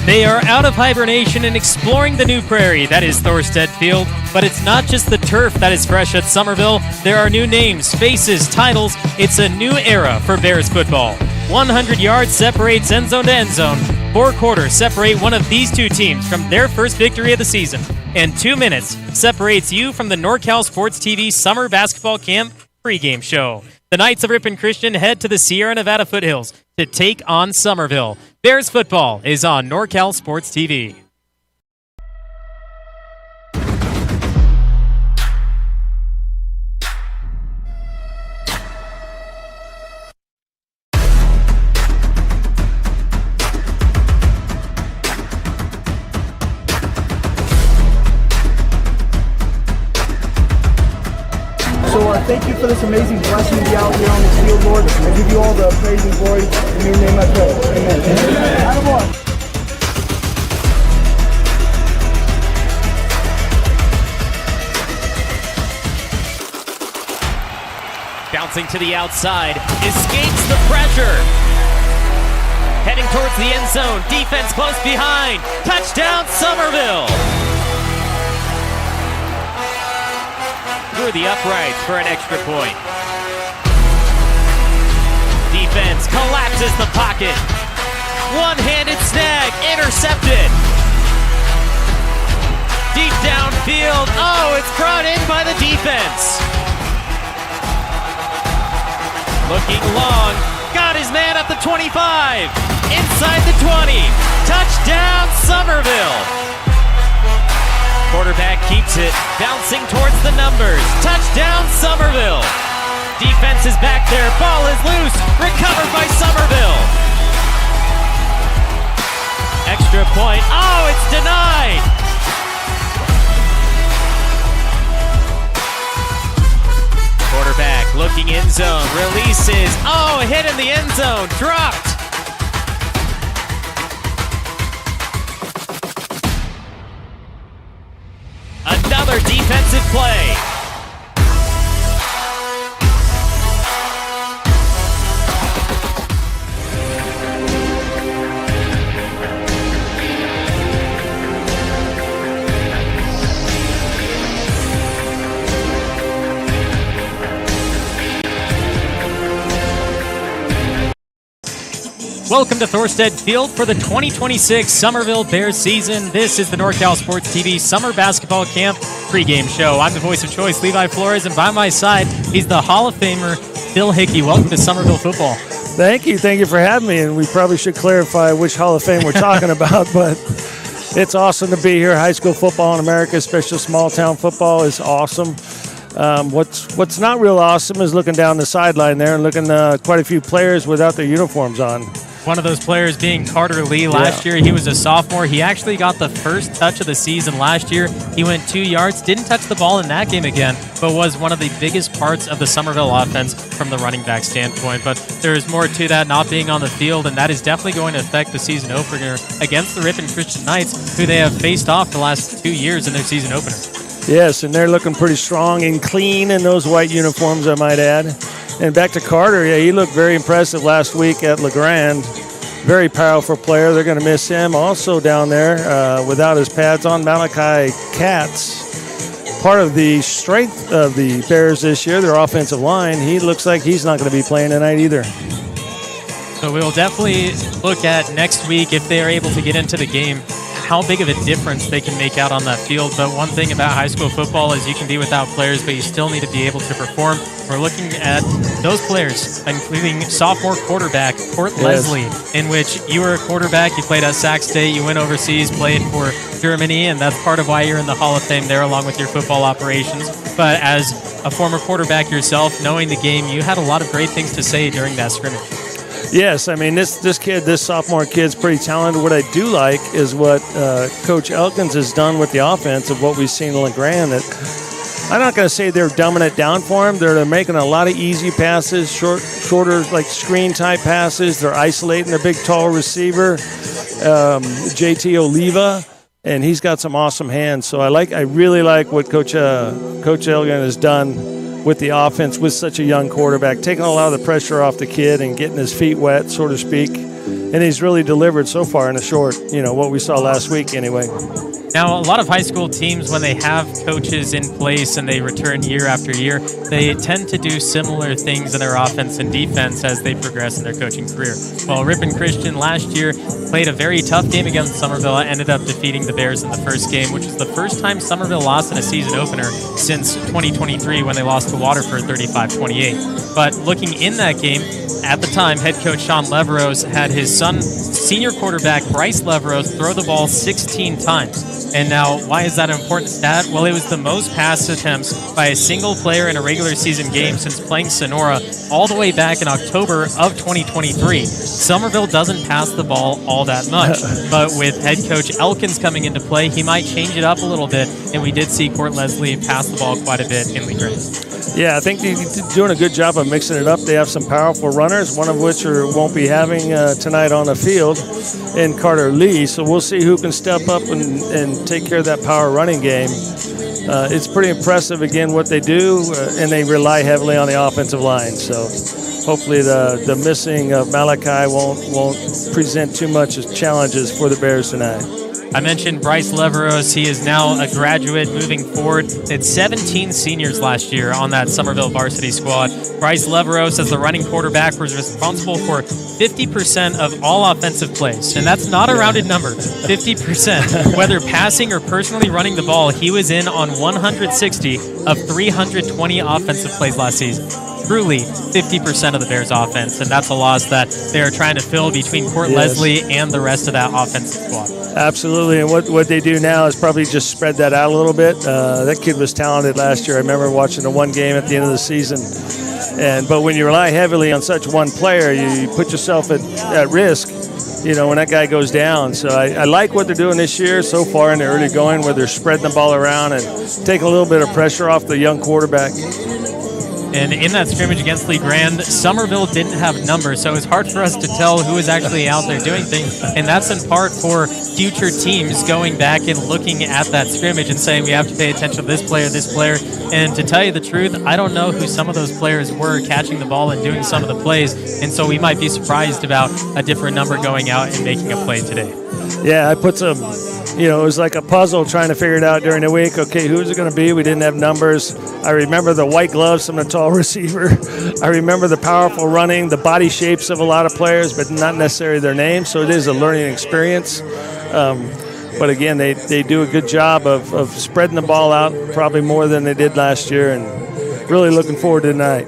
They are out of hibernation and exploring the new prairie. That is Thorstead Field. But it's not just the turf that is fresh at Summerville. There are new names, faces, titles. It's a new era for Bears football. 100 yards separates end zone to end zone. 4 quarters separate one of these two teams from their first victory of the season. And 2 minutes separates you from the NorCal Sports TV Summer Basketball Camp pregame show. The Knights of Ripon Christian head to the Sierra Nevada foothills to take on Summerville. Bears football is on NorCal Sports TV. Thank you for this amazing blessing to be out here on this field, Lord. I give you all the praise and glory. In your name I pray. Amen. Amen. Bouncing to the outside, escapes the pressure. Heading towards the end zone, defense close behind. Touchdown, Summerville! Through the uprights for an extra point. Defense collapses the pocket. One-handed snag, intercepted. Deep downfield, oh, it's brought in by the defense. Looking long, got his man at the 25. Inside the 20, touchdown Summerville. Quarterback keeps it, bouncing towards the numbers. Touchdown, Summerville. Defense is back there, ball is loose, recovered by Summerville. Extra point, oh, it's denied. Quarterback looking end zone, releases, oh, hit in the end zone, dropped. Another defensive play. Welcome to Thorstead Field for the 2026 Summerville Bears season. This is the NorCal Sports TV Summer Basketball Camp pregame show. I'm the voice of choice, Levi Flores, and by my side, he's the Hall of Famer, Phil Hickey. Welcome to Summerville football. Thank you for having me, and we probably should clarify which Hall of Fame we're talking about, but it's awesome to be here. High school football in America, especially small town football, is awesome. What's not real awesome is looking down the sideline there and looking quite a few players without their uniforms on. One of those players being Carter Lee. Last year, he was a sophomore. He actually got the first touch of the season last year. He went 2 yards, didn't touch the ball in that game again, but was one of the biggest parts of the Summerville offense from the running back standpoint. But there's more to that not being on the field, and that is definitely going to affect the season opener against the Ripon Christian Knights, who they have faced off the last 2 years in their season opener. Yes, and they're looking pretty strong and clean in those white uniforms, I might add. And back to Carter, yeah, he looked very impressive last week at LeGrand. Very powerful player. They're going to miss him. Also down there, without his pads on, Malachi Katz. Part of the strength of the Bears this year, their offensive line, he looks like he's not going to be playing tonight either. So we'll definitely look at next week, if they are able to get into the game, how big of a difference they can make out on that field. But one thing about high school football is you can be without players, but you still need to be able to perform. We're looking at those players, including sophomore quarterback Court Leslie, in which you were a quarterback, you played at Sac State, you went overseas, played for Germany, and that's part of why you're in the Hall of Fame there, along with your football operations. But as a former quarterback yourself, knowing the game, you had a lot of great things to say during that scrimmage. Yes, I mean, this sophomore kid's pretty talented. What I do like is what Coach Elkins has done with the offense of what we've seen in LeGrand. That I'm not going to say they're dumbing it down for him. They're making a lot of easy passes, shorter, like screen-type passes. They're isolating their big, tall receiver, JT Oliva, and he's got some awesome hands. So I really like what Coach Elkins has done with the offense with such a young quarterback, taking a lot of the pressure off the kid and getting his feet wet, so to speak. And he's really delivered so far in a short, what we saw last week anyway. Now, a lot of high school teams, when they have coaches in place and they return year after year, they tend to do similar things in their offense and defense as they progress in their coaching career. Well, Ripon Christian last year played a very tough game against Summerville, ended up defeating the Bears in the first game, which is the first time Summerville lost in a season opener since 2023 when they lost to Waterford 35-28. But looking in that game, at the time, head coach Sean Leveros had his son, senior quarterback Bryce Leveros, throw the ball 16 times. And now, why is that an important stat? Well, it was the most pass attempts by a single player in a regular season game since playing Sonora all the way back in October of 2023. Summerville doesn't pass the ball all that much, but with head coach Elkins coming into play, he might change it up a little bit, and we did see Court Leslie pass the ball quite a bit in LeGrand. Yeah, I think they're doing a good job of mixing it up. They have some powerful runners, one of which won't be having tonight on the field, in Carter Lee. So we'll see who can step up and take care of that power running game. It's pretty impressive, again, what they do, and they rely heavily on the offensive line. So hopefully the missing of Malachi won't present too much challenges for the Bears tonight. I mentioned Bryce Leveros. He is now a graduate moving forward. It's 17 seniors last year on that Summerville varsity squad. Bryce Leveros, as the running quarterback, was responsible for 50% of all offensive plays. And that's not a rounded number, 50%. Whether passing or personally running the ball, he was in on 160 of 320 offensive plays last season. Truly 50% of the Bears' offense, and that's a loss that they are trying to fill between Court Leslie and the rest of that offensive squad. Absolutely, and what they do now is probably just spread that out a little bit. That kid was talented last year. I remember watching the one game at the end of the season. But when you rely heavily on such one player, you put yourself at risk, when that guy goes down. So I like what they're doing this year so far in the early going, where they're spreading the ball around and taking a little bit of pressure off the young quarterback. And in that scrimmage against LeGrand, Summerville didn't have numbers, so it's hard for us to tell who is actually out there doing things. And that's in part for future teams going back and looking at that scrimmage and saying we have to pay attention to this player. And to tell you the truth, I don't know who some of those players were catching the ball and doing some of the plays. And so we might be surprised about a different number going out and making a play today. Yeah, I put some, it was like a puzzle trying to figure it out during the week. Okay, who's it going to be? We didn't have numbers. I remember the white gloves from the tall receiver. I remember the powerful running, the body shapes of a lot of players, but not necessarily their names. So it is a learning experience. But again, they do a good job of spreading the ball out, probably more than they did last year, and really looking forward to tonight.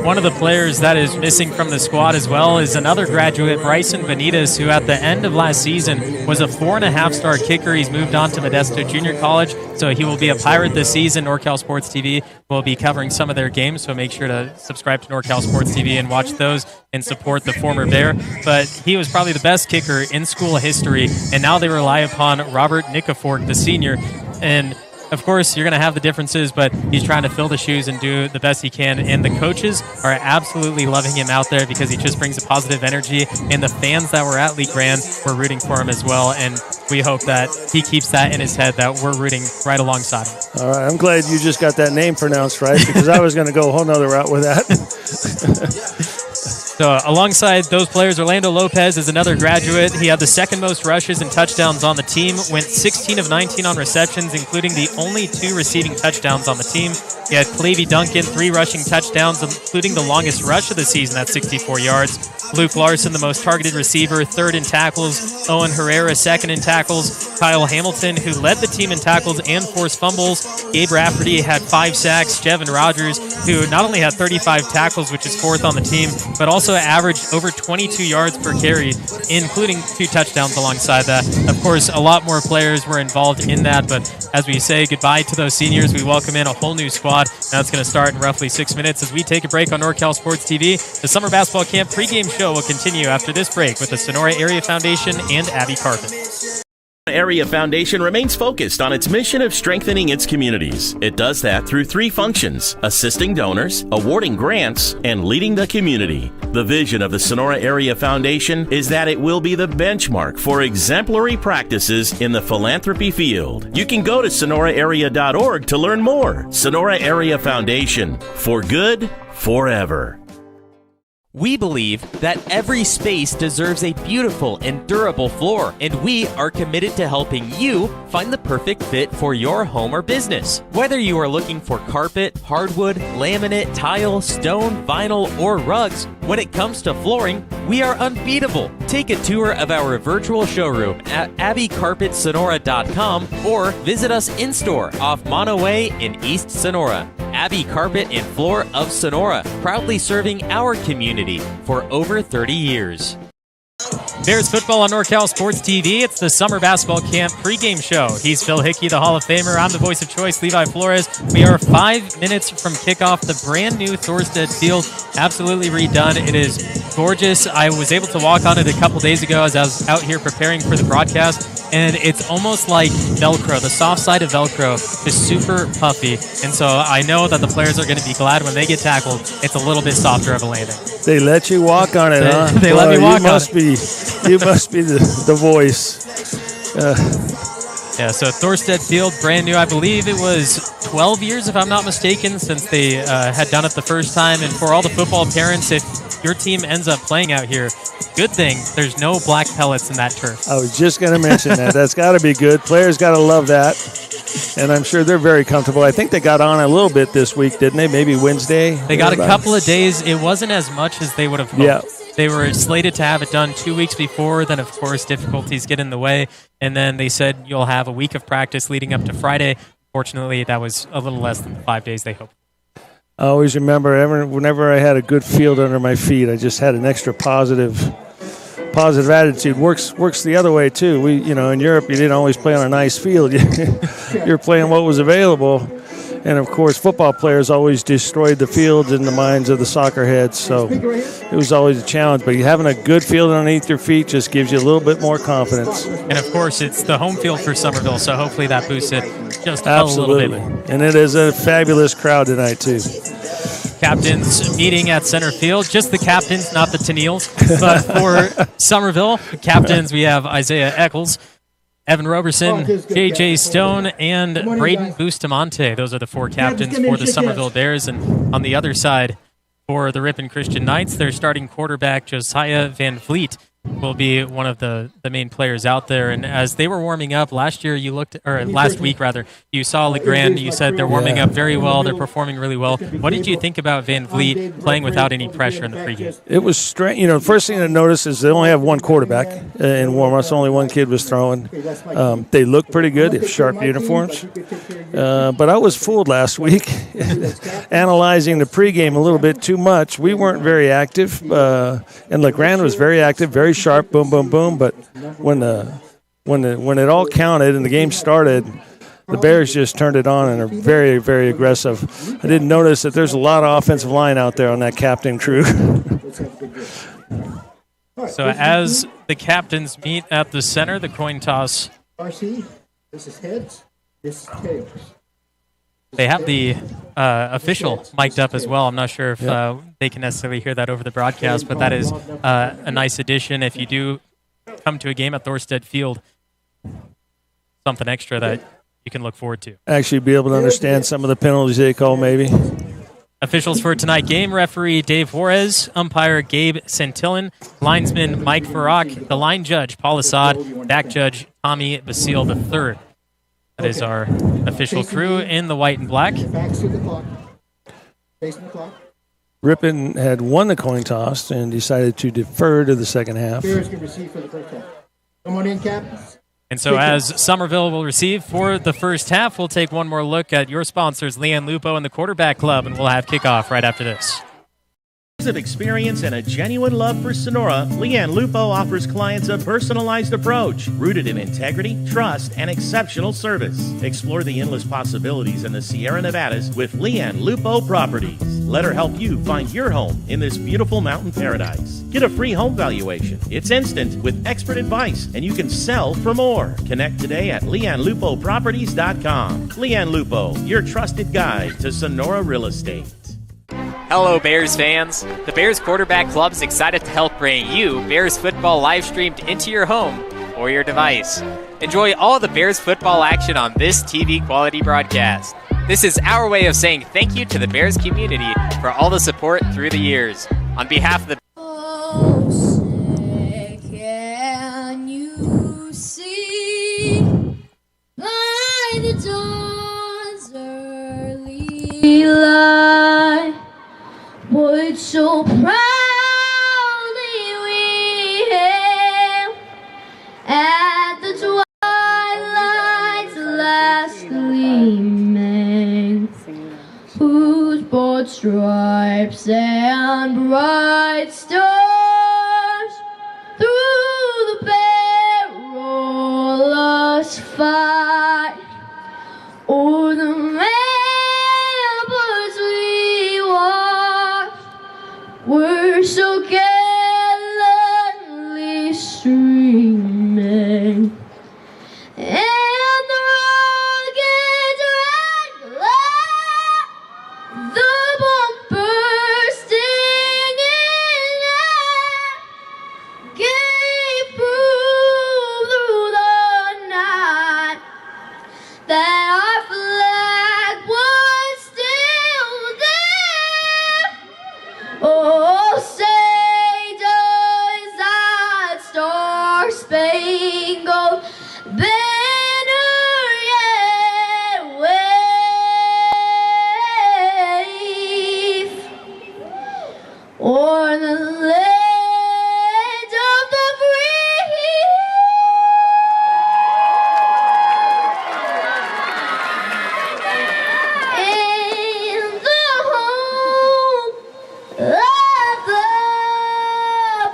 one of the players that is missing from the squad as well is another graduate, Bryson Benitez, who at the end of last season was a 4.5-star kicker. He's moved on to Modesto Junior College, so he will be a Pirate this season. NorCal Sports TV will be covering some of their games, so make sure to subscribe to NorCal Sports TV and watch those and support the former Bear. But he was probably the best kicker in school history, and now they rely upon Robert Nikifork, the senior. And of course, you're going to have the differences, but he's trying to fill the shoes and do the best he can. And the coaches are absolutely loving him out there because he just brings a positive energy. And the fans that were at Lee Grand were rooting for him as well. And we hope that he keeps that in his head, that we're rooting right alongside him. All right. I'm glad you just got that name pronounced right, because I was going to go a whole nother route with that. So alongside those players, Orlando Lopez is another graduate. He had the second most rushes and touchdowns on the team, went 16 of 19 on receptions, including the only 2 receiving touchdowns on the team. He had Clavey Duncan, 3 rushing touchdowns, including the longest rush of the season at 64 yards. Luke Larson, the most targeted receiver, 3rd in tackles. Owen Herrera, 2nd in tackles. Kyle Hamilton, who led the team in tackles and forced fumbles. Gabe Rafferty had 5 sacks. Jevin Rogers, who not only had 35 tackles, which is 4th on the team, but also averaged over 22 yards per carry, including 2 touchdowns alongside that. Of course, a lot more players were involved in that, but as we say goodbye to those seniors, we welcome in a whole new squad. Now it's going to start in roughly 6 minutes as we take a break on NorCal Sports TV. The Summer Basketball Camp pregame show will continue after this break with the Sonora Area Foundation and Abby Carpet. Area Foundation remains focused on its mission of strengthening its communities. It does that through 3 functions: assisting donors, awarding grants, and leading the community. The vision of the Sonora Area Foundation is that it will be the benchmark for exemplary practices in the philanthropy field. You can go to sonoraarea.org to learn more. Sonora Area Foundation, for good, forever. We believe that every space deserves a beautiful and durable floor, and we are committed to helping you find the perfect fit for your home or business. Whether you are looking for carpet, hardwood, laminate, tile, stone, vinyl, or rugs, when it comes to flooring, we are unbeatable. Take a tour of our virtual showroom at abbycarpetsonora.com or visit us in-store off Mono Way in East Sonora. Abbey Carpet and Floor of Sonora, proudly serving our community for over 30 years. Bears football on NorCal Sports TV. It's the Summer Basketball Camp pregame show. He's Phil Hickey, the Hall of Famer. I'm the voice of choice, Levi Flores. We are 5 minutes from kickoff. The brand new Thorstead Field, absolutely redone. It is gorgeous. I was able to walk on it a couple days ago as I was out here preparing for the broadcast, and it's almost like Velcro, the soft side of Velcro is super puffy, and so I know that the players are going to be glad when they get tackled. It's a little bit softer of a landing. They let you walk on it, huh? They let me walk on it. You must be the voice. Yeah, so Thorstead Field, brand new. I believe it was 12 years, if I'm not mistaken, since they had done it the first time. And for all the football parents, if your team ends up playing out here, good thing there's no black pellets in that turf. I was just going to mention that. That's got to be good. Players got to love that. And I'm sure they're very comfortable. I think they got on a little bit this week, didn't they? Maybe Wednesday? They got a couple of days. It wasn't as much as they would have hoped. Yeah. They were slated to have it done 2 weeks before. Then, of course, difficulties get in the way. And then they said you'll have a week of practice leading up to Friday. Fortunately, that was a little less than the 5 days they hoped. I always remember whenever I had a good field under my feet, I just had an extra positive attitude. Works the other way too. We, in Europe, you didn't always play on a nice field. You're playing what was available. And, of course, football players always destroyed the fields in the minds of the soccer heads. So it was always a challenge. But having a good field underneath your feet just gives you a little bit more confidence. And, of course, it's the home field for Summerville, so hopefully that boosts it just a little bit. And it is a fabulous crowd tonight, too. Captains meeting at center field. Just the captains, not the Tennille's. But for Summerville, captains, we have Isaiah Eccles, Evan Roberson, J.J. Stone, and Braden Bustamante. Those are the 4 captains for the Summerville Bears. And on the other side, for the Ripon Christian Knights, their starting quarterback, Josiah Van Vliet, will be one of the main players out there. And as they were warming up last week, you saw LeGrand. You said they're warming up very well. They're performing really well. What did you think about Van Vliet playing without any pressure in the pregame? It was strange. The first thing to notice is they only have one quarterback in warm-ups. Only one kid was throwing. They look pretty good. They have sharp uniforms. But I was fooled last week analyzing the pregame a little bit too much. We weren't very active, and LeGrand was very active, very sharp, boom, boom, boom. But when it all counted and the game started, the Bears just turned it on and are very, very aggressive. I didn't notice that there's a lot of offensive line out there on that captain crew. So as the captains meet at the center, the coin toss. RC, this is heads, this is tails. They have the official mic'd up as well. I'm not sure if they can necessarily hear that over the broadcast, but that is a nice addition. If you do come to a game at Thorstead Field, something extra that you can look forward to. Actually be able to understand some of the penalties they call maybe. Officials for tonight's game: referee Dave Juarez, umpire Gabe Santillan, linesman Mike Farrak, the line judge Paul Assad, back judge Tommy Basile III. That is our official crew in the white and black. Backs to the clock. Facing the clock. Ripon had won the coin toss and decided to defer to the second half. Bears can receive for the first half. Come on in, captains. And so as Summerville will receive for the first half, we'll take one more look at your sponsors, Leanne Lupo and the Quarterback Club, and we'll have kickoff right after this. Of experience and a genuine love for Sonora, Leanne Lupo offers clients a personalized approach rooted in integrity, trust, and exceptional service. Explore the endless possibilities in the Sierra Nevadas with Leanne Lupo Properties. Let her help you find your home in this beautiful mountain paradise. Get a free home valuation. It's instant with expert advice, and you can sell for more. Connect today at LeanneLupoProperties.com. Leanne Lupo, your trusted guide to Sonora real estate. Hello, Bears fans. The Bears Quarterback Club is excited to help bring you Bears football live streamed into your home or your device. Enjoy all the Bears football action on this TV quality broadcast. This is our way of saying thank you to the Bears community for all the support through the years. On behalf of the Oh, say, can you see by the dawn's early light what so proudly we hailed at the twilight's last gleaming, whose broad stripes and bright stars through the perilous fight o'er the ramparts we watched were so gallantly streaming. And the rockets red glare, the bomb bursting in air, gave proof through the night that our flag was still there. Oh, say does that star-spangled banner yet wave o'er the land of the free? And the home of the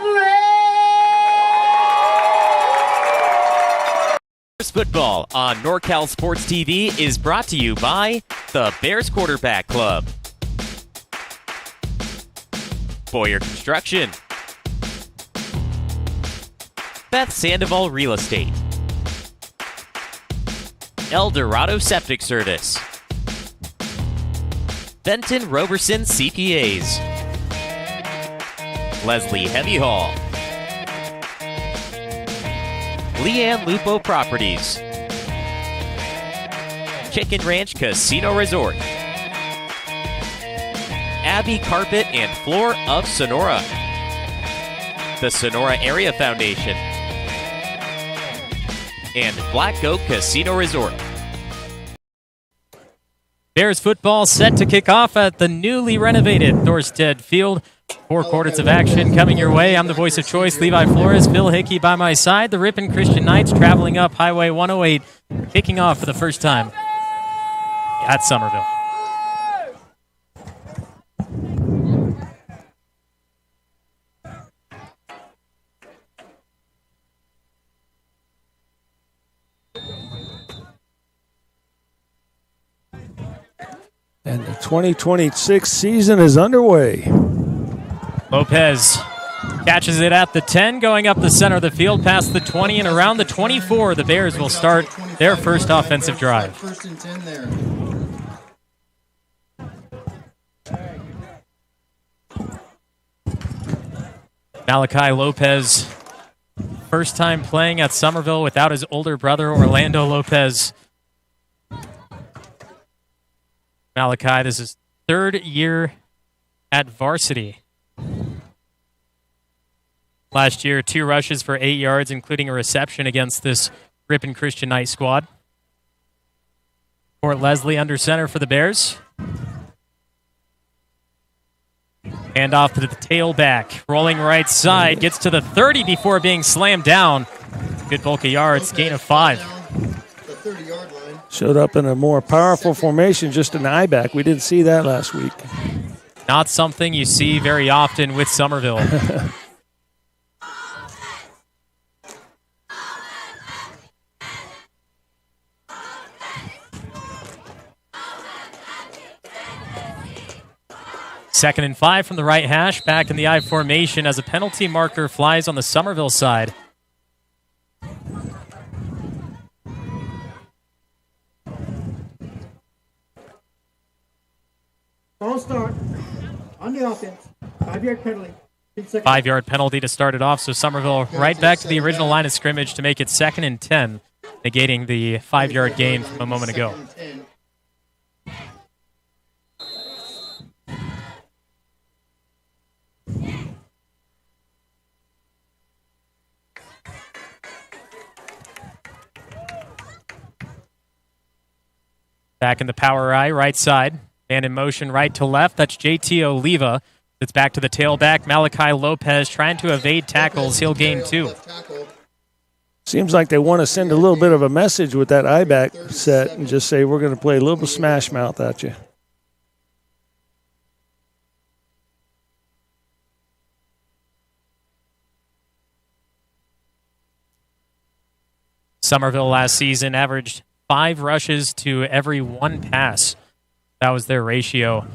brave. Bears football on NorCal Sports TV is brought to you by the Bears Quarterback Club, Boyer Construction, Beth Sandoval Real Estate, El Dorado Septic Service, Benton Roberson CPAs, Leslie Heavy Hall, Leanne Lupo Properties, Chicken Ranch Casino Resort, Abbey Carpet and Floor of Sonora, the Sonora Area Foundation, and Black Oak Casino Resort. Bears football set to kick off at the newly renovated Thorstead Field. 4 quarters of action coming your way. I'm the voice of choice, Levi Flores. Bill Hickey by my side. The Ripon Christian Knights traveling up Highway 108, kicking off for the first time at Summerville. And the 2026 season is underway. Lopez catches it at the 10, going up the center of the field, past the 20, and around the 24. The Bears will start their first offensive drive. First and 10 there. Malachi Lopez, first time playing at Summerville without his older brother, Orlando Lopez. Malachi, this is 3rd year at varsity. Last year, 2 rushes for 8 yards, including a reception against this Ripon Christian Knight squad. Court Leslie under center for the Bears. Hand off to the tailback. Rolling right side. Gets to the 30 before being slammed down. Good bulk of yards. Gain of 5. The 30-yard line. Showed up in a more powerful formation, just an I-back. We didn't see that last week. Not something you see very often with Summerville. Second and 5 from the right hash, back in the I formation as a penalty marker flies on the Summerville side. Don't start. On the offense. 5-yard penalty. 5-yard penalty to start it off, so Summerville right back to the original line of scrimmage to make it 2nd and 10, negating the 5-yard gain from a moment ago. Back in the power I, right side. Man in motion, right to left. That's JT Oliva. It's back to the tailback. Malachi Lopez trying to evade tackles. He'll gain 2. Seems like they want to send a little bit of a message with that I-back set and just say, we're going to play a little smash mouth at you. Summerville last season averaged 5 rushes to every 1 pass. That was their ratio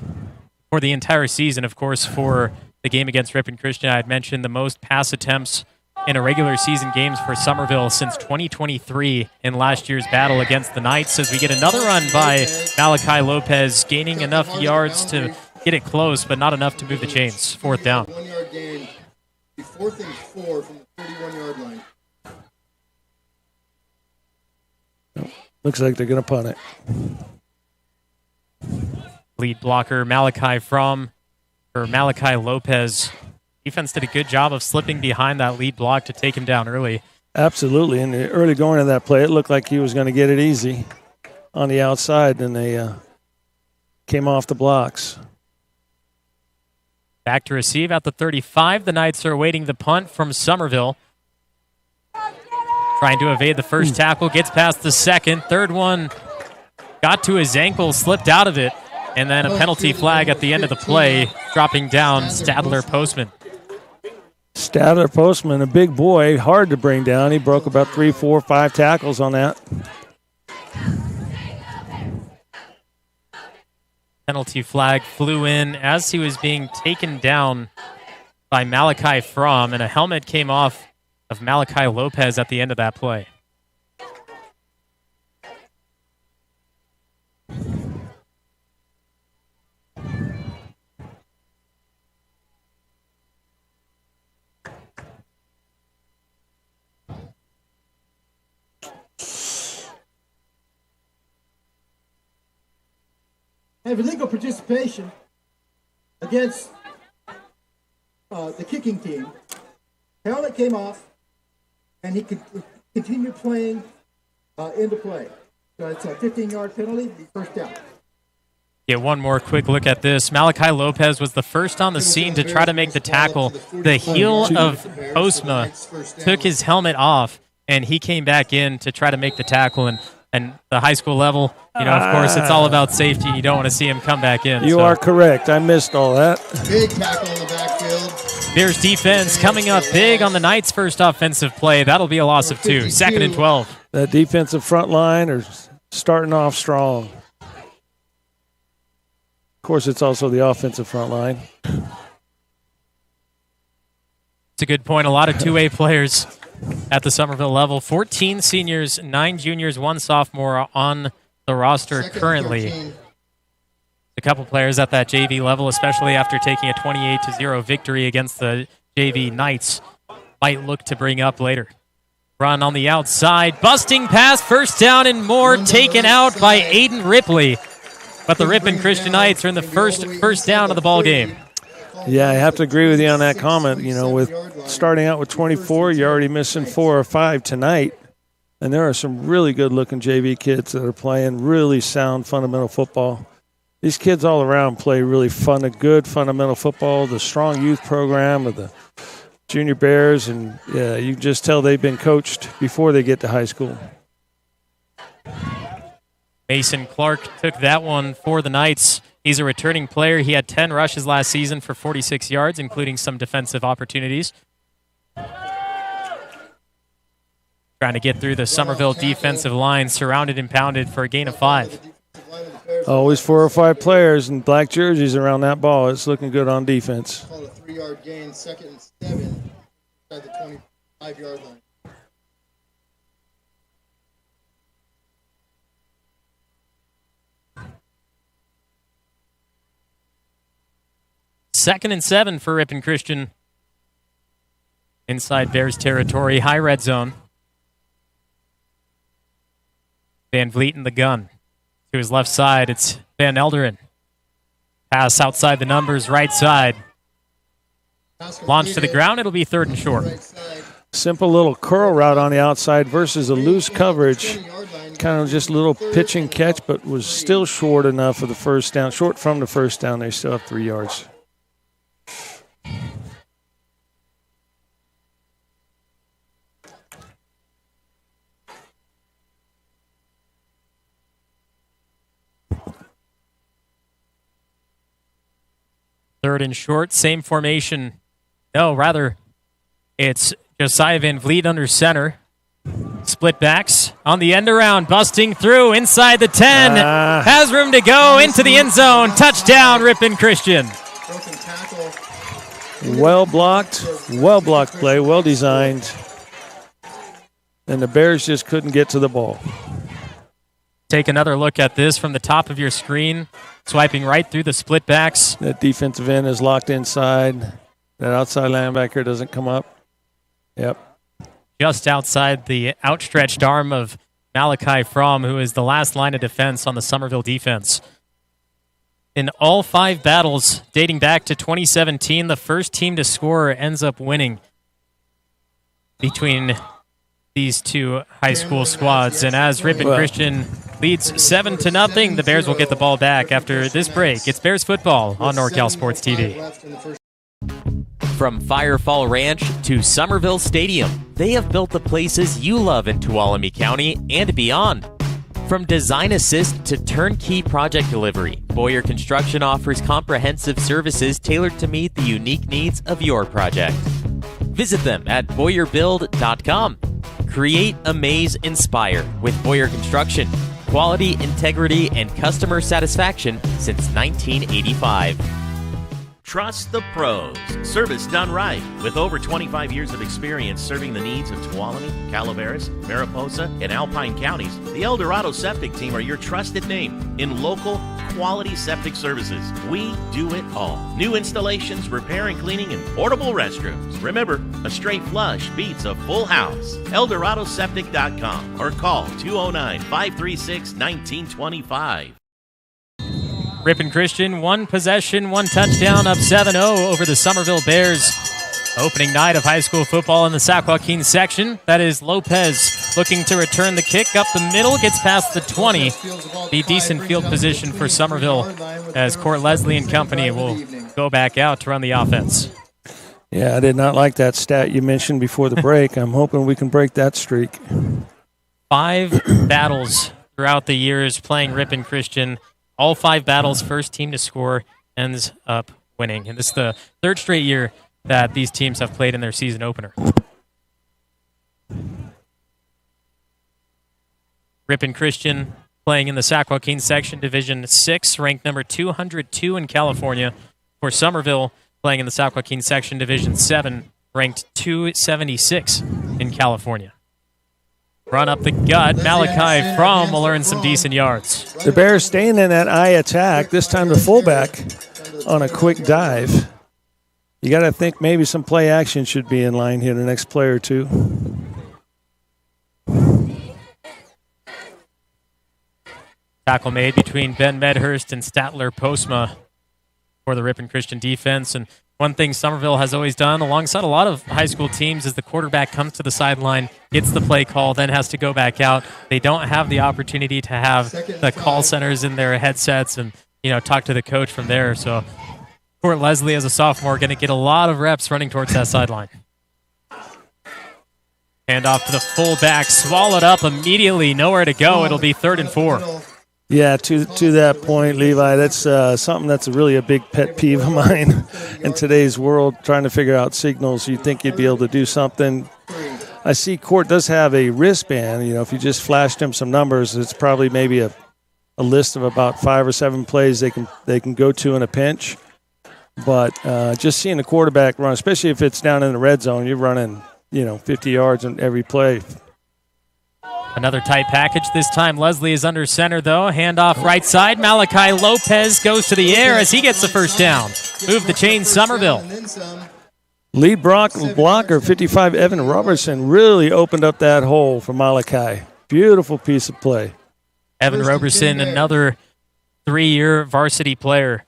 for the entire season. Of course, for the game against Ripon Christian, I had mentioned the most pass attempts in a regular season games for Summerville since 2023 in last year's battle against the Knights, as we get another run by Malachi Lopez, gaining enough yards to get it close, but not enough to move the chains. 4th down. 1-yard gain. 4th and 4 from the 31-yard line. Looks like they're going to punt it. Lead blocker Malachi Lopez. Defense did a good job of slipping behind that lead block to take him down early. Absolutely. And early going in that play, it looked like he was going to get it easy on the outside, and they came off the blocks. Back to receive at the 35. The Knights are awaiting the punt from Summerville. Trying to evade the first tackle, gets past the second. Third one got to his ankle, slipped out of it, and then a penalty flag at the end of the play, dropping down Stadler Postman. Stadler Postman, a big boy, hard to bring down. He broke about 3, 4, 5 tackles on that. Penalty flag flew in as he was being taken down by Malachi Fromm, and a helmet came off of Malachi Lopez at the end of that play. Have illegal participation against the kicking team. Helmet came off, and he could continue playing into play. So it's a 15-yard penalty, first down. Get one more quick look at this. Malachi Lopez was the first on the scene to try to make the tackle. The heel of Osma took his helmet off, and he came back in to try to make the tackle. And the high school level, of course, it's all about safety. You don't want to see him come back in. You are correct. I missed all that. Big tackle in the backfield. Bears defense coming up big on the Knights' first offensive play. That'll be a loss of 2. 2nd and 12. That defensive front line are starting off strong. Of course, it's also the offensive front line. It's a good point. A lot of two-way players at the Summerville level. 14 seniors, 9 juniors, 1 sophomore on the roster currently. A couple players at that JV level, especially after taking a 28-0 victory against the JV Knights, might look to bring up later. Run on the outside, busting pass, first down and more, taken out by Aiden Ripley. But the Ripon Christian Knights are in the first down of the ball game. Yeah, I have to agree with you on that comment. With starting out with 24, you're already missing 4 or 5 tonight. And there are some really good-looking JV kids that are playing really sound fundamental football. These kids all around play really good fundamental football. The strong youth program of the Junior Bears, and you can just tell they've been coached before they get to high school. Mason Clark took that one for the Knights. He's a returning player. He had 10 rushes last season for 46 yards, including some defensive opportunities. Trying to get through the Summerville defensive line, surrounded and pounded for a gain of 5. Always 4 or 5 players in black jerseys around that ball. It's looking good on defense. Called a 3-yard gain, 2nd and 7, at the 25-yard line. Second and 7 for Ripon Christian. Inside Bears territory, high red zone. Van Vliet in the gun. To his left side, it's Van Elderen. Pass outside the numbers, right side. Launch to the ground, it'll be 3rd and short. Simple little curl route on the outside versus a loose coverage. Kind of just a little pitch and catch, but was still short enough for the first down. Short from the first down, they still have 3 yards. Third and short, same formation. No, rather, it's Josiah Van Vliet under center. Split backs on the end around, busting through inside the 10. Has room to go into the end zone. Touchdown, Ripon Christian. Well blocked play, well designed. And the Bears just couldn't get to the ball. Take another look at this from the top of your screen. Swiping right through the split backs. That defensive end is locked inside. That outside linebacker doesn't come up. Yep. Just outside the outstretched arm of Malachi Fromm, who is the last line of defense on the Summerville defense. In all 5 battles dating back to 2017, the first team to score ends up winning between these two high school squads. And as Ripon Christian leads 7-0, the Bears will get the ball back after this break. It's Bears football on NorCal Sports TV. From Firefall Ranch to Summerville Stadium, they have built the places you love in Tuolumne County and beyond. From design assist to turnkey project delivery, Boyer Construction offers comprehensive services tailored to meet the unique needs of your project. Visit them at BoyerBuild.com. Create, amaze, inspire with Boyer Construction. Quality, integrity, and customer satisfaction since 1985. Trust the pros. Service done right. With over 25 years of experience serving the needs of Tuolumne, Calaveras, Mariposa, and Alpine counties, the El Dorado Septic Team are your trusted name in local, quality septic services. We do it all. New installations, repair and cleaning, and portable restrooms. Remember, a straight flush beats a full house. ElDoradoSeptic.com or call 209-536-1925. Ripon Christian, 1 possession, 1 touchdown, up 7-0 over the Summerville Bears. Opening night of high school football in the Sac Joaquin section. That is Lopez looking to return the kick up the middle, gets past the 20. The decent field position for Summerville as Court Leslie and company will go back out to run the offense. Yeah, I did not like that stat you mentioned before the break. I'm hoping we can break that streak. 5 battles throughout the years playing Ripon Christian. All 5 battles, first team to score ends up winning. And this is the 3rd straight year that these teams have played in their season opener. Ripon Christian playing in the Sac Joaquin section, Division 6, ranked number 202 in California. For Summerville, playing in the Sac Joaquin section, Division 7, ranked 276 in California. Run up the gut. Malachi Fromm will earn some decent yards. The Bears staying in that eye attack, this time the fullback on a quick dive. You got to think maybe some play action should be in line here the next play or two. Tackle made between Ben Medhurst and Statler Postma for the Ripon Christian defense. And one thing Summerville has always done, alongside a lot of high school teams, is the quarterback comes to the sideline, gets the play call, then has to go back out. They don't have the opportunity to have the call centers in their headsets and, talk to the coach from there. So Court Leslie, as a sophomore, going to get a lot of reps running towards that sideline. Hand off to the fullback, swallowed up immediately, nowhere to go. It'll be 3rd and 4. Yeah, to that point, Levi, that's something that's really a big pet peeve of mine in today's world, trying to figure out signals. You'd think you'd be able to do something. I see Court does have a wristband. If you just flashed him some numbers, it's probably maybe a list of about 5 or 7 plays they can go to in a pinch. But just seeing the quarterback run, especially if it's down in the red zone, you're running, 50 yards on every play. Another tight package. This time Leslie is under center, though. Handoff right side. Malachi Lopez goes to the air as he gets the first down. Move the chain, Summerville. Lead blocker, 55, Evan Robertson, really opened up that hole for Malachi. Beautiful piece of play. Evan Robertson, another 3-year varsity player.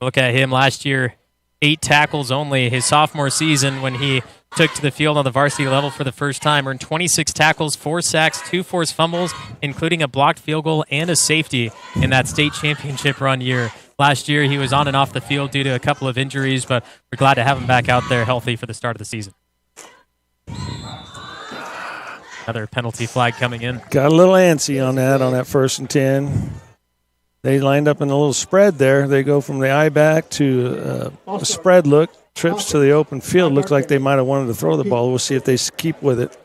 Look at him last year, 8 tackles only. His sophomore season, when he took to the field on the varsity level for the first time, earned 26 tackles, 4 sacks, 2 forced fumbles, including a blocked field goal and a safety in that state championship run year. Last year, he was on and off the field due to a couple of injuries, but we're glad to have him back out there healthy for the start of the season. Another penalty flag coming in. Got a little antsy on that 1st and 10. They lined up in a little spread there. They go from the eye back to a spread look, trips to the open field. Looks like they might have wanted to throw the ball. We'll see if they keep with it.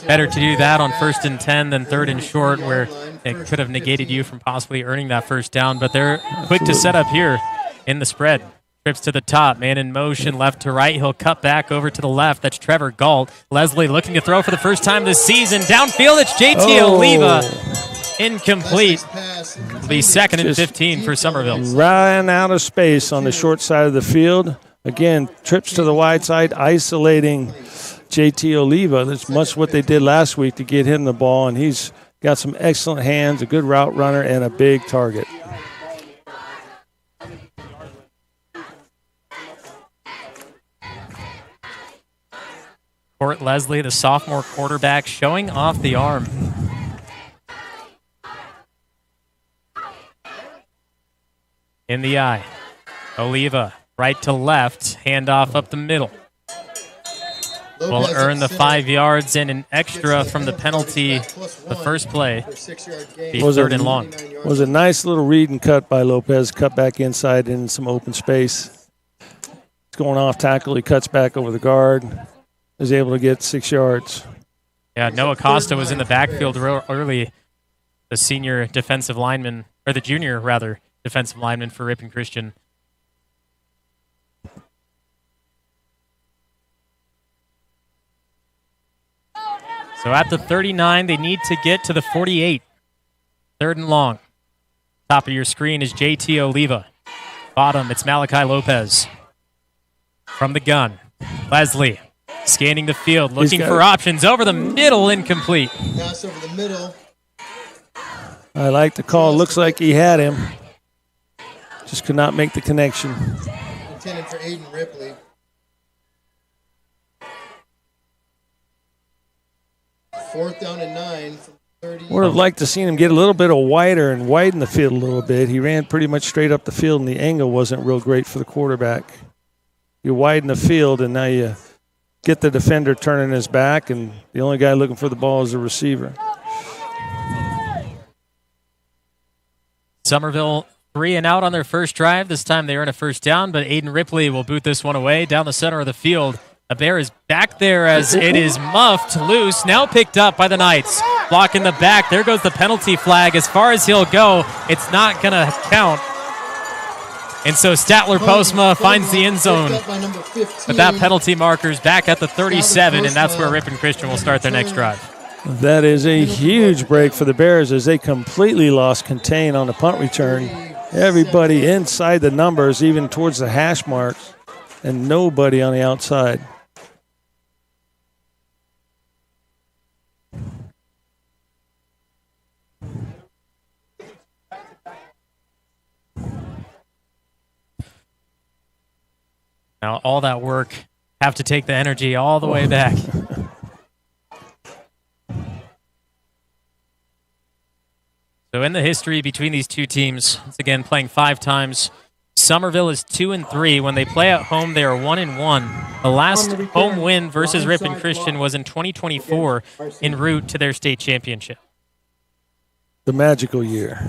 Better to do that on 1st and 10 than 3rd and short, where it could have negated you from possibly earning that first down. But they're quick to set up here in the spread. Trips to the top, man in motion, left to right. He'll cut back over to the left. That's Trevor Galt. Leslie looking to throw for the first time this season. Downfield, it's JT Oliva. Incomplete. It'll be 2nd and 15 for Summerville. Ran out of space on the short side of the field. Again, trips to the wide side, isolating JT Oliva. That's much what they did last week to get him the ball, and he's got some excellent hands, a good route runner, and a big target. Court Leslie, the sophomore quarterback, showing off the arm. In the eye. Oliva, right to left, handoff up the middle. Will earn the 5 yards and an extra from the penalty the first play. Be 3rd and long. Was a nice little read and cut by Lopez, cut back inside in some open space. It's going off tackle. He cuts back over the guard. Is able to get 6 yards. Yeah, Noah Costa was in the backfield early, the senior defensive lineman, or the junior, rather, defensive lineman for Ripon Christian. So at the 39, they need to get to the 48. 3rd and long. Top of your screen is JT Oliva. Bottom, it's Malachi Lopez. From the gun, Leslie. Scanning the field, looking for options. Over the middle, incomplete. Pass over the middle. I like the call. Looks like he had him. Just could not make the connection. Intended for Aiden Ripley. 4th down and 9 from 30. Would have liked to seen him get a little bit of wider and widen the field a little bit. He ran pretty much straight up the field, and the angle wasn't real great for the quarterback. You widen the field, and now you get the defender turning his back, and the only guy looking for the ball is the receiver. Summerville 3 and out on their first drive. This time they earn a first down, but Aiden Ripley will boot this one away down the center of the field. A bear is back there as it is muffed, loose, now picked up by the Knights. Block in the back. There goes the penalty flag. As far as he'll go, it's not going to count. And so Statler Postma finds the end zone. But that penalty marker's back at the 37, and that's where Ripon Christian will start their next drive. That is a huge break for the Bears as they completely lost contain on the punt return. Everybody inside the numbers, even towards the hash marks, and nobody on the outside. Now, all that work, have to take the energy all the way back. So in the history between these two teams, once again playing 5 times, Summerville is 2-3. When they play at home, they are 1-1. The last home win versus Ripon Christian was in 2024 en route to their state championship. The magical year.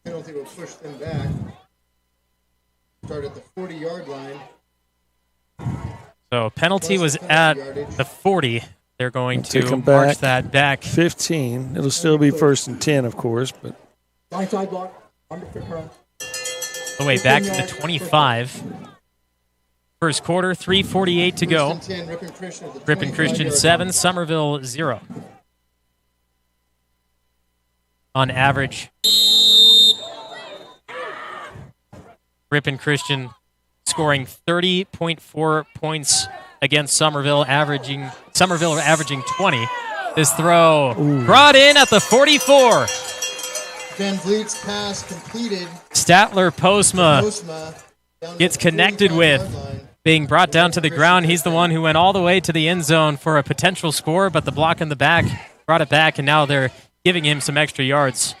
Penalty will push them back. Start at the 40-yard line. So penalty was at the 40. They're going to march that back. 15. It'll still be 1st and 10, of course, but Side block. Under the the way back to the 25. First quarter, 3:48 to go. Ripon Christian 7, Summerville 0. On average, Ripon Christian scoring 30.4 points against Summerville averaging 20. This throw brought in at the 44. Van Vliet's pass completed. Statler Postma gets connected with, being brought down to the ground. He's the one who went all the way to the end zone for a potential score, but the block in the back brought it back, and now they're giving him some extra yards.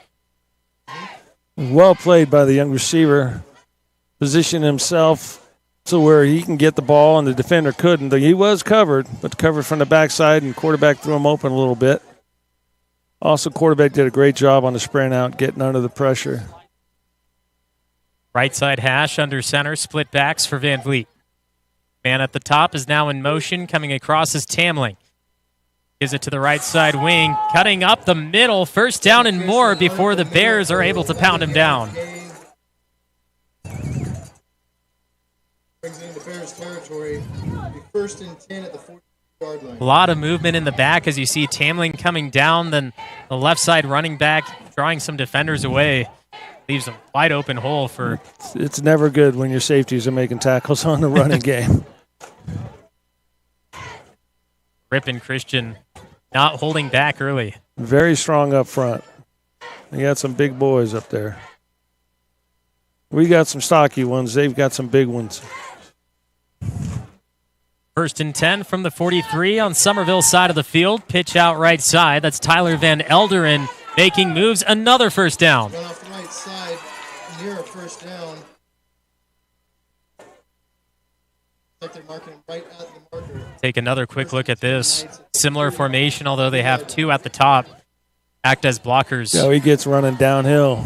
well played by the young receiver. Positioned himself to where he can get the ball and the defender couldn't. He was covered, but covered from the backside, and quarterback threw him open a little bit. Also, quarterback did a great job on the sprint out, getting under the pressure. Right side hash under center, split backs for Van Vliet. Man at the top is now in motion, coming across is Tamling. Gives it to the right side wing, cutting up the middle, first down and more before the Bears are able to pound him down. Brings it into Bears territory. First and 10 at the 40-yard line. A lot of movement in the back as you see Tamling coming down, then the left side running back drawing some defenders away. Leaves a wide open hole for... It's never good when your safeties are making tackles on the running game. Ripon Christian not holding back early. Very strong up front. They got some big boys up there. We got some stocky ones. They've got some big ones. First and 10 from the 43 on Summerville side of the field. Pitch out right side. That's Tyler Van Elderen making moves. Another first down. Run off the right side near a first down. Like they're marking right at the marker. Take another quick look at this. Similar formation, although they have two at the top. Act as blockers. Yeah, he gets running downhill.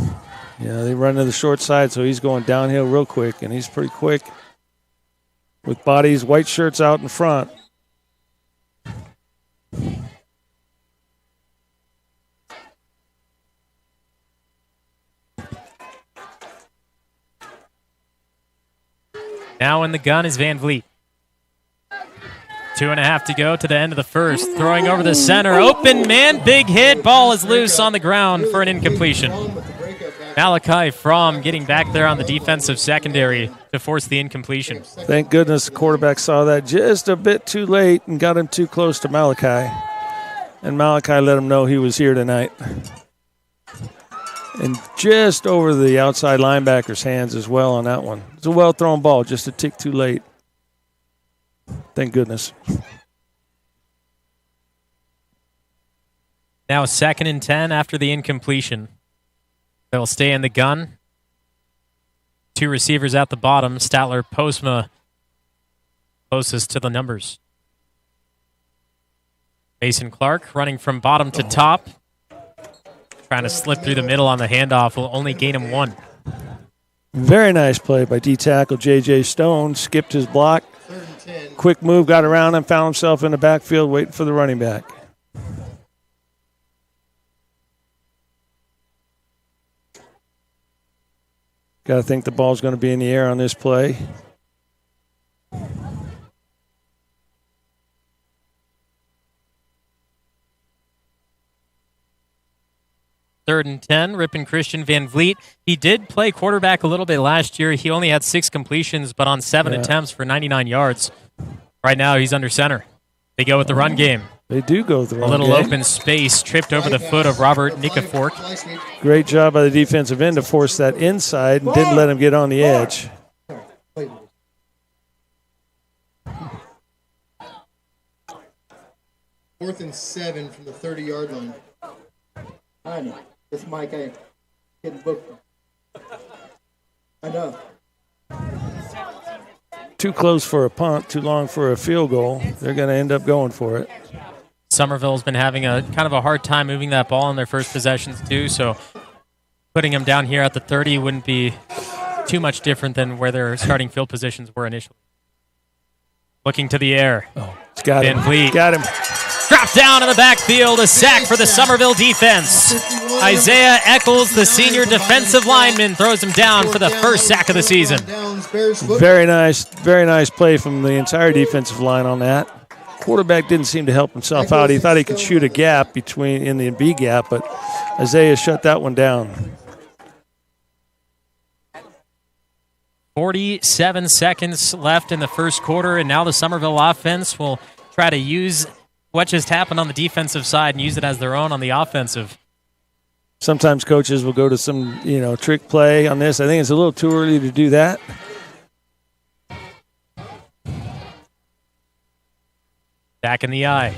Yeah, they run to the short side, so he's going downhill real quick, and he's pretty quick. With bodies, white shirts out in front. Now in the gun is Van Vliet. 2.5 to go to the end of the first. Throwing over the center. Open man, big hit. Ball is loose on the ground for an incompletion. Malachi Fromm getting back there on the defensive secondary to force the incompletion. Thank goodness the quarterback saw that just a bit too late and got him too close to Malachi. And Malachi let him know he was here tonight. And just over the outside linebacker's hands as well on that one. It's a well-thrown ball, just a tick too late. Thank goodness. Now 2nd and 10 after the incompletion. They'll stay in the gun. 2 receivers at the bottom. Statler, Postma closest to the numbers. Mason Clark running from bottom to top. Trying to slip through the middle on the handoff. Will only gain him 1. Very nice play by D-tackle J.J. Stone. Skipped his block. Quick move, got around and found himself in the backfield waiting for the running back. Got to think the ball's going to be in the air on this play. Third and 10, Ripon Christian Van Vliet. He did play quarterback a little bit last year. He only had 6 completions, but on 7 attempts for 99 yards. Right now, he's under center. They go with the run game. They do go with the run game. A little open space, tripped over the foot of Robert Nikifork. Great job by the defensive end to force that inside and didn't let him get on the edge. 4th and 7 from the 30-yard line. I know. This Mike ain't getting booked. I know. Too close for a punt, too long for a field goal. They're going to end up going for it. Summerville's been having a kind of a hard time moving that ball in their first possessions too, so putting them down here at the 30 wouldn't be too much different than where their starting field positions were initially. Looking to the air. It's got him. Van Vliet. Got him. Dropped down in the backfield, a sack for the Somerville defense. Isaiah Eccles, the senior defensive lineman, throws him down for the first sack of the season. Very nice play from the entire defensive line on that. Quarterback didn't seem to help himself out. He thought he could shoot a gap in the B gap, but Isaiah shut that one down. 47 seconds left in the first quarter, and now the Somerville offense will try to use what just happened on the defensive side and use it as their own on the offensive. Sometimes coaches will go to some, trick play on this. I think it's a little too early to do that. Back in the eye.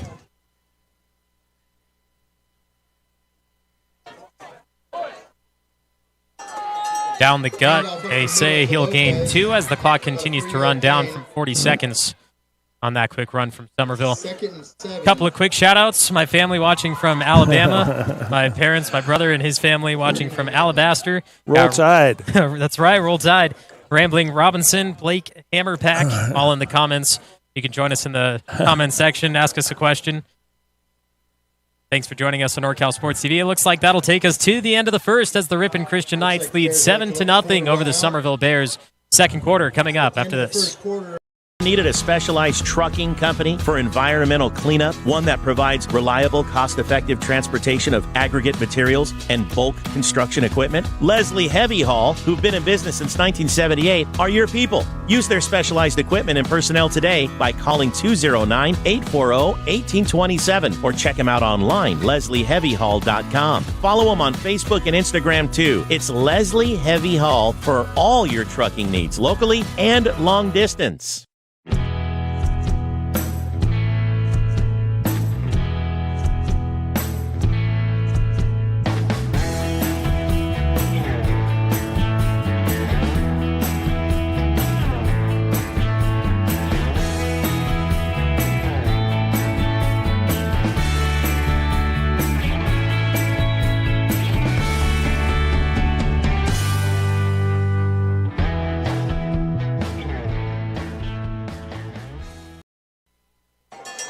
Down the gut. They say he'll gain 2 as the clock continues to run down from 40 seconds on that quick run from Somerville. A couple of quick shout-outs. My family watching from Alabama. My parents, my brother and his family watching from Alabaster. Roll Tide. That's right, Roll Tide. Rambling Robinson, Blake Hammerpack, all in the comments. You can join us in the comment section, ask us a question. Thanks for joining us on NorCal Sports TV. It looks like that'll take us to the end of the first as the Ripon Christian Knights lead 7-0 over the Somerville Bears. Second quarter coming up after this. Needed a specialized trucking company for environmental cleanup, one that provides reliable, cost-effective transportation of aggregate materials and bulk construction equipment? Leslie Heavy Haul, who've been in business since 1978, are your people. Use their specialized equipment and personnel today by calling 209-840-1827 or check them out online, leslieheavyhaul.com. Follow them on Facebook and Instagram too. It's Leslie Heavy Haul for all your trucking needs, locally and long distance.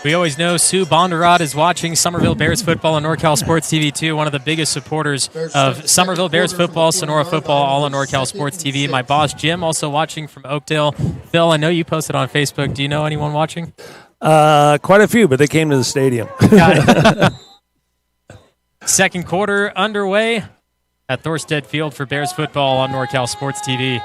We always know Sue Bonderod is watching Somerville Bears football on NorCal Sports TV 2, one of the biggest supporters of Somerville Bears football, Sonora football, all on NorCal Sports TV. My boss, Jim, also watching from Oakdale. Phil, I know you posted on Facebook. Do you know anyone watching? Quite a few, but they came to the stadium. Second quarter underway at Thorstead Field for Bears football on NorCal Sports TV.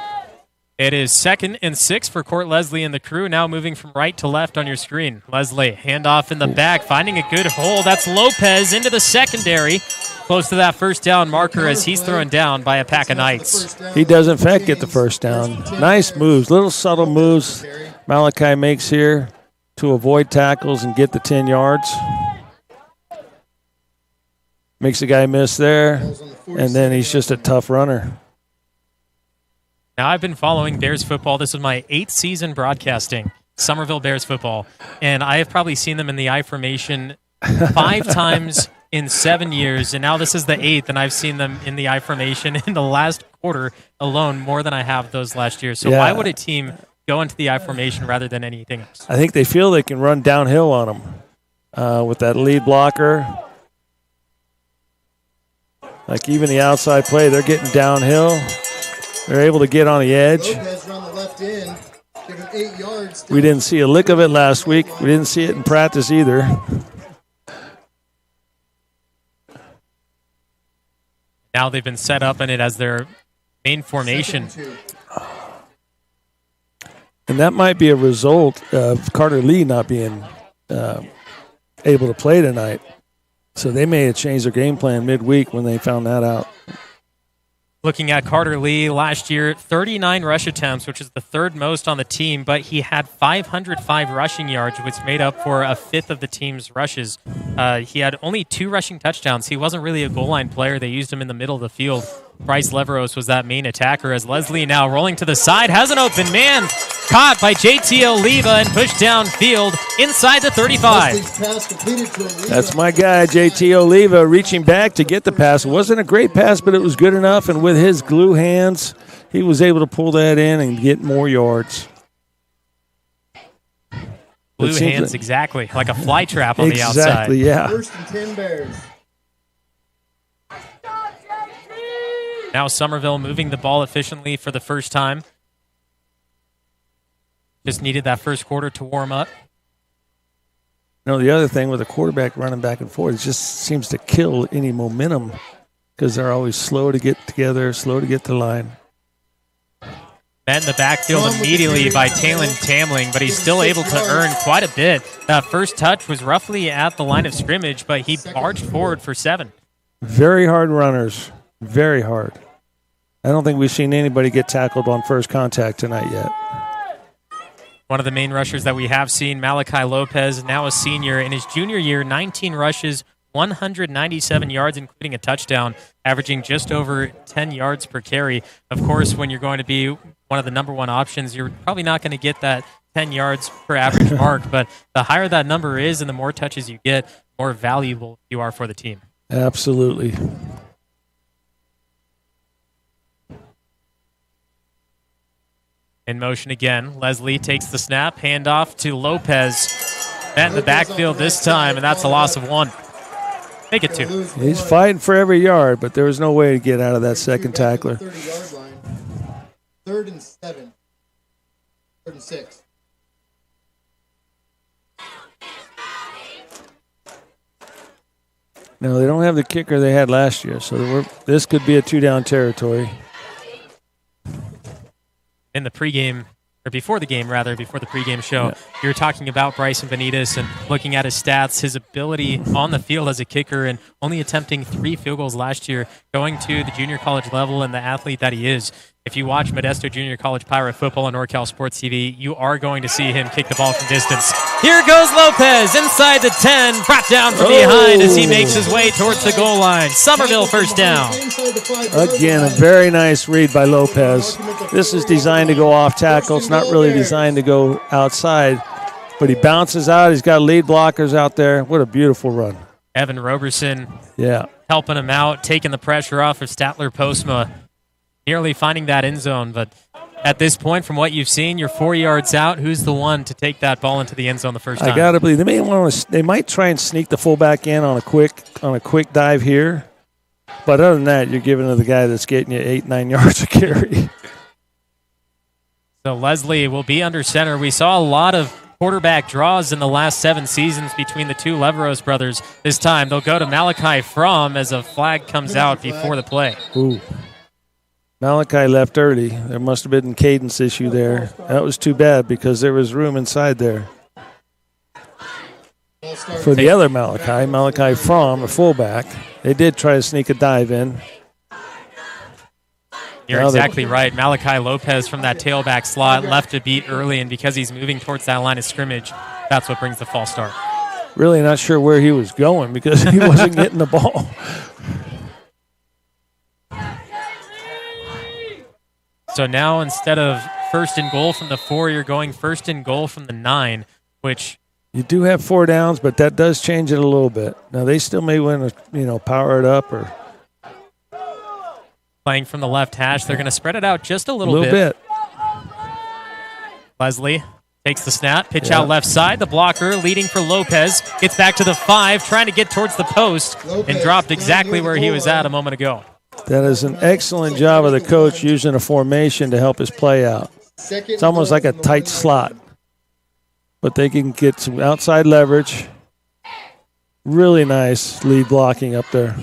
It is 2nd and 6 for Court Leslie and the crew, now moving from right to left on your screen. Leslie, handoff in the back, finding a good hole. That's Lopez into the secondary, close to that first down marker as he's thrown down by a pack of Knights. He does, in fact, get the first down. Nice moves, little subtle moves Malachi makes here to avoid tackles and get the 10 yards. makes the guy miss there, Ball's on the and then he's just a tough runner. Now, I've been following Bears football. This is my 8th season broadcasting Summerville Bears football, and I have probably seen them in the I formation 5 times in 7 years, and now this is the 8th, and I've seen them in the I formation in the last quarter alone more than I have those last years. So why would a team go into the I formation rather than anything else? I think they feel they can run downhill on them with that lead blocker. Like even the outside play, they're getting downhill. They're able to get on the edge. Lopez around the left end, give him 8 yards. We didn't see a lick of it last week. We didn't see it in practice either. Now they've been set up in it as their main formation. 2nd and 2. And that might be a result of Carter Lee not being able to play tonight. So they may have changed their game plan midweek when they found that out. Looking at Carter Lee last year, 39 rush attempts, which is the 3rd most on the team, but he had 505 rushing yards, which made up for a 5th of the team's rushes. He had only 2 rushing touchdowns. He wasn't really a goal line player. They used him in the middle of the field. Bryce Leveros was that main attacker as Leslie now rolling to the side, has an open man, caught by JT Oliva and pushed downfield inside the 35. Leslie's pass completed to Oliva. That's my guy, JT Oliva, reaching back to get the pass. It wasn't a great pass, but it was good enough, and with his glue hands, he was able to pull that in and get more yards. Blue hands, exactly, like a fly trap on the outside. Exactly, yeah. 1st and 10 Bears. Now Summerville moving the ball efficiently for the first time. Just needed that first quarter to warm up. No, the other thing with a quarterback running back and forth, it just seems to kill any momentum because they're always slow to get together, slow to get to the line. Met in the backfield immediately by Talon Tamling, but he's still able to earn quite a bit. That first touch was roughly at the line of scrimmage, but he barged forward for 7. Very hard runners, very hard. I don't think we've seen anybody get tackled on first contact tonight yet. One of the main rushers that we have seen, Malachi Lopez, now a senior. In his junior year, 19 rushes, 197 yards, including a touchdown, averaging just over 10 yards per carry. Of course, when you're going to be one of the number 1 options, you're probably not going to get that 10 yards per average mark, but the higher that number is and the more touches you get, more valuable you are for the team. Absolutely. In motion again. Leslie takes the snap, handoff to Lopez. Met in the backfield this time, and that's a loss of 1. Make it 2. He's fighting for every yard, but there was no way to get out of that second tackler. 30-yard line. 3rd and 7. 3rd and 6. No, they don't have the kicker they had last year, so this could be a 2-down territory. In the pregame, or before the pregame show, you were talking about Bryson Benitez and looking at his stats, his ability on the field as a kicker, and only attempting 3 field goals last year, going to the junior college level and the athlete that he is. If you watch Modesto Junior College Pirate football on NorCal Sports TV, you are going to see him kick the ball from distance. Here goes Lopez inside the 10, brought down from behind as he makes his way towards the goal line. Summerville first down. Again, a very nice read by Lopez. This is designed to go off tackle. It's not really designed to go outside, but he bounces out. He's got lead blockers out there. What a beautiful run. Evan Roberson Yeah. helping him out, taking the pressure off of Statler Postma. Nearly finding that end zone, but at this point, from what you've seen, you're 4 yards out. Who's the one to take that ball into the end zone the first time? I gotta believe they might try and sneak the fullback in on a quick dive here, but other than that, you're giving it to the guy that's getting you 8-9 yards a carry. So Leslie will be under center. We saw a lot of quarterback draws in the last 7 seasons between the 2 Leveros brothers. This time, they'll go to Malachi Fromm as a flag comes out before the play. Ooh. Malachi left early. There must have been a cadence issue there. That was too bad because there was room inside there. For the other Malachi Fromm, the fullback, they did try to sneak a dive in. You're exactly right. Malachi Lopez from that tailback slot left a beat early, and because he's moving towards that line of scrimmage, that's what brings the false start. Really not sure where he was going because he wasn't getting the ball. So now instead of first and goal from the 4, you're going first and goal from the 9, which you do have 4 downs, but that does change it a little bit. Now they still may want to, power it up or playing from the left hash. They're going to spread it out just a little bit. Leslie takes the snap, pitch out left side. The blocker leading for Lopez. Gets back to the 5, trying to get towards the post, and dropped exactly where he was at a moment ago. That is an excellent job of the coach using a formation to help his play out. It's almost like a tight slot. But they can get some outside leverage. Really nice lead blocking up there.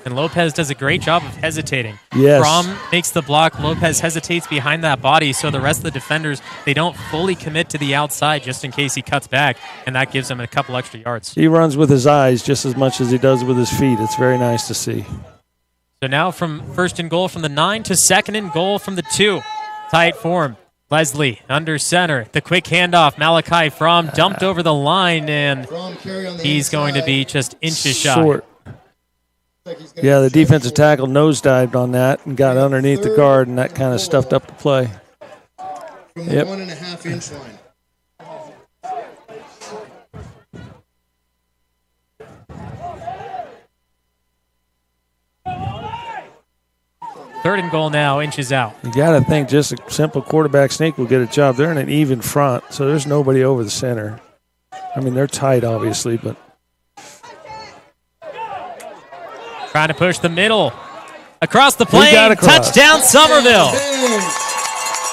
And Lopez does a great job of hesitating. Yes. Fromm makes the block. Lopez hesitates behind that body, so the rest of the defenders, they don't fully commit to the outside just in case he cuts back, and that gives him a couple extra yards. He runs with his eyes just as much as he does with his feet. It's very nice to see. So now from first and goal from the 9 to second and goal from the 2. Tight form. Leslie under center. The quick handoff. Malachi Fromm dumped over the line, and he's going to be just inches shy. Short. Yeah, the defensive tackle nosedived on that and got underneath the guard, and that kind of stuffed up the play. From the 1.5-inch line. Third and goal now, inches out. You got to think just a simple quarterback sneak will get a job. They're in an even front, so there's nobody over the center. I mean, they're tight, obviously, but. Trying to push the middle. Across the plane, touchdown Summerville.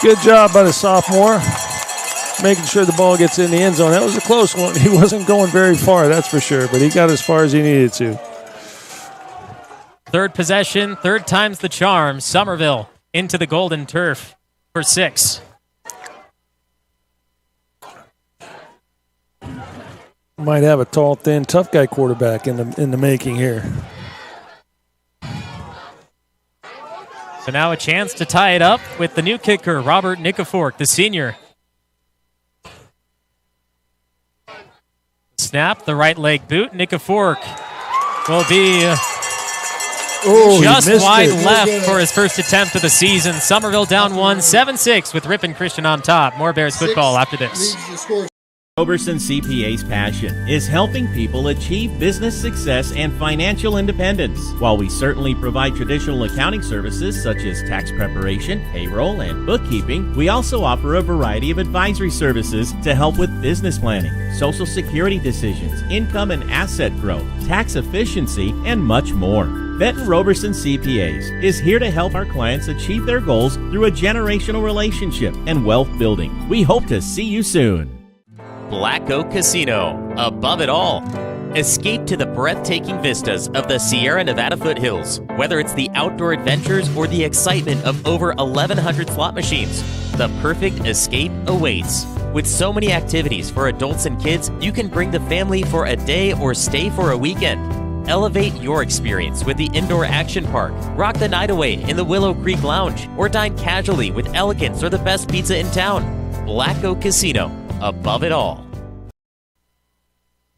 Good job by the sophomore, making sure the ball gets in the end zone. That was a close one. He wasn't going very far, that's for sure, but he got as far as he needed to. Third possession, third time's the charm. Summerville into the golden turf for 6. Might have a tall, thin, tough guy quarterback in the making here. So now a chance to tie it up with the new kicker, Robert Nikifork, the senior. Snap, the right leg boot. Nikifork will be just wide left for his first attempt of the season. Summerville down 1, 7-6 with Ripon Christian on top. More Bears football after this. Roberson CPA's passion is helping people achieve business success and financial independence. While we certainly provide traditional accounting services such as tax preparation, payroll, and bookkeeping, we also offer a variety of advisory services to help with business planning, social security decisions, income and asset growth, tax efficiency, and much more. Benton Roberson CPAs is here to help our clients achieve their goals through a generational relationship and wealth building. We hope to see you soon. Black Oak Casino, above it all. Escape to the breathtaking vistas of the Sierra Nevada foothills. Whether it's the outdoor adventures or the excitement of over 1,100 slot machines, the perfect escape awaits. With so many activities for adults and kids, you can bring the family for a day or stay for a weekend. Elevate your experience with the Indoor Action Park. Rock the night away in the Willow Creek Lounge, or dine casually with Elegance or the best pizza in town. Black Oak Casino, above it all.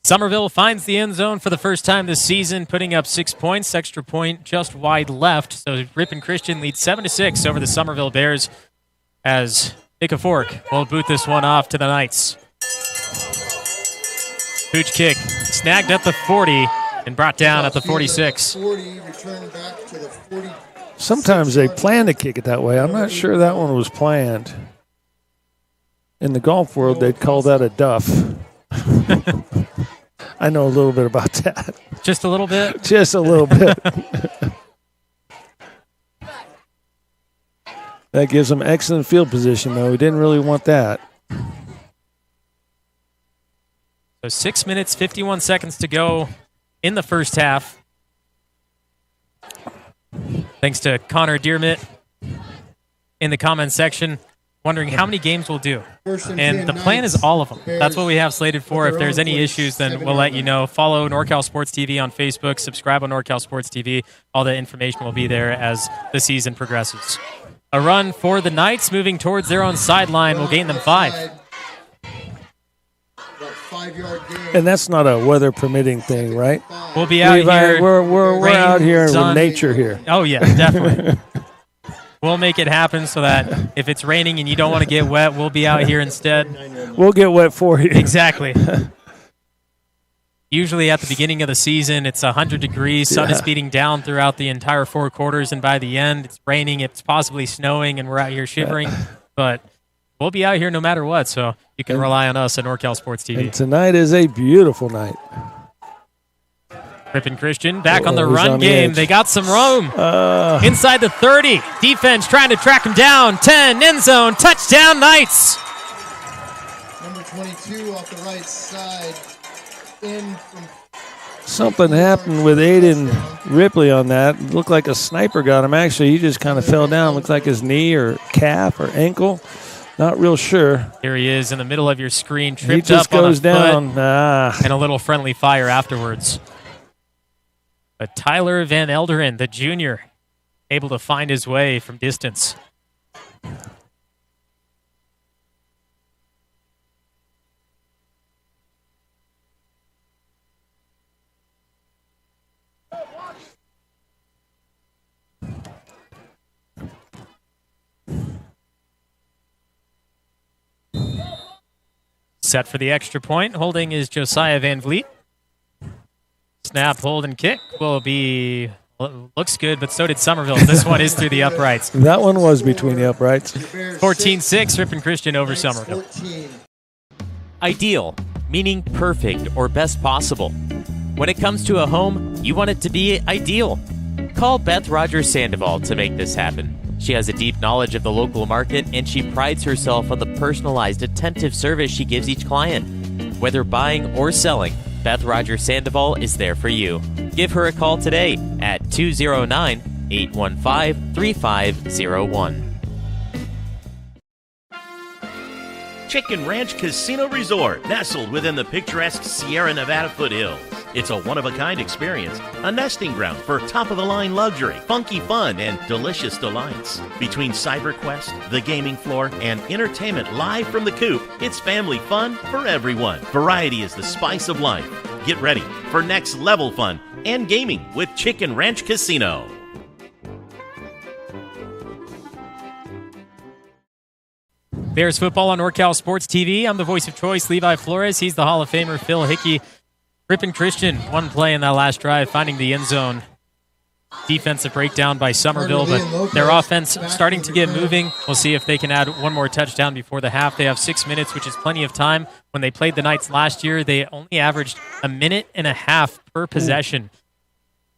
Summerville finds the end zone for the first time this season, putting up 6 points, extra point just wide left. So Ripon Christian leads 7-6 over the Summerville Bears as Nikifork will boot this one off to the Knights. Pooch kick, snagged at the 40 and brought down at the 46. Sometimes they plan to kick it that way. I'm not sure that one was planned. In the golf world, they'd call that a duff. I know a little bit about that. Just a little bit? Just a little bit. That gives them excellent field position, though. We didn't really want that. So 6 minutes, 51 seconds to go in the first half. Thanks to Connor Dearmit in the comments section, wondering how many games we'll do. And the plan is all of them. That's what we have slated for. If there's any issues, then we'll let you know. Follow NorCal Sports TV on Facebook. Subscribe on NorCal Sports TV. All the information will be there as the season progresses. A run for the Knights, moving towards their own sideline, will gain them 5. And that's not a weather permitting thing, right? We'll be out here. We're out here with nature here. Oh, yeah, definitely. We'll make it happen so that if it's raining and you don't want to get wet, we'll be out here instead. We'll get wet for you. Exactly. Usually at the beginning of the season, it's 100 degrees. Sun is beating down throughout the entire 4 quarters, and by the end, it's raining, it's possibly snowing, and we're out here shivering. But we'll be out here no matter what, so you can rely on us at NorCal Sports TV. And tonight is a beautiful night. Ripon Christian back on the run game. They got some room. Inside the 30. Defense trying to track him down. 10, end zone, touchdown Knights. Number 22 off the right side. Something happened with Aiden Ripley on that. It looked like a sniper got him. Actually, he just kind of fell down. Looked like his knee or calf or ankle. Not real sure. Here he is in the middle of your screen, tripped he just up goes on a down. Foot, and a little friendly fire afterwards. But Tyler Van Elderen, the junior, able to find his way from distance. Set for the extra point. Holding is Josiah Van Vliet. Snap, hold, and kick will be, looks good, but so did Summerville. This one is through the uprights. That one was between the uprights. 14-6, Ripon Christian over Summerville. Ideal, meaning perfect or best possible. When it comes to a home, you want it to be ideal. Call Beth Rogers Sandoval to make this happen. She has a deep knowledge of the local market, and she prides herself on the personalized, attentive service she gives each client. Whether buying or selling, Beth Rogers Sandoval is there for you. Give her a call today at 209-815-3501. Chicken Ranch Casino Resort, nestled within the picturesque Sierra Nevada foothills. It's a one-of-a-kind experience, a nesting ground for top-of-the-line luxury, funky fun, and delicious delights. Between CyberQuest, the gaming floor, and entertainment live from the coop, it's family fun for everyone. Variety is the spice of life. Get ready for next-level fun and gaming with Chicken Ranch Casino. Bears football on NorCal Sports TV. I'm the voice of choice, Levi Flores. He's the Hall of Famer, Phil Hickey. Ripon Christian, one play in that last drive, finding the end zone. Defensive breakdown by Summerville, but their offense starting to get moving. We'll see if they can add one more touchdown before the half. They have 6 minutes, which is plenty of time. When they played the Knights last year, they only averaged a minute and a half per possession.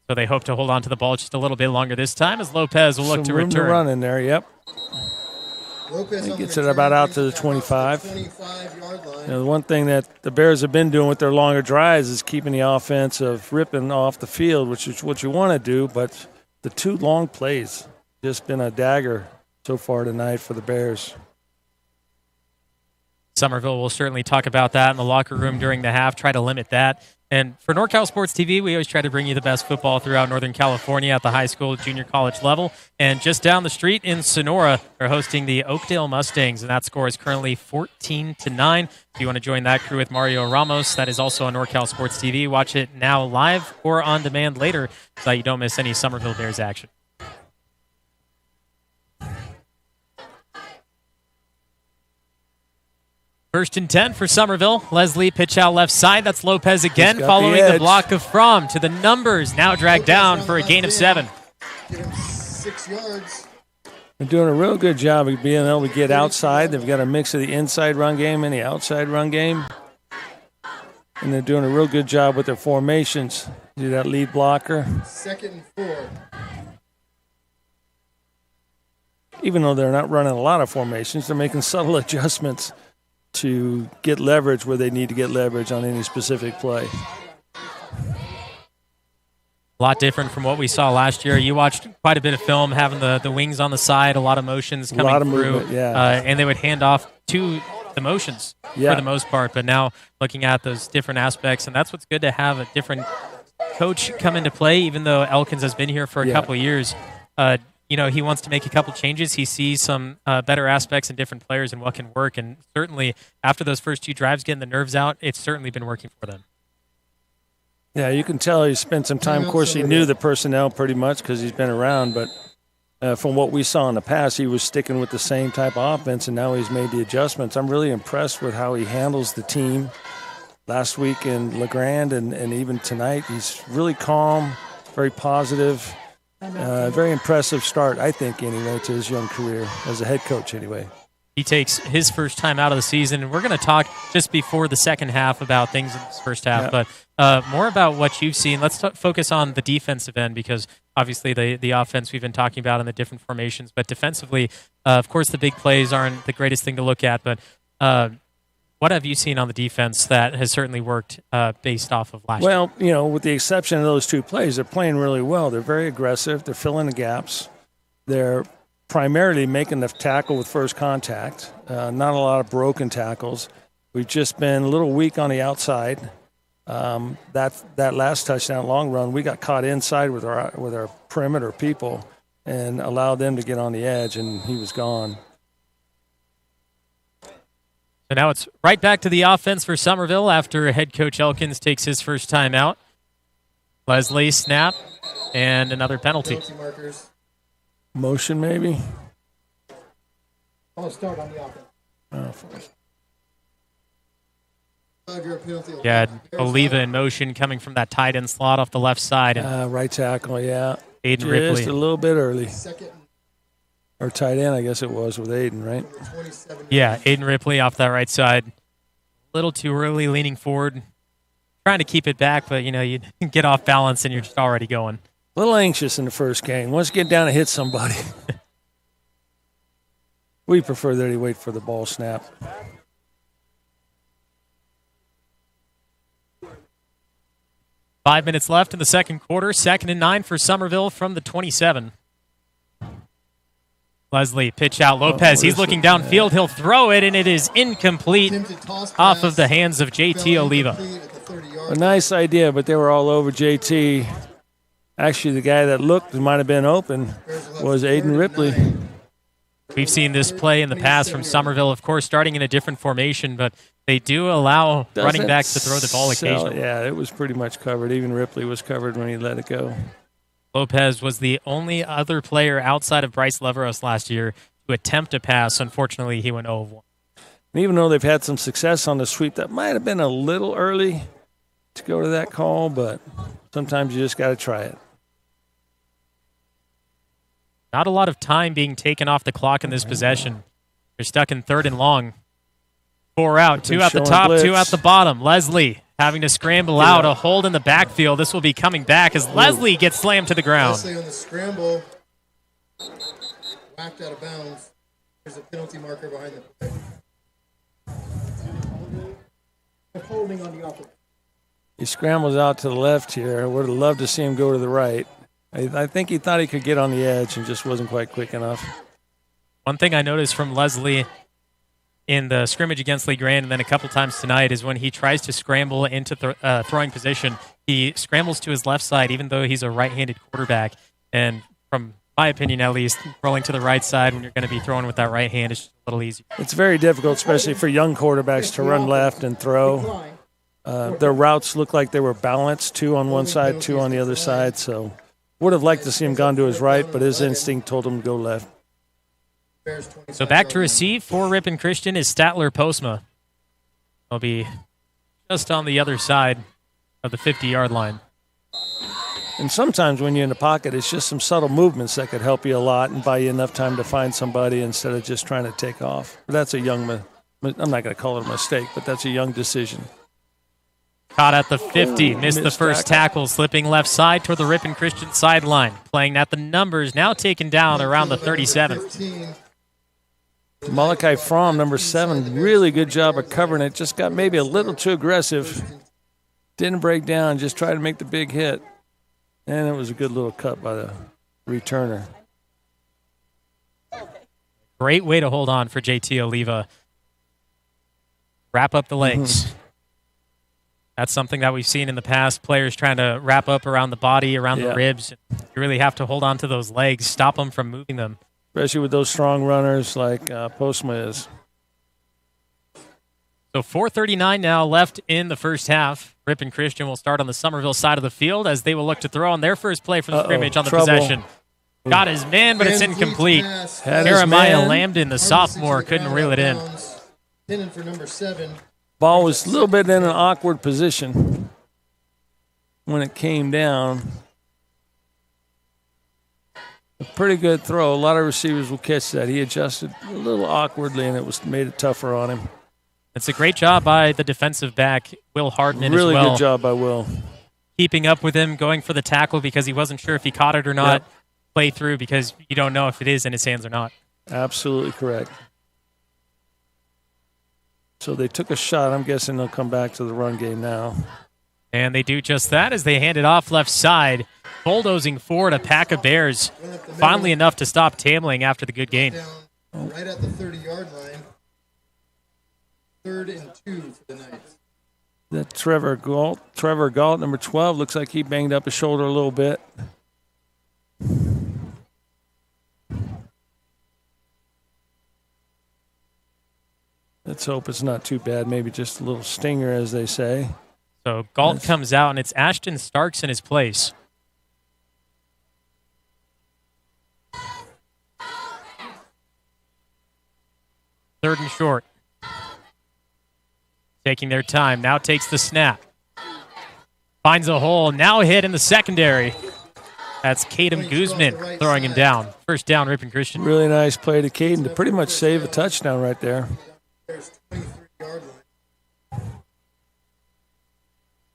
So they hope to hold on to the ball just a little bit longer this time as Lopez will look to return. Some room to run in there, yep. He gets it about out to the 25. The one thing that the Bears have been doing with their longer drives is keeping the offense of Ripon off the field, which is what you want to do, but the 2 long plays just been a dagger so far tonight for the Bears. Summerville will certainly talk about that in the locker room during the half, try to limit that. And for NorCal Sports TV, we always try to bring you the best football throughout Northern California at the high school, junior college level. And just down the street in Sonora, they're hosting the Oakdale Mustangs, and that score is currently 14-9. If you want to join that crew with Mario Ramos, that is also on NorCal Sports TV. Watch it now live or on demand later so that you don't miss any Summerville Bears action. First and 10 for Summerville. Leslie pitch out left side. That's Lopez again, following the block of Fromm to the numbers. Now dragged down for a gain of 7. Get him 6 yards. They're doing a real good job of being able to get outside. They've got a mix of the inside run game and the outside run game. And they're doing a real good job with their formations. Do that lead blocker. 2nd and 4. Even though they're not running a lot of formations, they're making subtle adjustments to get leverage where they need to get leverage on any specific play. A lot different from what we saw last year. You watched quite a bit of film, having the wings on the side, a lot of motions coming through. Movement, yeah. And they would hand off to the motions for the most part. But now looking at those different aspects, and that's what's good to have a different coach come into play, even though Elkins has been here for a couple of years. He wants to make a couple changes. He sees some better aspects in different players and what can work. And certainly after those first 2 drives, getting the nerves out, it's certainly been working for them. Yeah, you can tell he spent some time. Of course, he knew the personnel pretty much because he's been around, but from what we saw in the past, he was sticking with the same type of offense, and now he's made the adjustments. I'm really impressed with how he handles the team. Last week in LeGrand and even tonight, he's really calm, very positive, very impressive start, I think, anyway, to his young career as a head coach anyway. He takes his first time out of the season, and we're going to talk just before the second half about things in this first half, but more about what you've seen. Let's focus on the defensive end because obviously the offense we've been talking about in the different formations, but defensively, of course, the big plays aren't the greatest thing to look at, but what have you seen on the defense that has certainly worked based off of last year? Well, you know, with the exception of those two plays, they're playing really well. They're very aggressive. They're filling the gaps. They're primarily making the tackle with first contact, not a lot of broken tackles. We've just been a little weak on the outside. That last touchdown long run, we got caught inside with our perimeter people and allowed them to get on the edge, and he was gone. So now it's right back to the offense for Summerville after head coach Elkins takes his first time out. Leslie snap and another penalty. Penalty markers. Motion maybe? I'll start on the offense. 5-yard penalty. Yeah, Oliva in motion coming from that tight end slot off the left side. And Right tackle, yeah. Aiden Ripley. Just a little bit early. Second Or tight end, I guess it was, with Aiden, right? 27. Yeah, Aiden Ripley off that right side. A little too early, leaning forward. Trying to keep it back, but, you know, you get off balance and you're just already going. A little anxious in the first game. Once you get down and hit somebody. We prefer that he wait for the ball snap. Five minutes left in the second quarter. 2nd and 9 for Summerville from the 27. Leslie, pitch out. Lopez, he's looking downfield. He'll throw it, and it is incomplete off of the hands of JT Oliva. A nice idea, but they were all over JT. Actually, the guy that looked might have been open was Aiden Ripley. We've seen this play in the past from Summerville, of course, starting in a different formation, but they do allow running backs to throw the ball occasionally. Yeah, it was pretty much covered. Even Ripley was covered when he let it go. Lopez was the only other player outside of Bryce Leveros last year to attempt a pass. Unfortunately, he went 0-1. And even though they've had some success on the sweep, that might have been a little early to go to that call, but sometimes you just got to try it. Not a lot of time being taken off the clock in this possession. They're stuck in 3rd and long. 4 out, 2 at the top, blitz. 2 at the bottom. Leslie having to scramble out, a hold in the backfield. This will be coming back as Leslie gets slammed to the ground. Leslie on the scramble. Whacked out of bounds. There's a penalty marker behind the play. Holding on the offense. He scrambles out to the left here. I would have loved to see him go to the right. I think he thought he could get on the edge and just wasn't quite quick enough. One thing I noticed from Leslie in the scrimmage against Lee Grand and then a couple times tonight is when he tries to scramble into throwing position, he scrambles to his left side even though he's a right-handed quarterback. And from my opinion at least, rolling to the right side when you're going to be throwing with that right hand is just a little easier. It's very difficult, especially for young quarterbacks, to run left and throw. Their routes look like they were balanced, 2 on one side, 2 on the other side. So would have liked to see him gone to his right, but his instinct told him to go left. So back to receive for Ripon Christian is Statler Postma. He'll be just on the other side of the 50-yard line. And sometimes when you're in the pocket, it's just some subtle movements that could help you a lot and buy you enough time to find somebody instead of just trying to take off. But that's a young, I'm not going to call it a mistake, but that's a young decision. Caught at the 50, missed the first tackle, slipping left side toward the Ripon Christian sideline. Playing at the numbers, now taken down around the 37. Malachi Fromm, number 7, really good job of covering it. Just got maybe a little too aggressive. Didn't break down, just tried to make the big hit. And it was a good little cut by the returner. Great way to hold on for JT Oliva. Wrap up the legs. That's something that we've seen in the past. Players trying to wrap up around the body, around the ribs. You really have to hold on to those legs, stop them from moving them. Especially with those strong runners like Postma is. So 4:39 now left in the first half. Ripon Christian will start on the Summerville side of the field as they will look to throw on their first play from the scrimmage on the possession. Got his man, but it's incomplete. Had his Jeremiah man. Lambden, the sophomore, couldn't reel it in. Intended for number 7. Ball was a little bit in an awkward position when it came down. A pretty good throw. A lot of receivers will catch that. He adjusted a little awkwardly, and it made it tougher on him. It's a great job by the defensive back, Will Hardman, Really as well. good job by Will. Keeping up with him, going for the tackle because he wasn't sure if he caught it or not. Yep. Play through because you don't know if it is in his hands or not. Absolutely correct. So they took a shot. I'm guessing they'll come back to the run game now. And they do just that as they hand it off left side. Bulldozing forward a pack of Bears. Finally enough to stop Tamling after the good gain. Down right at the 30-yard line. 3rd and 2 for the Knights. That Trevor Galt, number 12, looks like he banged up his shoulder a little bit. Let's hope it's not too bad. Maybe just a little stinger, as they say. So Galt comes out, and it's Ashton Starks in his place. Third and short. Taking their time. Now takes the snap. Finds a hole. Now hit in the secondary. That's Caden Guzman throwing him down. First down, Ripon Christian. Really nice play to Caden to pretty much save a touchdown right there. There's 23-yard line.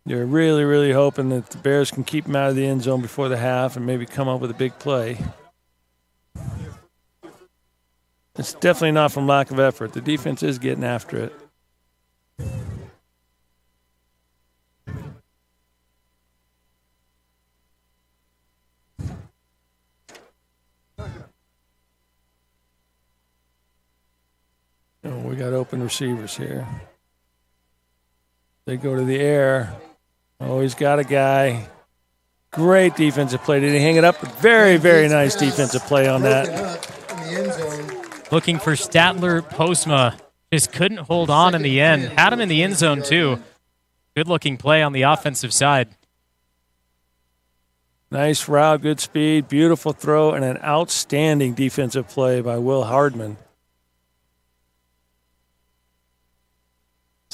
You're really, really hoping that the Bears can keep him out of the end zone before the half and maybe come up with a big play. It's definitely not from lack of effort. The defense is getting after it. Oh, we got open receivers here. They go to the air. Oh, he's got a guy. Great defensive play. Did he hang it up? Very, very nice defensive play on that. In the end zone. Looking for Statler Postma. Just couldn't hold on in the end. Had him in the end zone, too. Good-looking play on the offensive side. Nice route, good speed, beautiful throw, and an outstanding defensive play by Will Hardman.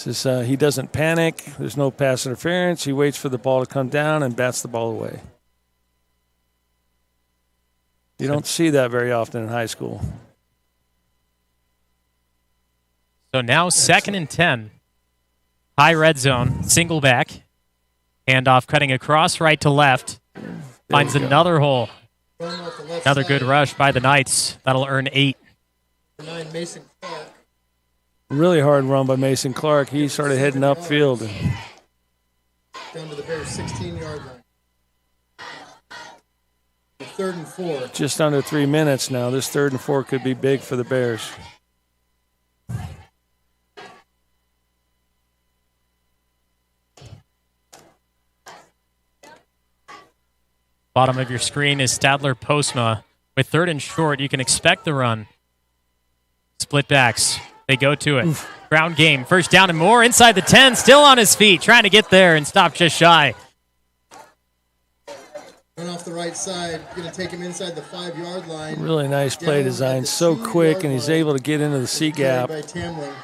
This is, he doesn't panic. There's no pass interference. He waits for the ball to come down and bats the ball away. You don't see that very often in high school. So now 2nd and 10. High red zone, single back. Handoff cutting across right to left. Finds another hole. Another good rush by the Knights. That'll earn 8. 9, Mason Clark. Really hard run by Mason Clark. He started heading upfield. Down to the Bears' 16-yard line. 3rd and 4. Just under 3 minutes now. This 3rd and 4 could be big for the Bears. Bottom of your screen is Stadler Postma. With 3rd and short, you can expect the run. Split backs. They go to it. Ground game. First down and more. Inside the 10. Still on his feet. Trying to get there and stop just shy. Run off the right side. Going to take him inside the 5-yard line. Really nice play design. So quick, and he's able to get into the C gap. By Tamling.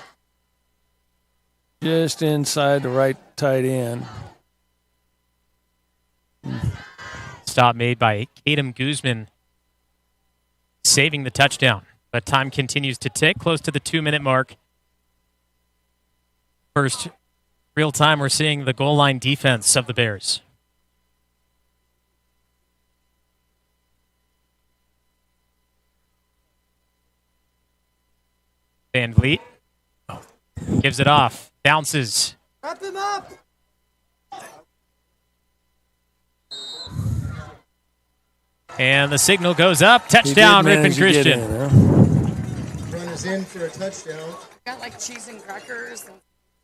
Just inside the right tight end. Stop made by Caden Guzman. Saving the touchdown. But time continues to tick, close to the 2-minute mark. First real time we're seeing the goal line defense of the Bears. Van Vliet gives it off, bounces. Wrap him up. And the signal goes up. Touchdown, Ripon Christian. Run is in for a touchdown. Got like cheese and crackers and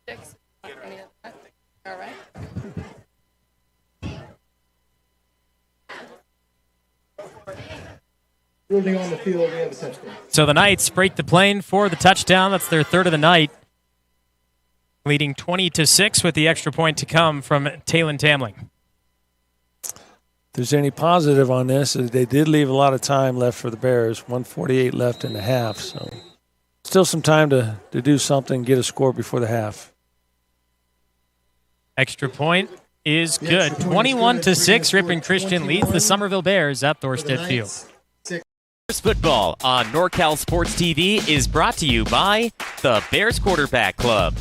sticks. Any of that. All right. Building on the field, we have a touchdown. So the Knights break the plane for the touchdown. That's their third of the night. Leading 20-6 with the extra point to come from Talon Tamling. there's any positive on this, they did leave a lot of time left for the Bears, 1:48 left in the half. So still some time to do something, get a score before the half. Extra point is good. 21-6, Ripon Christian leads the Summerville Bears at Thorstead Field. Football on NorCal Sports TV is brought to you by the Bears Quarterback Club,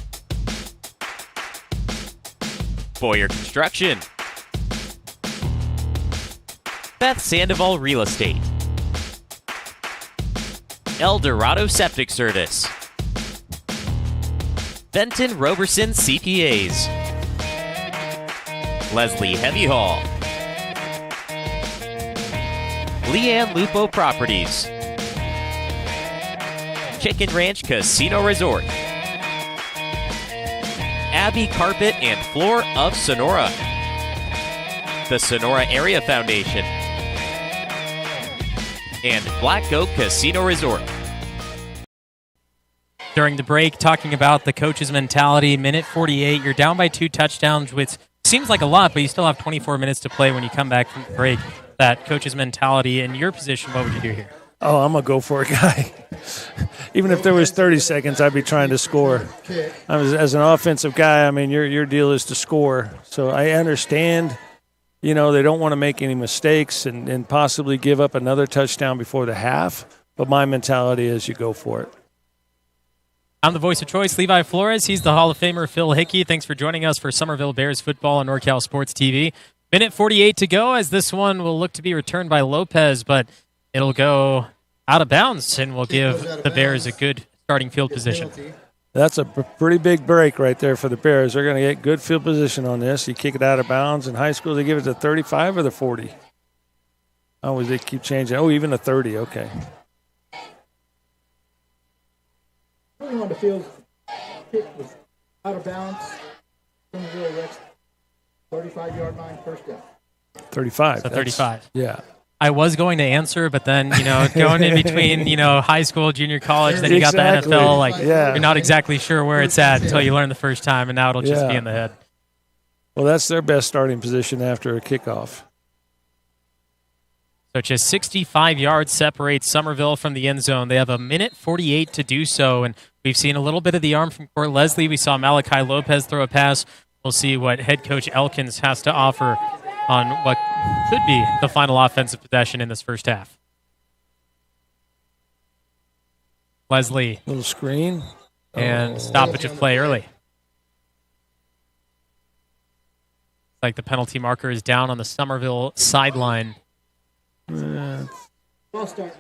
Boyer Construction, Beth Sandoval Real Estate, El Dorado Septic Service, Benton Roberson CPAs, Leslie Heavy Haul, Leanne Lupo Properties, Chicken Ranch Casino Resort, Abbey Carpet and Floor of Sonora, the Sonora Area Foundation, and Black Oak Casino Resort. During the break, talking about the coach's mentality, minute 48, you're down by 2 touchdowns, which seems like a lot, but you still have 24 minutes to play when you come back from the break. That coach's mentality, in your position, what would you do here? Oh, I'm a go for it guy. Even if there was 30 seconds, I'd be trying to score. As an offensive guy, I mean, your deal is to score. So I understand, they don't want to make any mistakes and possibly give up another touchdown before the half. But my mentality is you go for it. I'm the voice of choice, Levi Flores. He's the Hall of Famer, Phil Hickey. Thanks for joining us for Summerville Bears football on NorCal Sports TV. Minute 48 to go, as this one will look to be returned by Lopez, but it'll go out of bounds and will give the Bears a good starting field position. That's a pretty big break right there for the Bears. They're going to get good field position on this. You kick it out of bounds. In high school, they give it to 35 or the 40? Oh, they keep changing. Oh, even a 30. Okay. On the field, kick was out of bounds. Summerville Rex, 35-yard line, first down. 35. So 35. Yeah. I was going to answer, but then, going in between, high school, junior college, then you got the NFL. You're not exactly sure where it's at until you learn the first time, and now it'll just be in the head. Well, that's their best starting position after a kickoff. So just 65 yards separates Summerville from the end zone. They have a minute 48 to do so, and we've seen a little bit of the arm from Court Leslie. We saw Malachi Lopez throw a pass. We'll see what head coach Elkins has to offer on what could be the final offensive possession in this first half. Leslie. Little screen. And stoppage of play early. Like the penalty marker is down on the Summerville sideline. Ball start.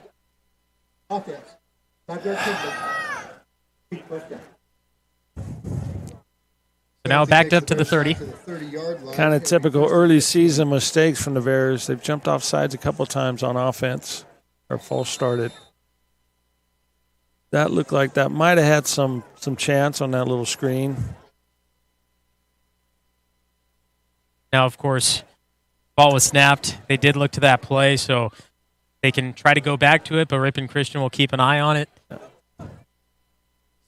Offense. So now backed up to the 30. Kind of typical early season mistakes from the Bears. They've jumped off sides a couple times on offense or false started. That looked like that might have had some chance on that little screen. Now, of course, ball was snapped. They did look to that play, so they can try to go back to it, but Ripon Christian will keep an eye on it.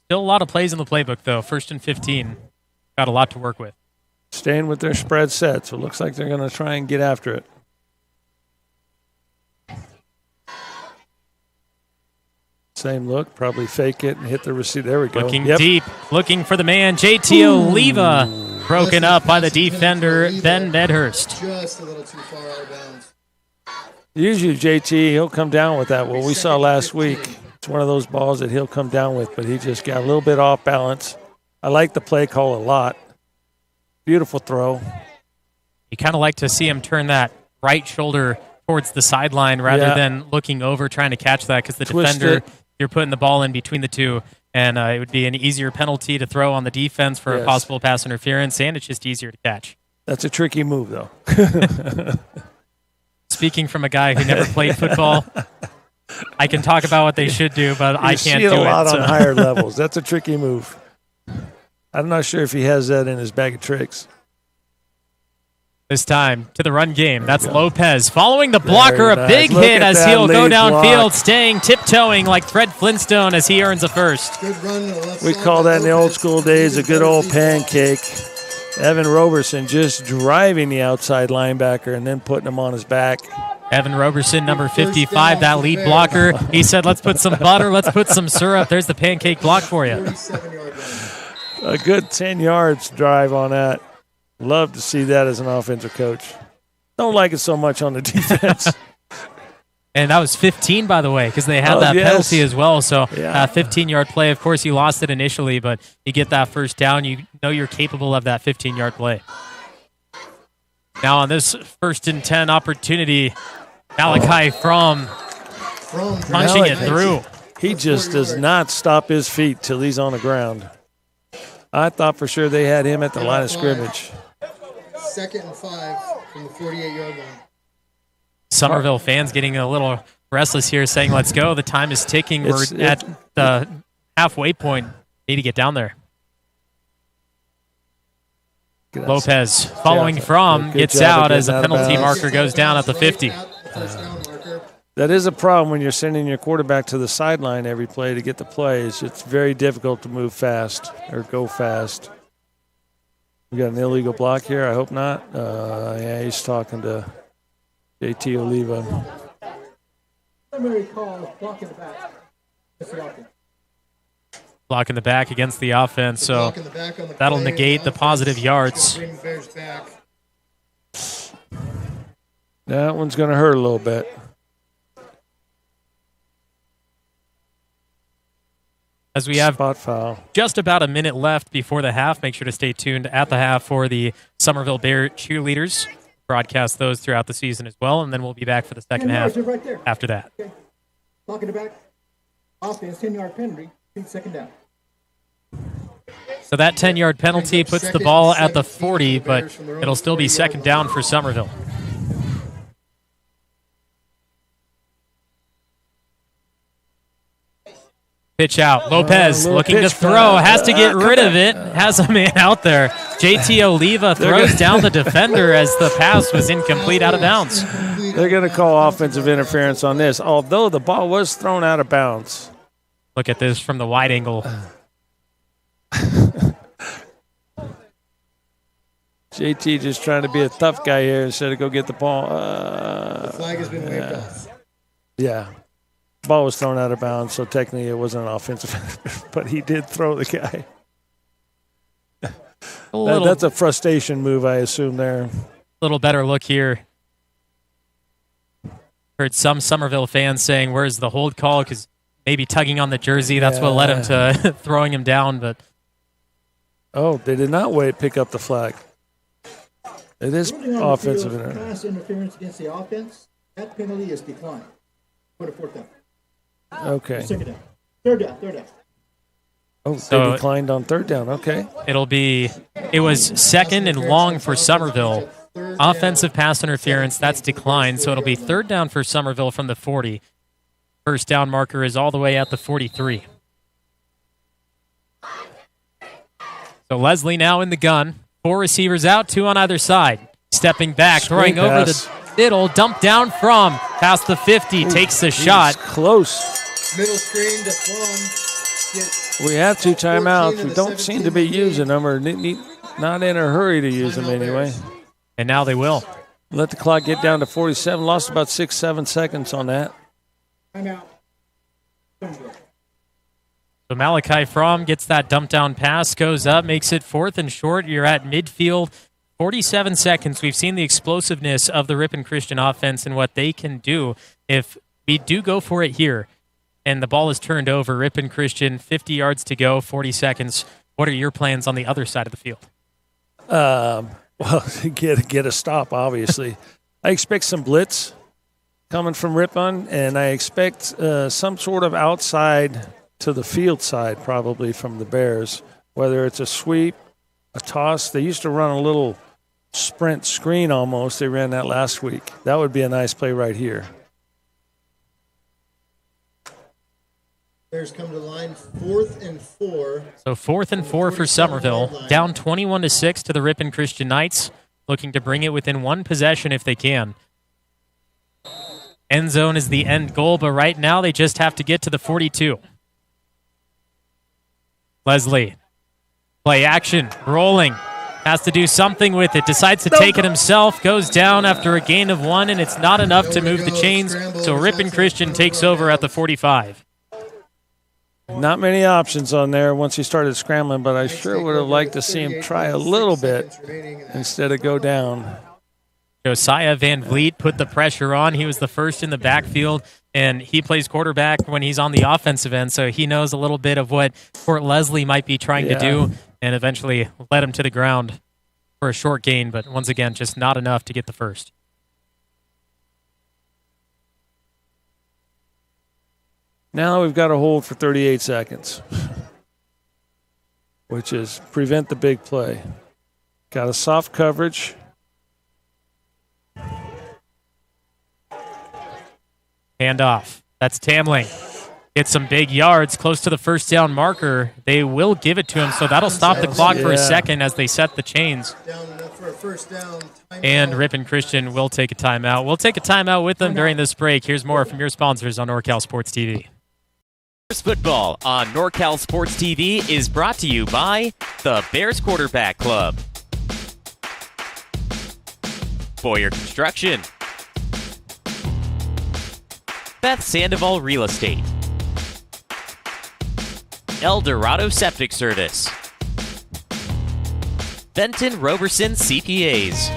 Still a lot of plays in the playbook, though. 1st and 15. Got a lot to work with. Staying with their spread set, so it looks like they're going to try and get after it. Same look, probably fake it and hit the receiver. There we go. Looking deep, looking for the man, JT Oliva. Broken up by the defender, Ben Medhurst. Just a little too far out of bounds. Usually JT, he'll come down with that. What we saw last week, it's one of those balls that he'll come down with, but he just got a little bit off balance. I like the play call a lot. Beautiful throw. You kind of like to see him turn that right shoulder towards the sideline rather than looking over trying to catch that, because the defender, you're putting the ball in between the two, and it would be an easier penalty to throw on the defense for a possible pass interference, and it's just easier to catch. That's a tricky move, though. Speaking from a guy who never played football, I can talk about what they should do, but I can't do it. You see it a lot on higher levels. That's a tricky move. I'm not sure if he has that in his bag of tricks. This time to the run game. That's Lopez following the blocker. A big hit as he'll go downfield, staying tiptoeing like Fred Flintstone as he earns a first. We call that in the old school days a good old pancake. Evan Roberson just driving the outside linebacker and then putting him on his back. Evan Roberson, number 55, that lead blocker. He said, let's put some butter, let's put some syrup. There's the pancake block for you. 47-yard line. A good 10 yards drive on that. Love to see that as an offensive coach. Don't like it so much on the defense. And that was 15, by the way, because they had that penalty as well. So 15-yard play. Of course, you lost it initially, but you get that first down. You know you're capable of that 15-yard play. Now on this 1st and 10 opportunity, Malachi Fromm punching it through. He just does not stop his feet till he's on the ground. I thought for sure they had him at the line of scrimmage. 2nd and 5 from the 48-yard line. Summerville fans getting a little restless here, saying, let's go. The time is ticking. We're at the halfway point. Need to get down there. Lopez, following from, gets out as a penalty marker goes down at the 50. That is a problem when you're sending your quarterback to the sideline every play to get the plays. It's very difficult to move fast or go fast. We got an illegal block here. I hope not. Yeah, he's talking to JT Oliva. Primary call, block in the back. That's the offense. Block in the back against the offense, so that'll negate the positive yards. That one's going to hurt a little bit. As we have spot foul. Just about a minute left before the half, make sure to stay tuned at the half for the Summerville Bear cheerleaders. Broadcast those throughout the season as well, and then we'll be back for the second half after that. Okay. Block in the back. Offense, 10-yard penalty. 2nd down. So that 10-yard penalty puts the ball at the 40, but it'll still be 2nd down for Summerville. Pitch out. Lopez looking to throw. Has to get rid of it. Has a man out there. JT Oliva throws down the defender as the pass was incomplete, out of bounds. They're going to call offensive interference on this, although the ball was thrown out of bounds. Look at this from the wide angle. JT just trying to be a tough guy here instead of go get the ball. The flag has been waved off. Yeah. Ball was thrown out of bounds, so technically it wasn't an offensive, but he did throw the guy. That's a frustration move, I assume, there. Little better look here. Heard some Summerville fans saying, where's the hold call? Because maybe tugging on the jersey, that's what led him to throwing him down. But oh, they did not pick up the flag. It is offensive pass interference against the offense. That penalty is declined. Put a 4th down. Okay. 2nd down. 3rd down. Oh, so they declined on 3rd down. Okay. It was 2nd and long for Summerville. Offensive pass interference, that's declined, so it'll be 3rd down for Summerville from the 40. First down marker is all the way at the 43. So Leslie now in the gun. 4 receivers out, 2 on either side. Stepping back, throwing over the middle, dumped down from past the 50, takes the shot. Close. Middle screen to Plum. We have 2 timeouts. We don't seem to be using them, or not in a hurry to use them anyway. And now they will. Let the clock get down to 47. Lost about 6-7 seconds on that. Timeout. So Malachi Fromm gets that dump down pass, goes up, makes it 4th and short. You're at midfield. 47 seconds. We've seen the explosiveness of the Ripon Christian offense and what they can do if we do go for it here. And the ball is turned over. Ripon Christian, 50 yards to go, 40 seconds. What are your plans on the other side of the field? Well, get a stop, obviously. I expect some blitz coming from Ripon, and I expect some sort of outside to the field side probably from the Bears, whether it's a sweep, a toss. They used to run a little sprint screen almost. They ran that last week. That would be a nice play right here. Bears come to the line, 4th and 4. So 4th and 4 for Summerville. Down 21-6 to the Ripon Christian Knights, looking to bring it within 1 possession if they can. End zone is the end goal, but right now they just have to get to the 42. Leslie, play action, rolling, Has to do something with it. Decides to take it himself. Goes down after a gain of 1, and it's not enough to move the chains. So Ripon Christian takes over at the 45. Not many options on there once he started scrambling, but I sure would have liked to see him try a little bit instead of go down. Josiah Van Vliet put the pressure on. He was the first in the backfield, and he plays quarterback when he's on the offensive end, so he knows a little bit of what Fort Leslie might be trying to do, and eventually led him to the ground for a short gain, but once again, just not enough to get the first. Now we've got to hold for 38 seconds, which is prevent the big play. Got a soft coverage. Handoff. That's Tamling. Gets some big yards close to the first down marker. They will give it to him, so that'll stop the clock for a second as they set the chains. And Ripon Christian will take a timeout. We'll take a timeout with them during this break. Here's more from your sponsors on NorCal Sports TV. Football on NorCal Sports TV is brought to you by the Bears Quarterback Club, Boyer Construction, Beth Sandoval Real Estate, El Dorado Septic Service, Benton Roberson CPAs,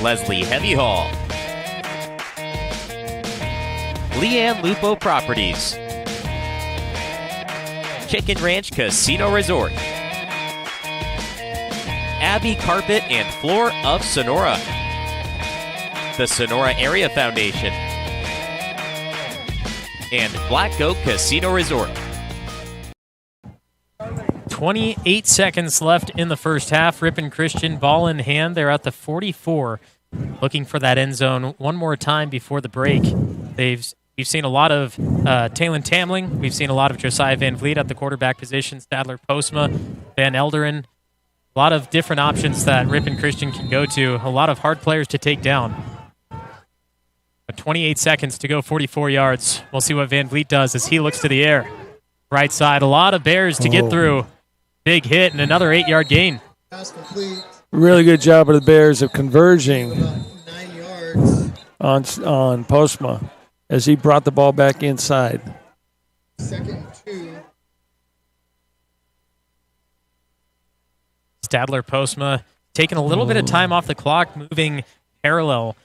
Leslie Heavy Haul, Leanne Lupo Properties, Chicken Ranch Casino Resort, Abbey Carpet and Floor of Sonora, the Sonora Area Foundation, and Black Oak Casino Resort. 28 seconds left in the first half. Ripon Christian, ball in hand. They're at the 44, looking for that end zone one more time before the break. We've seen a lot of Talon Tamling. We've seen a lot of Josiah Van Vliet at the quarterback position, Stadler Postma, Van Elderen. A lot of different options that Ripon Christian can go to. A lot of hard players to take down. But 28 seconds to go, 44 yards. We'll see what Van Vliet does as he looks to the air. Right side, a lot of Bears to get through. Big hit and another 8-yard gain. Really good job of the Bears of converging on Postma as he brought the ball back inside. 2nd and 2. Stadler Postma taking a little bit of time off the clock, moving parallel.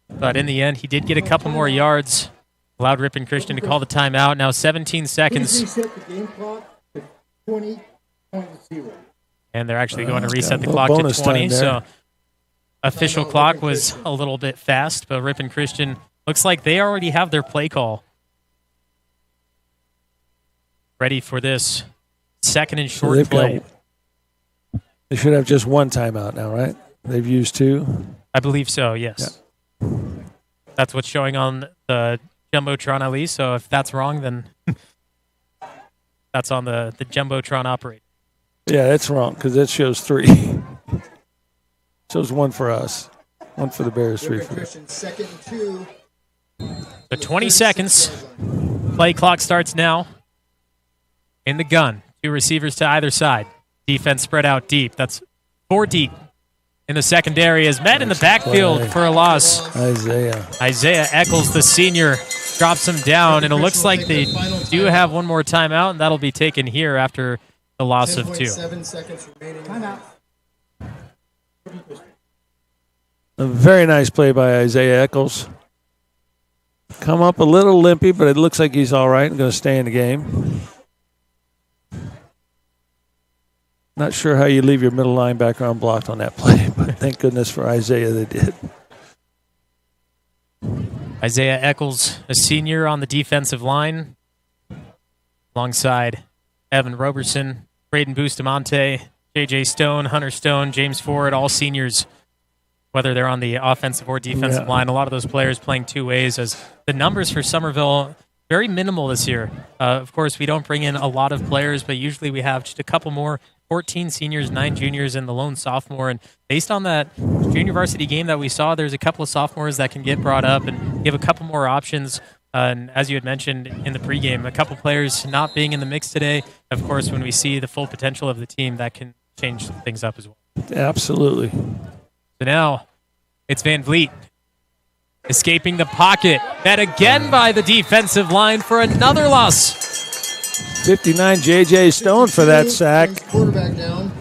But in the end, he did get a couple more yards. Allowed Ripon Christian to call the timeout. Now 17 seconds. Reset the game clock to 20.0. And they're actually going to reset the clock to 20. So official clock was a little bit fast, but Ripon Christian looks like they already have their play call ready for this second and short play. They should have just one timeout now, right? They've used 2. I believe so, yes. Yeah. That's what's showing on the Jumbotron at least, so if that's wrong, then that's on the Jumbotron operator. Yeah, that's wrong because it shows 3. Shows 1 for us, 1 for the Bears, 3 for us. 2nd and 2. So 20 seconds. Play clock starts now. In the gun. 2 receivers to either side. Defense spread out deep. That's 4 deep. In the secondary is met in the backfield for a loss. Isaiah Eccles, the senior, drops him down, and it looks like they do have one more timeout, and that'll be taken here after the loss of 2. 7 seconds remaining. Timeout. A very nice play by Isaiah Eccles. Come up a little limpy, but it looks like he's all right and going to stay in the game. Not sure how you leave your middle linebacker unblocked on that play, but thank goodness for Isaiah they did. Isaiah Eccles, a senior on the defensive line, alongside Evan Roberson, Braden Bustamante, J.J. Stone, Hunter Stone, James Ford, all seniors, whether they're on the offensive or defensive line. A lot of those players playing 2 ways, as the numbers for Summerville very minimal this year. Of course, we don't bring in a lot of players, but usually we have just a couple more. 14 seniors, 9 juniors, and the lone sophomore. And based on that junior varsity game that we saw, there's a couple of sophomores that can get brought up and give a couple more options And as you had mentioned in the pregame, a couple players not being in the mix today. Of course, when we see the full potential of the team, that can change things up as well. Absolutely. So now it's Van Vliet escaping the pocket. Met again by the defensive line for another loss. 59 J.J. Stone for that sack. Quarterback down.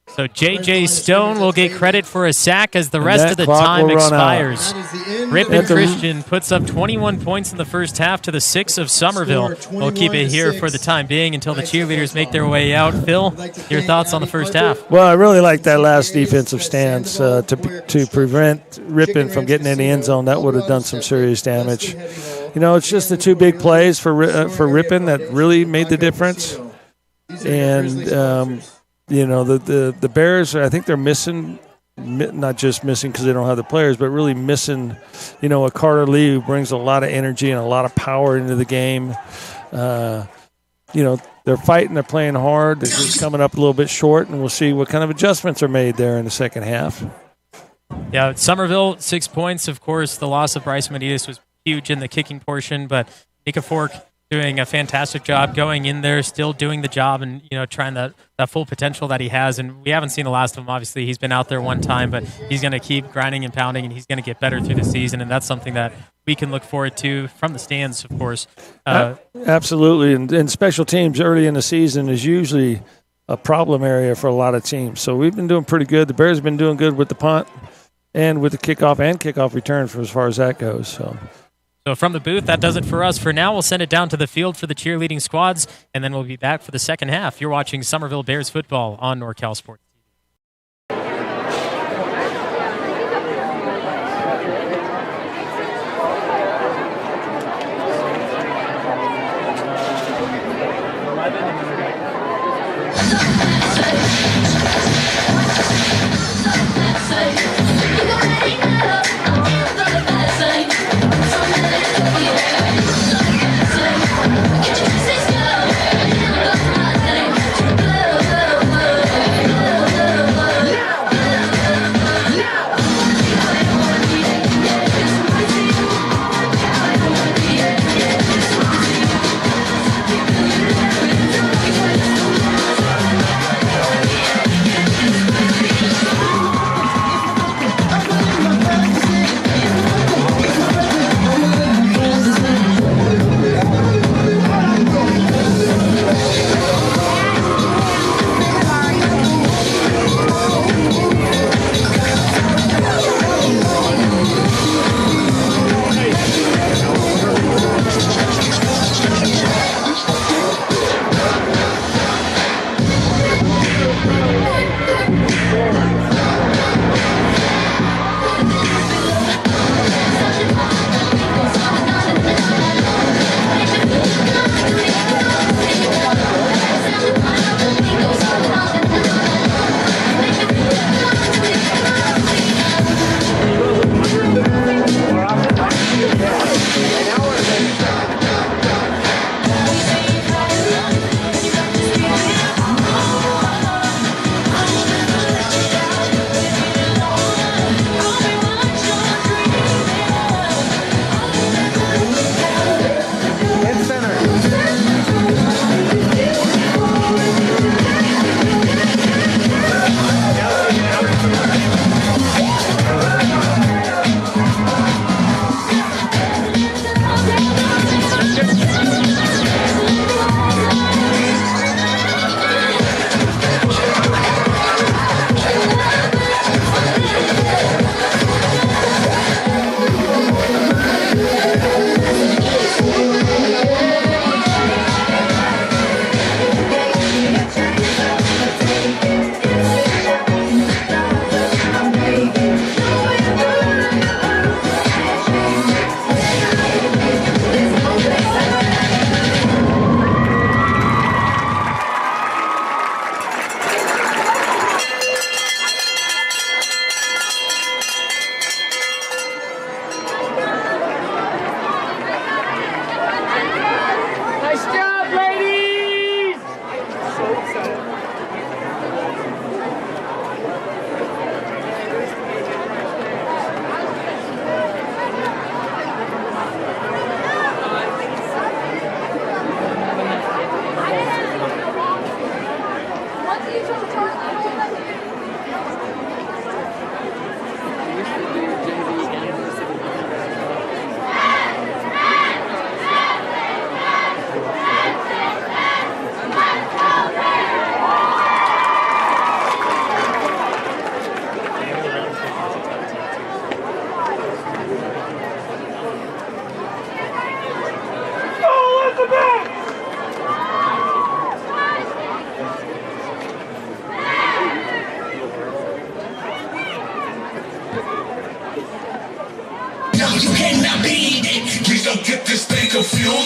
So J.J. Stone will get credit for a sack as the rest that of the clock time will run out. expires. That is the end Ripon of the Christian puts up 21 points in the first half to the 6 of Somerville. We'll keep it here for the time being until the cheerleaders make their way out. Phil, your thoughts on the first half? Well, I really like that last defensive stance to prevent Ripon from getting in the end zone. That would have done some serious damage. You know, it's just the two big plays for Ripon that really made the difference. And you know, the Bears, I think they're missing, not just missing because they don't have the players, but really missing, you know, a Carter Lee who brings a lot of energy and a lot of power into the game. You know, they're fighting, they're playing hard. They're just coming up a little bit short, and we'll see what kind of adjustments are made there in the second half. Yeah, Somerville, 6 points. Of course, the loss of Bryce Medias was huge in the kicking portion, but Nika Fork doing a fantastic job going in there, still doing the job and, you know, trying that full potential that he has. And we haven't seen the last of him. Obviously, he's been out there one time, but he's going to keep grinding and pounding, and he's going to get better through the season. And that's something that we can look forward to from the stands, of course. Absolutely. And special teams early in the season is usually a problem area for a lot of teams. So we've been doing pretty good. The Bears have been doing good with the punt and with the kickoff return for as far as that goes. So from the booth, that does it for us. For now, we'll send it down to the field for the cheerleading squads, and then we'll be back for the second half. You're watching Summerville Bears football on NorCal Sports.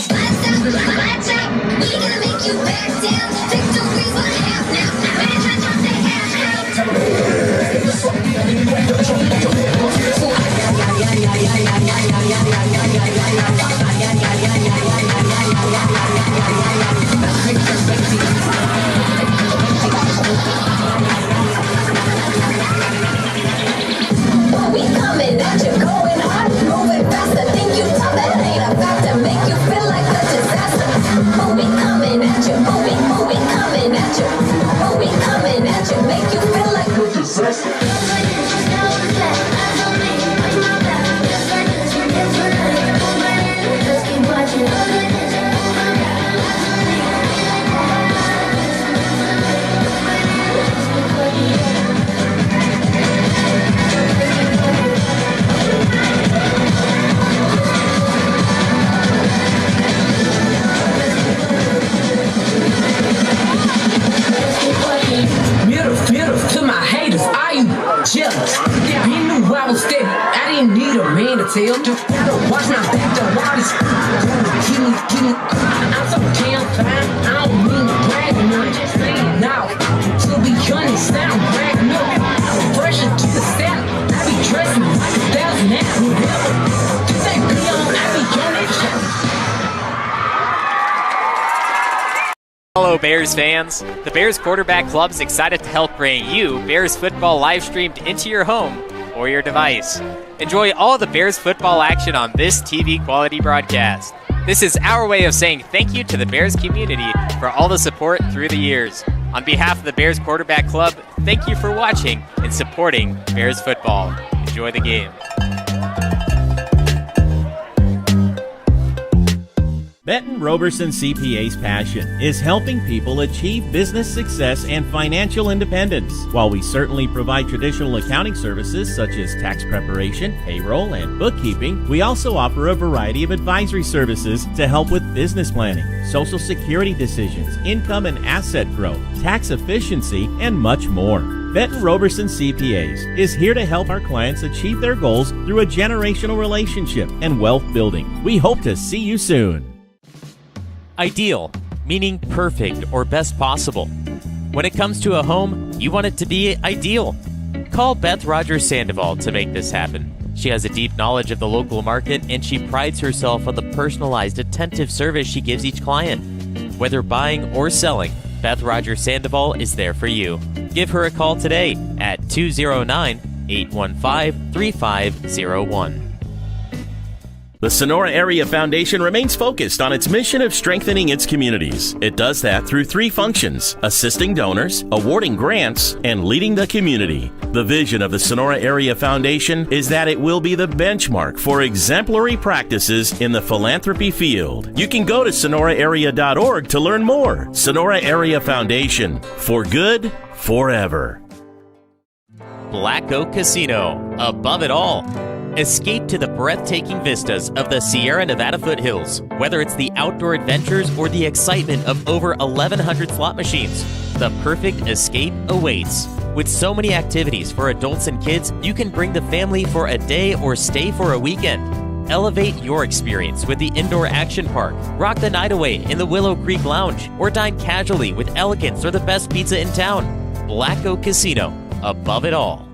Lights out, we gonna make you back down. Victory's on half now. Management drop the half we coming at you, going hard, moving faster. Think you tough, that ain't about to make you feel like a disaster. We coming at you, we coming at you, we coming at you, make you feel like a disaster. Middle to my haters, are you jealous? If you knew I was steady, I didn't need a man to tell. Watch my back, the waters. Give me. I'm so damn fine. I don't mean to brag, I'm just saying now. To be honest, I don't brag, no. Fresher to the set, I be dressing like 1,000 at whatever. This ain't be on, I be on that shit. Hello, Bears fans. The Bears Quarterback Club is excited to help bring you Bears football live streamed into your home or your device. Enjoy all the Bears football action on this TV quality broadcast. This is our way of saying thank you to the Bears community for all the support through the years. On behalf of the Bears Quarterback Club, thank you for watching and supporting Bears football. Enjoy the game. Benton Roberson CPA's passion is helping people achieve business success and financial independence. While we certainly provide traditional accounting services such as tax preparation, payroll, and bookkeeping, we also offer a variety of advisory services to help with business planning, Social Security decisions, income and asset growth, tax efficiency, and much more. Benton Roberson CPAs is here to help our clients achieve their goals through a generational relationship and wealth building. We hope to see you soon. Ideal, meaning perfect or best possible. When it comes to a home, you want it to be ideal. Call Beth Rogers Sandoval to make this happen. She has a deep knowledge of the local market and she prides herself on the personalized, attentive service she gives each client. Whether buying or selling, Beth Rogers Sandoval is there for you. Give her a call today at 209-815-3501. The Sonora Area Foundation remains focused on its mission of strengthening its communities. It does that through three functions: assisting donors, awarding grants, and leading the community. The vision of the Sonora Area Foundation is that it will be the benchmark for exemplary practices in the philanthropy field. You can go to sonoraarea.org to learn more. Sonora Area Foundation, for good, forever. Black Oak Casino, above it all. Escape to the breathtaking vistas of the Sierra Nevada foothills. Whether it's the outdoor adventures or the excitement of over 1,100 slot machines, the perfect escape awaits. With so many activities for adults and kids, you can bring the family for a day or stay for a weekend. Elevate your experience with the indoor action park. Rock the night away in the Willow Creek Lounge, or dine casually with elegance or the best pizza in town. Black Oak Casino, above it all.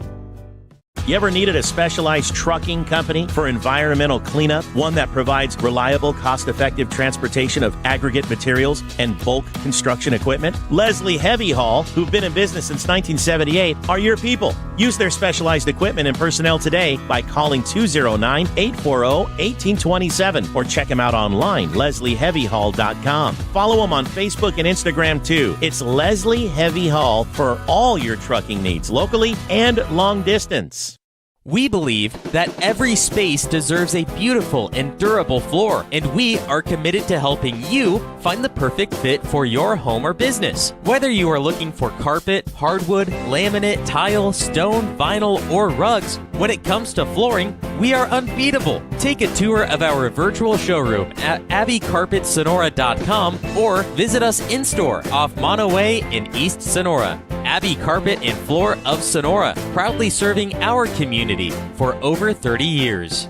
You ever needed a specialized trucking company for environmental cleanup? One that provides reliable, cost-effective transportation of aggregate materials and bulk construction equipment? Leslie Heavy Haul, who've been in business since 1978, are your people. Use their specialized equipment and personnel today by calling 209-840-1827 or check them out online, leslieheavyhaul.com. Follow them on Facebook and Instagram too. It's Leslie Heavy Haul for all your trucking needs, locally and long distance. We believe that every space deserves a beautiful and durable floor, and we are committed to helping you find the perfect fit for your home or business. Whether you are looking for carpet, hardwood, laminate, tile, stone, vinyl, or rugs, when it comes to flooring, we are unbeatable. Take a tour of our virtual showroom at abbeycarpetsonora.com or visit us in-store off Mono Way in East Sonora. Abbey Carpet and Floor of Sonora, proudly serving our community for over 30 years.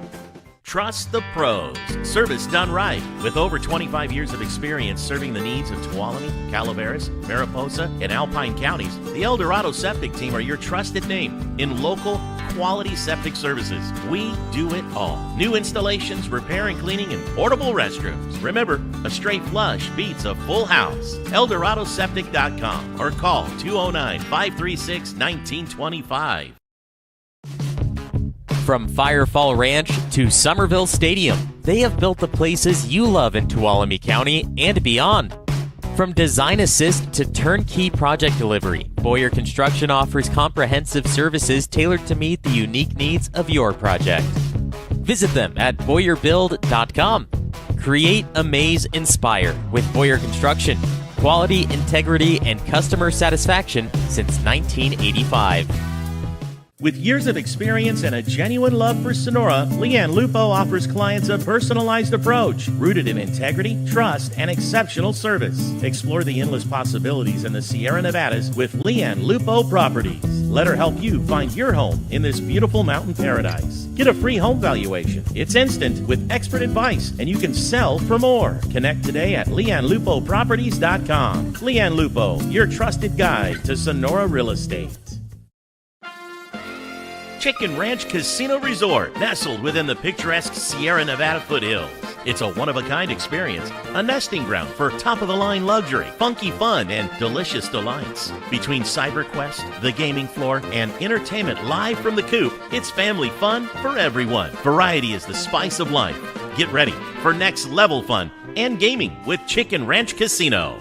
Trust the pros. Service done right. With over 25 years of experience serving the needs of Tuolumne, Calaveras, Mariposa, and Alpine counties, the El Dorado Septic Team are your trusted name in local quality septic services. We do it all. New installations, repair and cleaning, and portable restrooms. Remember, a straight flush beats a full house. ElDoradoSeptic.com or call 209-536-1925. From Firefall Ranch to Summerville Stadium, they have built the places you love in Tuolumne County and beyond. From design assist to turnkey project delivery, Boyer Construction offers comprehensive services tailored to meet the unique needs of your project. Visit them at BoyerBuild.com. Create, amaze, inspire with Boyer Construction. Quality, integrity, and customer satisfaction since 1985. With years of experience and a genuine love for Sonora, Leanne Lupo offers clients a personalized approach rooted in integrity, trust, and exceptional service. Explore the endless possibilities in the Sierra Nevadas with Leanne Lupo Properties. Let her help you find your home in this beautiful mountain paradise. Get a free home valuation. It's instant with expert advice, and you can sell for more. Connect today at LeanneLupoProperties.com. Leanne Lupo, your trusted guide to Sonora real estate. Chicken Ranch Casino Resort, nestled within the picturesque Sierra Nevada foothills. It's a one-of-a-kind experience, a nesting ground for top-of-the-line luxury, funky fun, and delicious delights. Between CyberQuest, the gaming floor, and entertainment live from the coop, it's family fun for everyone. Variety is the spice of life. Get ready for next-level fun and gaming with Chicken Ranch Casino.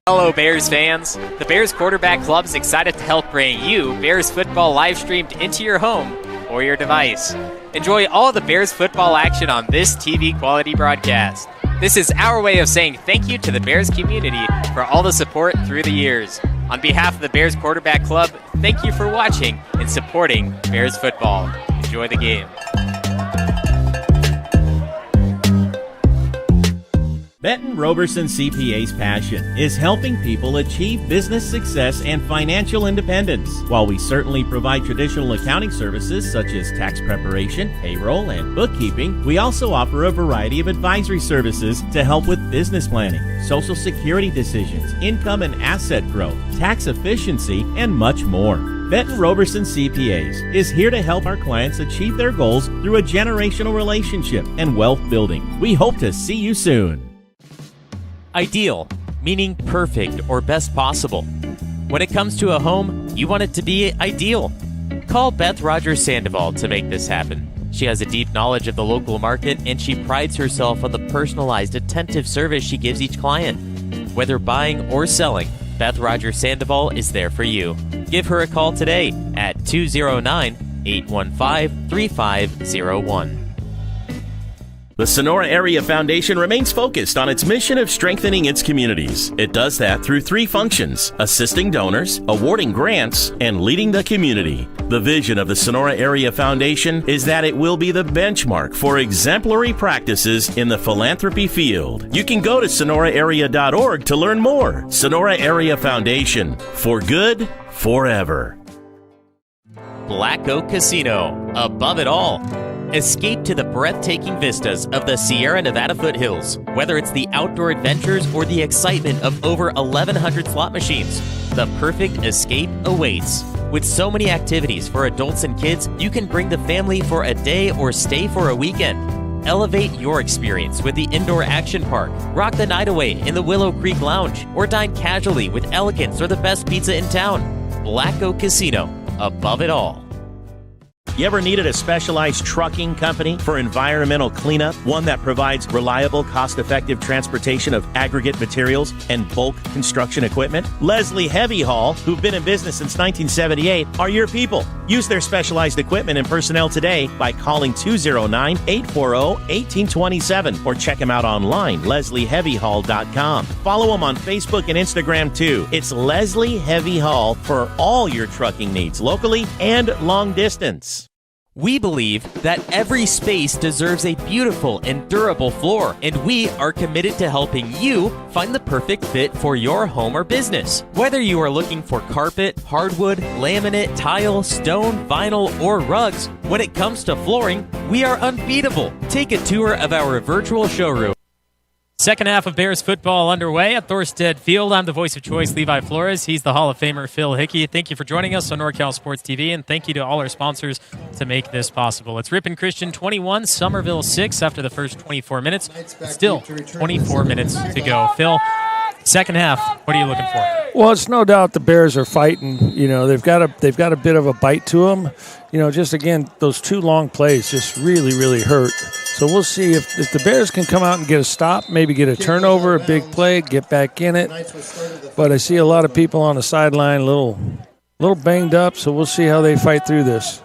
Hello, Bears fans. The Bears Quarterback Club is excited to help bring you Bears football live streamed into your home or your device. Enjoy all the Bears football action on this TV quality broadcast. This is our way of saying thank you to the Bears community for all the support through the years. On behalf of the Bears Quarterback Club, thank you for watching and supporting Bears football. Enjoy the game. Benton Roberson CPA's passion is helping people achieve business success and financial independence. While we certainly provide traditional accounting services such as tax preparation, payroll, and bookkeeping, we also offer a variety of advisory services to help with business planning, Social Security decisions, income and asset growth, tax efficiency, and much more. Benton Roberson CPAs is here to help our clients achieve their goals through a generational relationship and wealth building. We hope to see you soon. Ideal, meaning perfect or best possible. When it comes to a home, you want it to be ideal. Call Beth Rogers Sandoval to make this happen. She has a deep knowledge of the local market, and she prides herself on the personalized, attentive service she gives each client. Whether buying or selling, Beth Rogers Sandoval is there for you. Give her a call today at 209-815-3501. The Sonora Area Foundation remains focused on its mission of strengthening its communities. It does that through three functions: assisting donors, awarding grants, and leading the community. The vision of the Sonora Area Foundation is that it will be the benchmark for exemplary practices in the philanthropy field. You can go to sonoraarea.org to learn more. Sonora Area Foundation, for good, forever. Black Oak Casino, above it all. Escape to the breathtaking vistas of the Sierra Nevada foothills. Whether it's the outdoor adventures or the excitement of over 1,100 slot machines, the perfect escape awaits. With so many activities for adults and kids, you can bring the family for a day or stay for a weekend. Elevate your experience with the indoor action park. Rock the night away in the Willow Creek Lounge, or dine casually with Elegance or the best pizza in town. Black Oak Casino, above it all. You ever needed a specialized trucking company for environmental cleanup? One that provides reliable, cost-effective transportation of aggregate materials and bulk construction equipment? Leslie Heavy Haul, who've been in business since 1978, are your people. Use their specialized equipment and personnel today by calling 209-840-1827 or check them out online, leslieheavyhaul.com. Follow them on Facebook and Instagram too. It's Leslie Heavy Haul for all your trucking needs, locally and long distance. We believe that every space deserves a beautiful and durable floor, and we are committed to helping you find the perfect fit for your home or business. Whether you are looking for carpet, hardwood, laminate, tile, stone, vinyl, or rugs, when it comes to flooring, we are unbeatable. Take a tour of our virtual showroom. Second half of Bears football underway at Thorstead Field. I'm the voice of choice, Levi Flores. He's the Hall of Famer, Phil Hickey. Thank you for joining us on NorCal Sports TV, and thank you to all our sponsors to make this possible. It's Ripon Christian 21, Summerville 6 after the first 24 minutes. Still 24 minutes to go. Phil, second half, what are you looking for? Well, it's no doubt the Bears are fighting. You know, they've got a bit of a bite to them. You know, just again, those two long plays just really hurt. So we'll see if the Bears can come out and get a stop, maybe get a turnover, a big play, get back in it. But I see a lot of people on the sideline, a little banged up. So we'll see how they fight through this.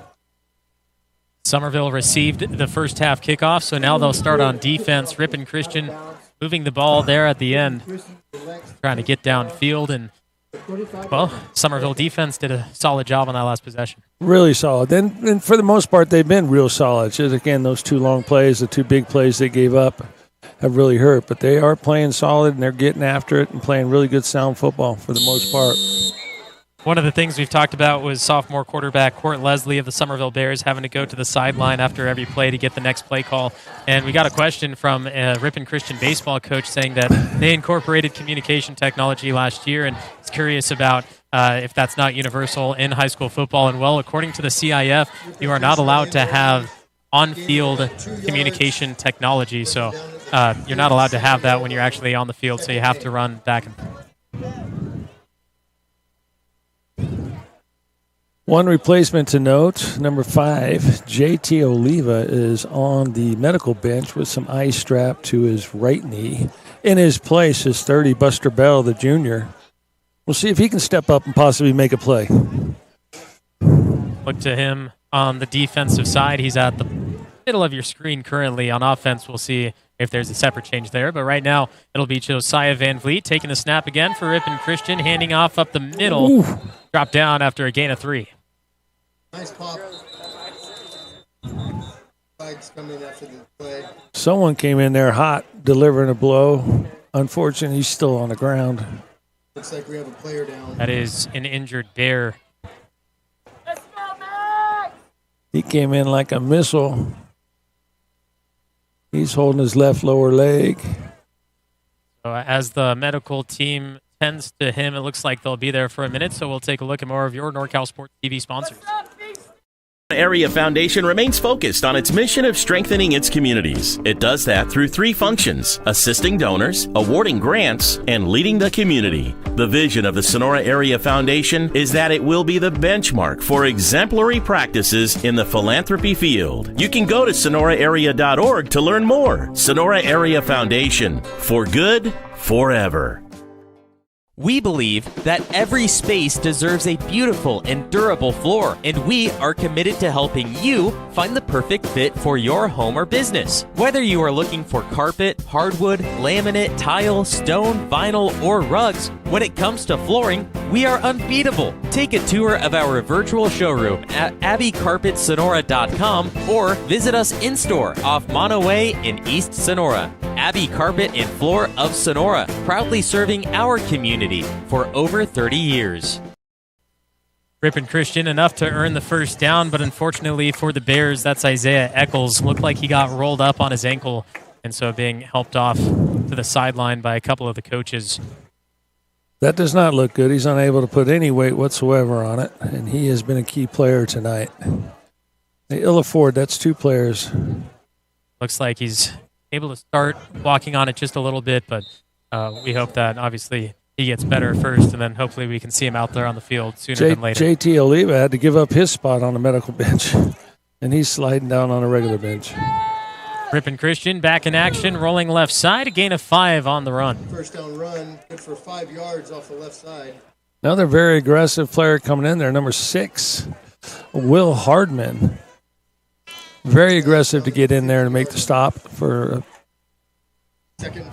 Summerville received the first half kickoff, so now they'll start on defense. Ripon Christian moving the ball there at the end, trying to get downfield, and well, Summerville defense did a solid job on that last possession. Really solid. And for the most part, they've been real solid. Just, again, those two long plays, the two big plays they gave up have really hurt. But they are playing solid, and they're getting after it and playing really good sound football for the most part. One of the things we've talked about was sophomore quarterback Court Leslie of the Summerville Bears having to go to the sideline after every play to get the next play call. And we got a question from a Ripon Christian baseball coach saying that they incorporated communication technology last year and is curious about if that's not universal in high school football. And, well, according to the CIF, you are not allowed to have on-field communication technology. So you're not allowed to have that when you're actually on the field, so you have to run back and forth. One replacement to note, number 5, J.T. Oliva is on the medical bench with some ice strapped to his right knee. In his place is 30, Buster Bell, the junior. We'll see if he can step up and possibly make a play. Look to him on the defensive side. He's at the middle of your screen currently. On offense, we'll see if there's a separate change there. But right now, it'll be Josiah Van Vliet taking the snap again for Ripon Christian, handing off up the middle. Ooh. Drop down after a gain of 3. Nice pop. Flags coming after the play. Someone came in there hot, delivering a blow. Unfortunately, he's still on the ground. Looks like we have a player down. That is an injured Bear. He came in like a missile. He's holding his left lower leg. So as the medical team tends to him, it looks like they'll be there for a minute. So we'll take a look at more of your NorCal Sports TV sponsors. Area Foundation remains focused on its mission of strengthening its communities. It does that through 3 functions: assisting donors, awarding grants, and leading the community. The vision of the Sonora Area Foundation is that it will be the benchmark for exemplary practices in the philanthropy field. You can go to sonoraarea.org to learn more. Sonora Area Foundation, for good, forever. We believe that every space deserves a beautiful and durable floor, and we are committed to helping you find the perfect fit for your home or business. Whether you are looking for carpet, hardwood, laminate, tile, stone, vinyl, or rugs, when it comes to flooring, we are unbeatable. Take a tour of our virtual showroom at abbeycarpetsonora.com or visit us in-store off Mono Way in East Sonora. Abbey Carpet and Floor of Sonora, proudly serving our community for over 30 years. Ripon Christian enough to earn the first down, but unfortunately for the Bears, that's Isaiah Eccles. Looked like he got rolled up on his ankle, and so being helped off to the sideline by a couple of the coaches. That does not look good. He's unable to put any weight whatsoever on it, and he has been a key player tonight. They ill afford, that's 2 players. Looks like he's able to start walking on it just a little bit, but we hope that obviously he gets better first, and then hopefully we can see him out there on the field sooner than later. J.T. Oliva had to give up his spot on the medical bench. And he's sliding down on a regular bench. Ripon Christian back in action, rolling left side, a gain of 5 on the run. First down run, good for 5 yards off the left side. Another very aggressive player coming in there, number 6, Will Hardman. Very aggressive to get in there and make the stop for. Second and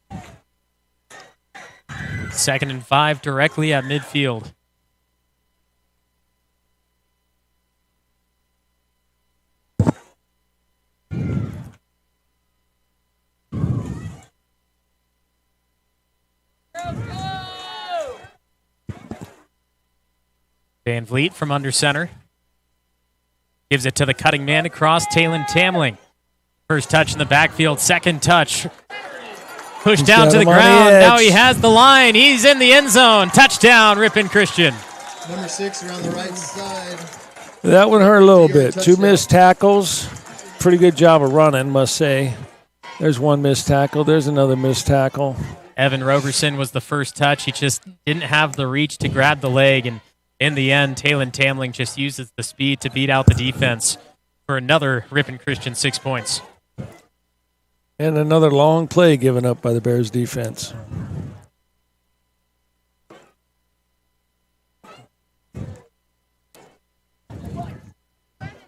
5. Second and 5 directly at midfield. Van Vliet from under center. Gives it to the cutting man across, Talon Tamling. First touch in the backfield, second touch. Pushed down to the ground. Now he has the line. He's in the end zone. Touchdown, Ripon Christian. Number 6 around the right side. That one hurt a little bit. 2 missed tackles. Pretty good job of running, must say. There's 1 missed tackle. There's another missed tackle. Evan Roberson was the first touch. He just didn't have the reach to grab the leg, and in the end, Talon Tamling just uses the speed to beat out the defense for another Ripon Christian 6 points. And another long play given up by the Bears defense.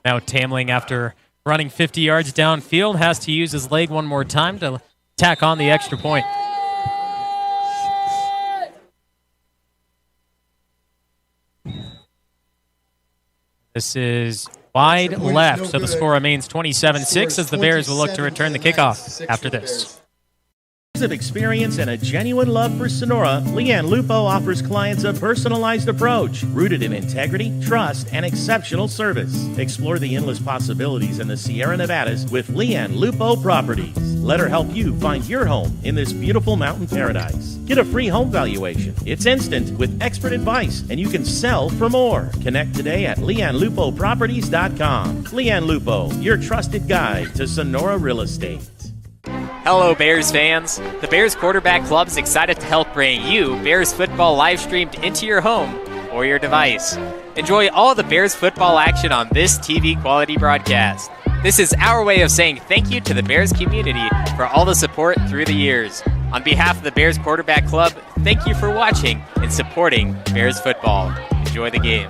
Now Tamling, after running 50 yards downfield, has to use his leg one more time to tack on the extra point. This is wide left, so the score remains 27-6 as the Bears will look to return the kickoff after this. Of experience and a genuine love for Sonora, Leanne Lupo offers clients a personalized approach rooted in integrity, trust, and exceptional service. Explore the endless possibilities in the Sierra Nevadas with Leanne Lupo Properties. Let her help you find your home in this beautiful mountain paradise. Get a free home valuation. It's instant with expert advice, and you can sell for more. Connect today at LeanneLupoProperties.com. Leanne Lupo, your trusted guide to Sonora real estate. Hello, Bears fans. The Bears Quarterback Club is excited to help bring you Bears football live streamed into your home or your device. Enjoy all the Bears football action on this TV quality broadcast. This is our way of saying thank you to the Bears community for all the support through the years. On behalf of the Bears Quarterback Club, thank you for watching and supporting Bears football. Enjoy the game.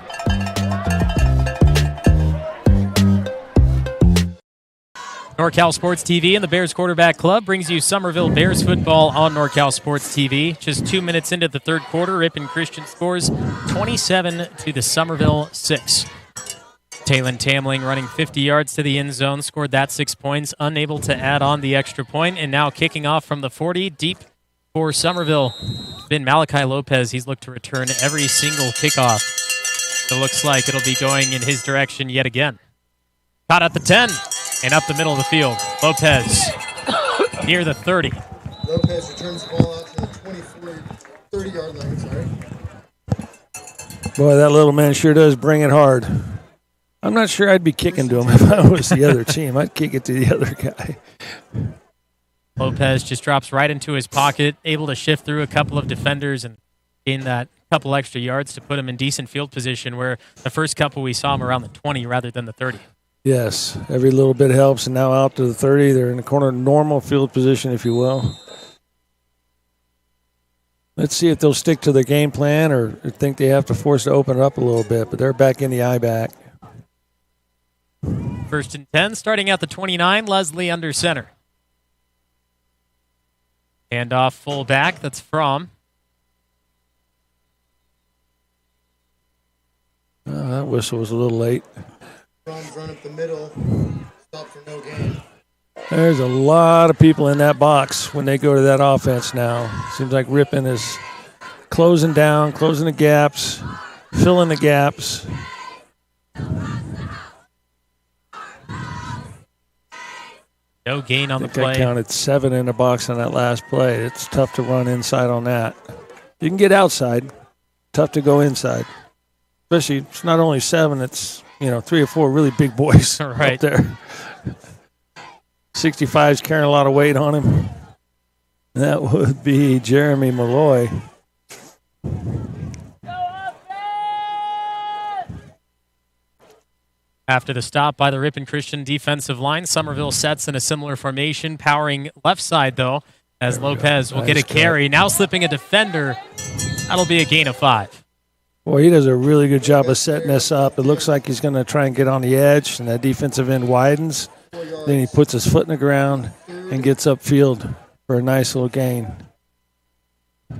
NorCal Sports TV and the Bears Quarterback Club brings you Summerville Bears football on NorCal Sports TV. Just 2 minutes into the third quarter, Ripon Christian scores 27 to the Summerville 6. Talon Tamling running 50 yards to the end zone, scored that 6 points, unable to add on the extra point, and now kicking off from the 40, deep for Summerville. It's been Malachi Lopez. He's looked to return every single kickoff. It looks like it'll be going in his direction yet again. Caught at the 10. And up the middle of the field, Lopez near the 30. Lopez returns the ball out to the 30-yard line, sorry. Boy, that little man sure does bring it hard. I'm not sure I'd be kicking to him if I was the other team. I'd kick it to the other guy. Lopez just drops right into his pocket, able to shift through a couple of defenders and gain that couple extra yards to put him in decent field position, where the first couple we saw him around the 20 rather than the 30. Yes, every little bit helps, and now out to the 30. They're in the corner, normal field position, if you will. Let's see if they'll stick to their game plan or think they have to force to open it up a little bit, but they're back in the I-back. First and 10, starting at the 29, Leslie under center. Hand off full back, that's Fromm. That whistle was a little late. From's run up the middle, stop for no gain. There's a lot of people in that box when they go to that offense now. Seems like Ripon is closing down, closing the gaps, filling the gaps. No gain on the play. I counted 7 in the box on that last play. It's tough to run inside on that. You can get outside. Tough to go inside. Especially, it's not only 7, it's 3 or 4 really big boys right up there. 65's carrying a lot of weight on him. That would be Jeremy Malloy. After the stop by the Ripon Christian defensive line, Summerville sets in a similar formation, powering left side, though, as Lopez will get a carry. Now slipping a defender. That'll be a gain of 5. Well, he does a really good job of setting this up. It looks like he's going to try and get on the edge, and that defensive end widens. Then he puts his foot in the ground and gets upfield for a nice little gain. So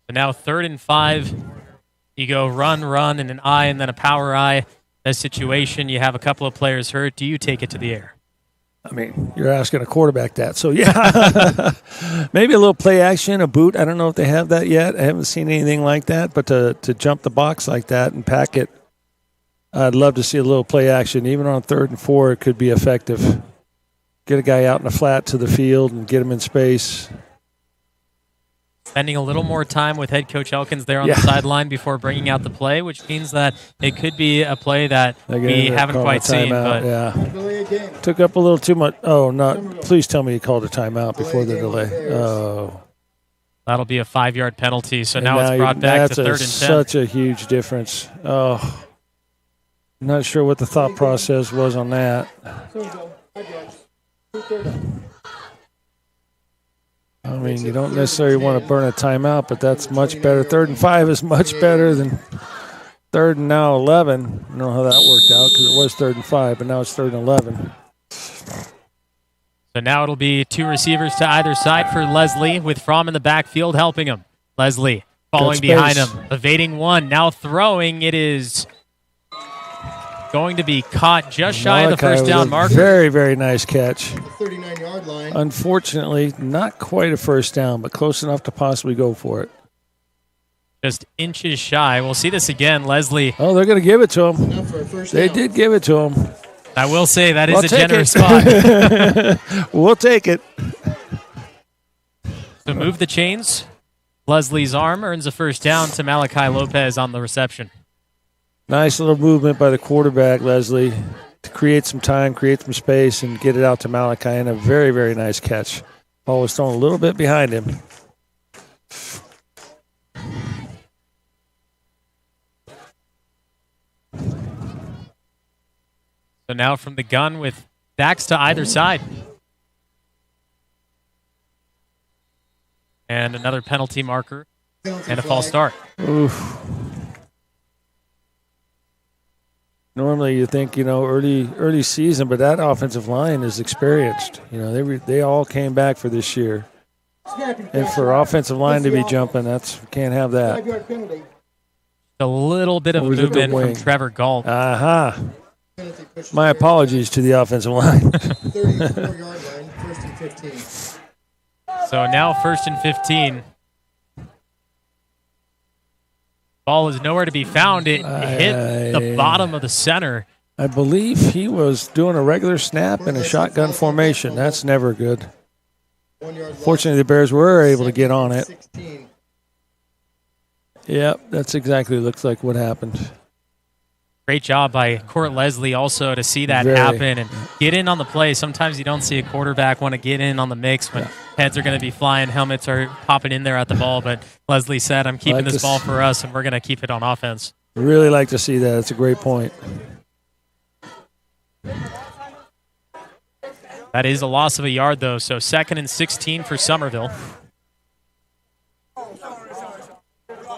now 3rd and 5. You go run, and an I, and then a power I. That situation, you have a couple of players hurt. Do you take it to the air? I mean, you're asking a quarterback that. So, yeah, maybe a little play action, a boot. I don't know if they have that yet. I haven't seen anything like that. But to jump the box like that and pack it, I'd love to see a little play action. Even on 3rd and 4, it could be effective. Get a guy out in the flat to the field and get him in space. Spending a little more time with head coach Elkins there on the sideline before bringing out the play, which means that it could be a play that we haven't quite seen. But took up a little too much. Oh, please tell me you called a timeout before the delay. Oh. That'll be a 5-yard penalty. So now it's brought back to 3rd and 10. Such a huge difference. Oh, I'm not sure what the thought process was on that. I mean, you don't necessarily want to burn a timeout, but that's much better. 3rd and 5 is much better than 3rd and now 11. I don't know how that worked out because it was 3rd and 5, but now it's 3rd and 11. So now it'll be 2 receivers to either side for Leslie, with Fromm in the backfield helping him. Leslie following behind him, evading one, now throwing. It is going to be caught just shy of the first down marker. Very, very nice catch. 39-yard line. Unfortunately, not quite a first down, but close enough to possibly go for it. Just inches shy. We'll see this again. Leslie. Oh, they're going to give it to him. They did give it to him. I will say that is a generous spot. We'll take it. So move the chains. Leslie's arm earns a first down to Malachi Lopez on the reception. Nice little movement by the quarterback, Leslie, to create some time, create some space, and get it out to Malachi. And a very, very nice catch. Ball was thrown a little bit behind him. So now from the gun with backs to either side. And another penalty marker and a false start. Oof. Normally you think, early season, but that offensive line is experienced. They all came back for this year. And for offensive line to be jumping, can't have that. A little bit of movement from Trevor Galt. My apologies to the offensive line. 34-yard line, 1st and 15. So now 1st and 15. Ball is nowhere to be found. It hit the bottom of the center. I believe he was doing a regular snap in a shotgun formation. That's never good. Fortunately, the Bears were able to get on it. Yep, that's exactly looks like what happened. Great job by Court Leslie also to see that happen and get in on the play. Sometimes you don't see a quarterback want to get in on the mix when heads are going to be flying, helmets are popping in there at the ball. But Leslie said, I'm keeping this ball for us, and we're going to keep it on offense. Really like to see that. It's a great point. That is a loss of a yard, though. So 2nd and 16 for Summerville.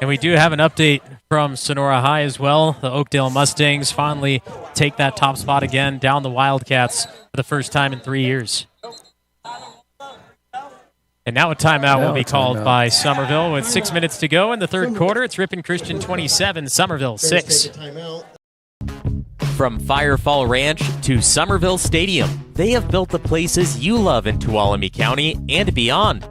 And we do have an update from Sonora High as well. The Oakdale Mustangs finally take that top spot again, down the Wildcats for the first time in 3 years. And now a timeout will be called by Summerville with 6 minutes to go in the 3rd quarter. It's Ripon Christian 27, Summerville 6. From Firefall Ranch to Summerville Stadium, they have built the places you love in Tuolumne County and beyond.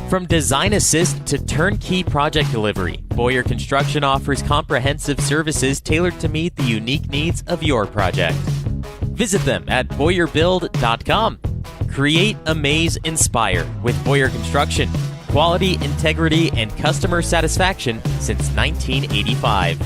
From design assist to turnkey project delivery, Boyer Construction offers comprehensive services tailored to meet the unique needs of your project. Visit them at BoyerBuild.com. Create, amaze, inspire with Boyer Construction. Quality, integrity, and customer satisfaction since 1985.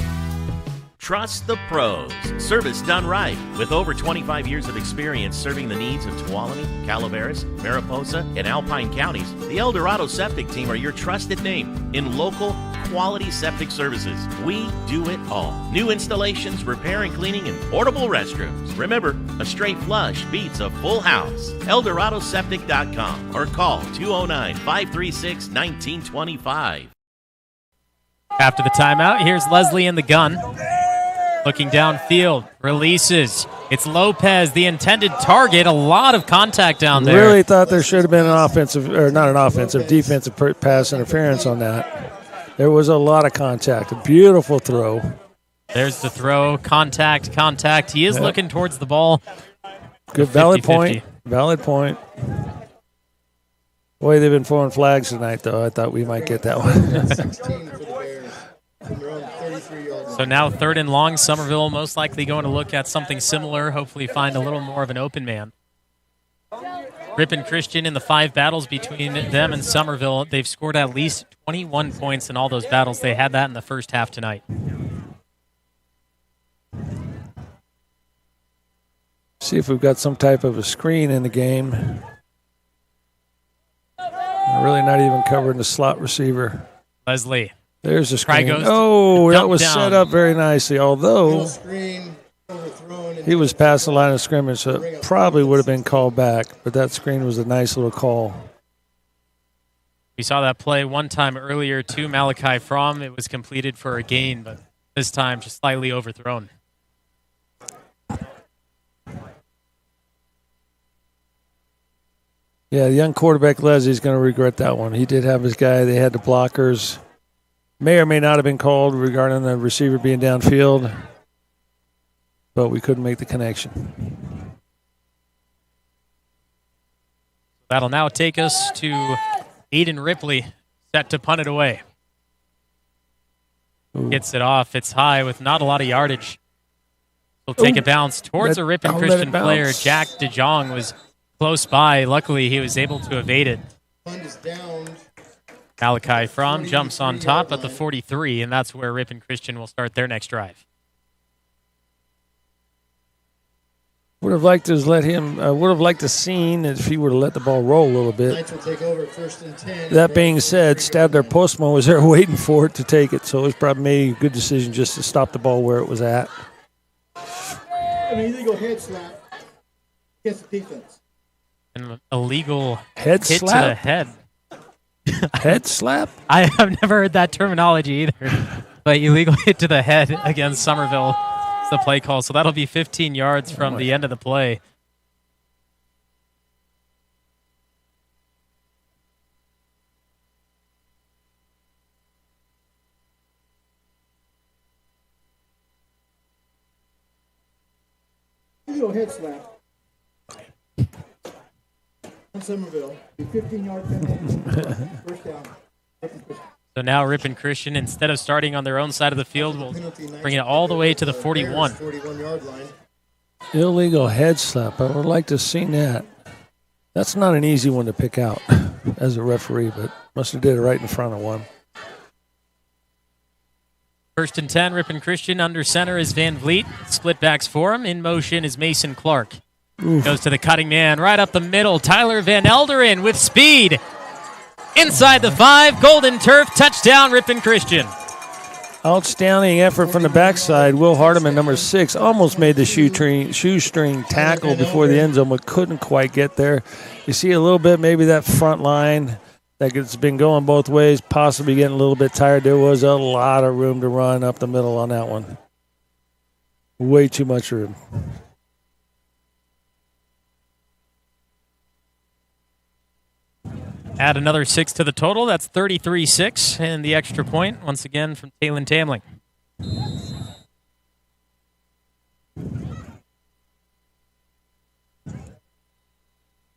Trust the pros. Service done right. With over 25 years of experience serving the needs of Tuolumne, Calaveras, Mariposa, and Alpine counties, the El Dorado Septic Team are your trusted name in local, quality septic services. We do it all. New installations, repair and cleaning, and portable restrooms. Remember, a straight flush beats a full house. ElDoradoSeptic.com or call 209-536-1925. After the timeout, here's Leslie in the gun. Looking downfield, releases. It's Lopez, the intended target. A lot of contact down there. Really thought there should have been an defensive pass interference on that. There was a lot of contact. A beautiful throw. There's the throw. Contact. He is looking towards the ball. Good, 50-50. Valid point. Boy, they've been throwing flags tonight, though. I thought we might get that one. 16 for the Bears. And they're on the 33-yard line. So now 3rd and long. Summerville most likely going to look at something similar, hopefully find a little more of an open man. Ripon Christian in the 5 battles between them and Summerville, they've scored at least 21 points in all those battles. They had that in the first half tonight. See if we've got some type of a screen in the game. Really not even covering the slot receiver. Leslie. There's a screen. Goes that was down. set up very nicely, although Screen overthrown. he was past the line of scrimmage, so it probably would have been called back, but that screen was a nice little call. We saw that play one time earlier to Malachi Fromm. It was completed for a gain, but this time just slightly overthrown. Yeah, the young quarterback Leslie's going to regret that one. He did have his guy. They had the blockers. May or may not have been called regarding the receiver being downfield, but we couldn't make the connection. That'll now take us to Aiden Ripley, set to punt it away. Gets it off. It's high with not a lot of yardage. He'll take a bounce towards a Ripon Christian player. Jack DeJong was close by. Luckily, he was able to evade it. Punt is down. Malachi Fromm jumps on top at the 43, and that's where Ripon Christian will start their next drive. Would have liked to let him. Would have liked to seen if he would have let the ball roll a little bit. Knights will take over 1st and 10. That being said, Stadler Postman was there waiting for it to take it, so it was probably maybe a good decision just to stop the ball where it was at. An illegal head slap against the defense. An illegal Head hit slap? to the head. Head slap? I have never heard that terminology either. But illegal hit to the head against Summerville is the play call. So that'll be 15 yards from the end of the play. Illegal head slap. On Summerville. 15-yard penalty. First down. So now Ripon Christian, instead of starting on their own side of the field, will bring it all the way to the 41. 41-yard line. Illegal head slap. I would like to have seen that. That's not an easy one to pick out as a referee, but must have did it right in front of one. 1st and 10, Ripon Christian. Under center is Van Vliet. Split backs for him. In motion is Mason Clark. Oof. Goes to the cutting man right up the middle. Tyler Van Elderen with speed. Inside the 5, Golden Turf, touchdown, Ripon Christian. Outstanding effort from the backside. Will Hardiman, number 6, almost made the shoestring tackle before the end zone, but couldn't quite get there. You see a little bit, maybe that front line that's been going both ways, possibly getting a little bit tired. There was a lot of room to run up the middle on that one. Way too much room. Add another 6 to the total. That's 33-6. And the extra point, once again, from Taylon Tamling.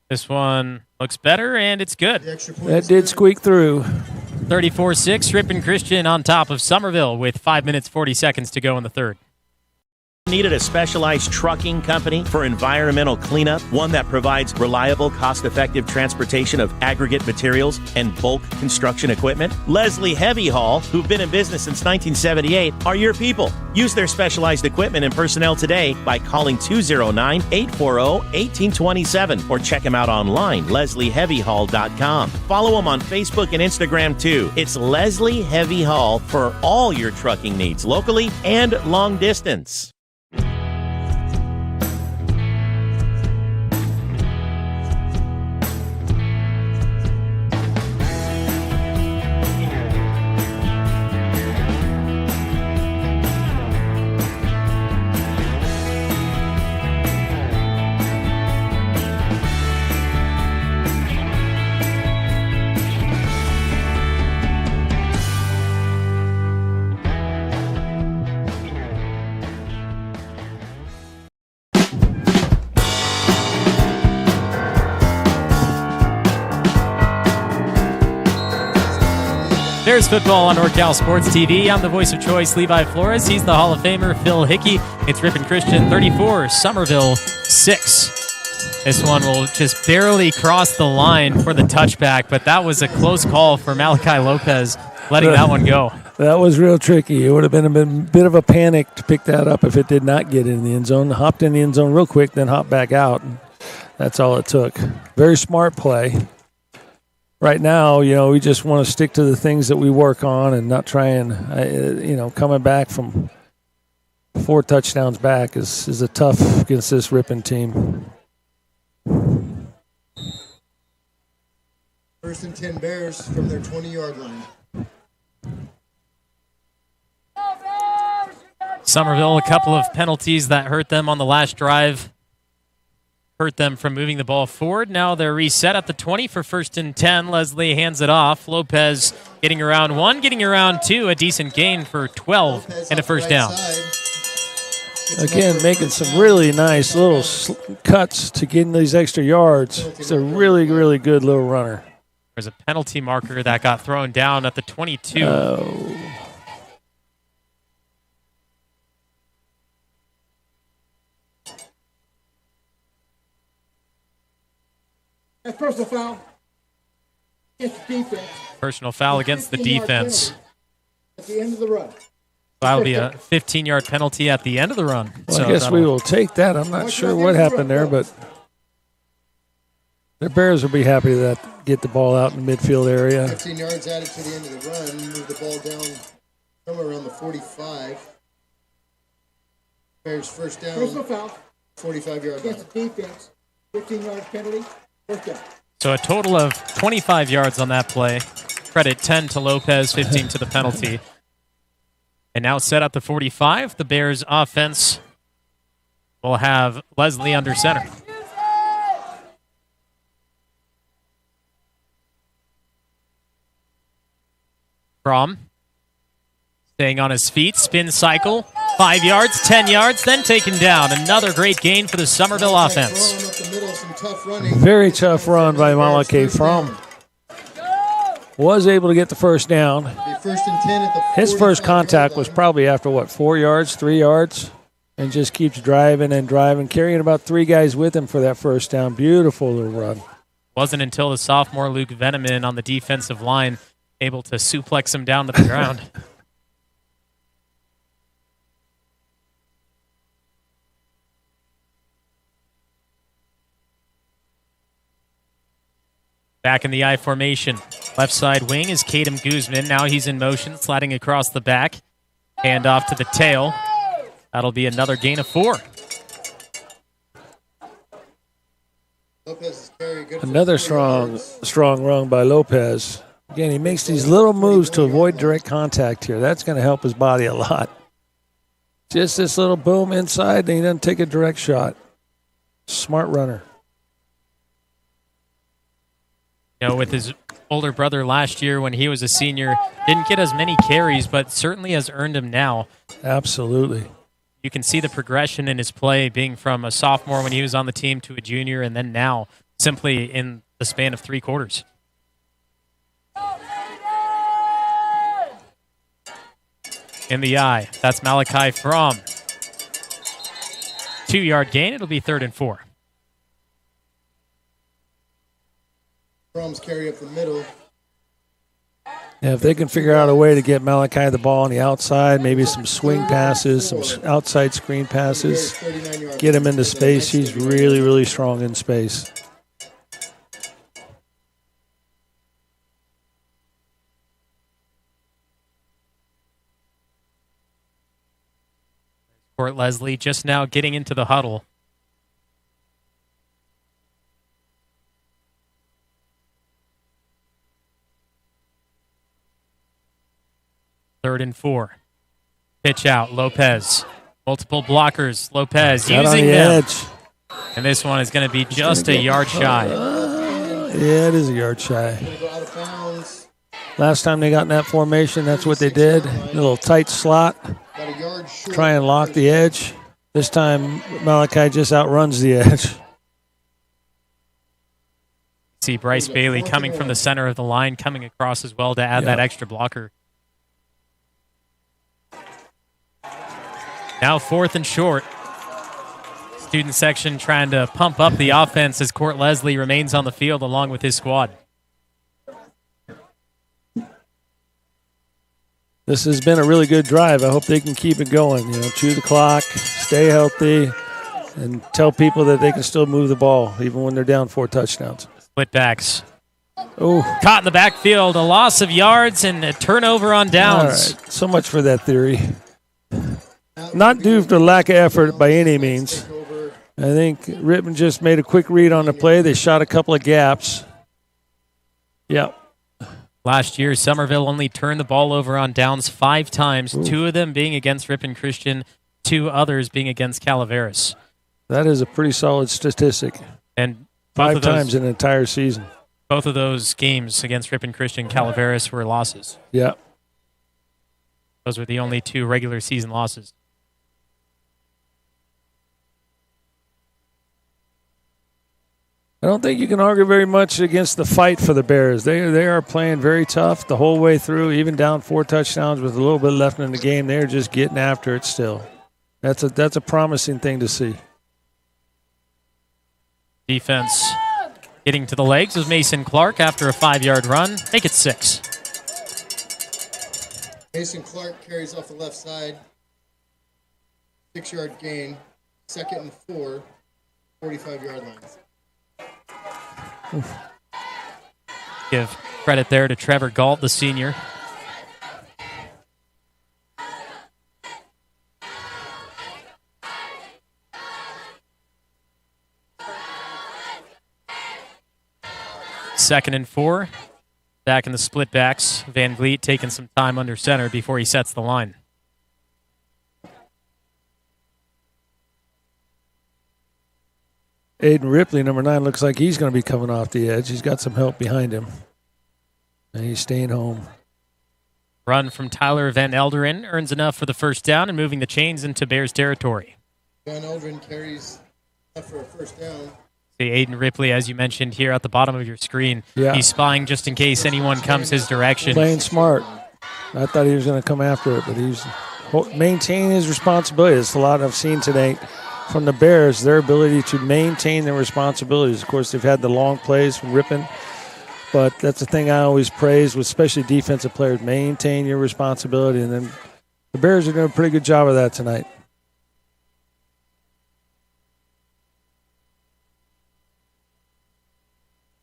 This one looks better, and it's good. That did squeak through. 34-6. Ripon Christian on top of Summerville with 5 minutes, 40 seconds to go in the third. needed a specialized trucking company for environmental cleanup, one that provides reliable, cost-effective transportation of aggregate materials and bulk construction equipment? Leslie Heavy Haul, who've been in business since 1978, are your people. Use their specialized equipment and personnel today by calling 209-840-1827 or check them out online, leslieheavyhaul.com. Follow them on Facebook and Instagram too. It's Leslie Heavy Haul for all your trucking needs, locally and long distance. There's football on NorCal Sports TV. I'm the voice of choice, Levi Flores. He's the Hall of Famer, Phil Hickey. It's Ripon Christian 34, Summerville 6. This one will just barely cross the line for the touchback, but that was a close call for Malachi Lopez letting that one go. That was real tricky. It would have been a bit of a panic to pick that up if it did not get in the end zone. Hopped in the end zone real quick, then hopped back out. That's all it took. Very smart play. Right now, we just want to stick to the things that we work on and not try and, coming back from 4 touchdowns back is a tough against this Ripon team. 1st and 10 Bears from their 20-yard line. Summerville, a couple of penalties that hurt them on the last drive. Hurt them from moving the ball forward. Now they're reset at the 20 for 1st and 10. Leslie hands it off. Lopez getting around 1, getting around 2. A decent gain for 12 and a first down. Again, making some really nice little cuts to get in these extra yards. It's a really, really good little runner. There's a penalty marker that got thrown down at the 22. Oh. That's personal foul. It's defense. Personal foul against the defense. At the end of the run. That'll be a 15-yard penalty at the end of the run. Well, I guess we will take that. I'm not sure what happened there, but the Bears will be happy to get the ball out in the midfield area. 15 yards added to the end of the run. Move the ball down somewhere around the 45. Bears first down. Personal foul. 45-yard line. Against the defense. 15-yard penalty. So a total of 25 yards on that play. Credit 10 to Lopez, 15 to the penalty. And now set at the 45. The Bears offense will have Leslie under center. Fromm staying on his feet, spin cycle, 5 yards, 10 yards, then taken down. Another great gain for the Summerville offense. Very tough run by Malachi Fromm. Was able to get the first down. His first contact was probably after, 4 yards, 3 yards? And just keeps driving and driving, carrying about 3 guys with him for that first down. Beautiful little run. Wasn't until the sophomore Luke Veneman on the defensive line able to suplex him down to the ground. Back in the I formation. Left side wing is Kadem Guzman. Now he's in motion, sliding across the back. Hand off to the tail. That'll be another gain of 4. Another strong run by Lopez. Again, he makes these little moves to avoid direct contact here. That's going to help his body a lot. Just this little boom inside, then he doesn't take a direct shot. Smart runner. With his older brother last year when he was a senior, didn't get as many carries, but certainly has earned him now. Absolutely. You can see the progression in his play, being from a sophomore when he was on the team to a junior, and then now simply in the span of 3 quarters. In the eye, that's Malachi Fromm. 2-yard gain. It'll be 3rd and 4. Brahms carry up the middle. Yeah, if they can figure out a way to get Malachi the ball on the outside, maybe some swing passes, some outside screen passes, get him into space. He's really, really strong in space. Court Leslie just now getting into the huddle. Third and 4. Pitch out, Lopez. Multiple blockers, Lopez Got using on the them. edge. And this one is going to be just a yard shy. Yeah, it is a yard shy. Go out of bounds. Last time they got in that formation, that's what they did. A little tight slot, About a yard short. try and lock the edge. This time, Malachi just outruns the edge. See Bryce Bailey coming from the center of the line, coming across as well to add that extra blocker. Now 4th and short. Student section trying to pump up the offense as Court Leslie remains on the field along with his squad. This has been a really good drive. I hope they can keep it going. Chew the clock, stay healthy, and tell people that they can still move the ball even when they're down 4 touchdowns. Split backs. Oh, Caught in the backfield, a loss of yards and a turnover on downs. all right. So much for that theory. Not due to lack of effort by any means. I think Ripon just made a quick read on the play. They shot a couple of gaps. Yep. Last year, Summerville only turned the ball over on downs 5 times, 2 of them being against Ripon Christian, 2 others being against Calaveras. That is a pretty solid statistic. And 5 times in an entire season. Both of those games against Ripon Christian Calaveras were losses. Yeah. Those were the only 2 regular season losses. I don't think you can argue very much against the fight for the Bears. They are playing very tough the whole way through, even down 4 touchdowns with a little bit left in the game. They're just getting after it still. That's a promising thing to see. Defense getting to the legs was Mason Clark after a 5-yard run. Make it 6. Mason Clark carries off the left side. 6-yard gain. 2nd and 4. 45-yard line. Give credit there to Trevor Galt, the senior. Second and 4. Back in the split backs. Van Vliet taking some time under center before he sets the line. Aiden Ripley, number 9, looks like he's going to be coming off the edge. He's got some help behind him. And he's staying home. Run from Tyler Van Elderen earns enough for the first down and moving the chains into Bears territory. Van Elderen carries enough for a first down. See Aiden Ripley, as you mentioned here at the bottom of your screen. Yeah. He's spying just in case anyone comes his direction. Playing smart. I thought he was going to come after it, but he's maintaining his responsibility. It's a lot I've seen today from the Bears, their ability to maintain their responsibilities. Of course, they've had the long plays from Ripon, but that's the thing I always praise, with especially defensive players. Maintain your responsibility, and then the Bears are doing a pretty good job of that tonight.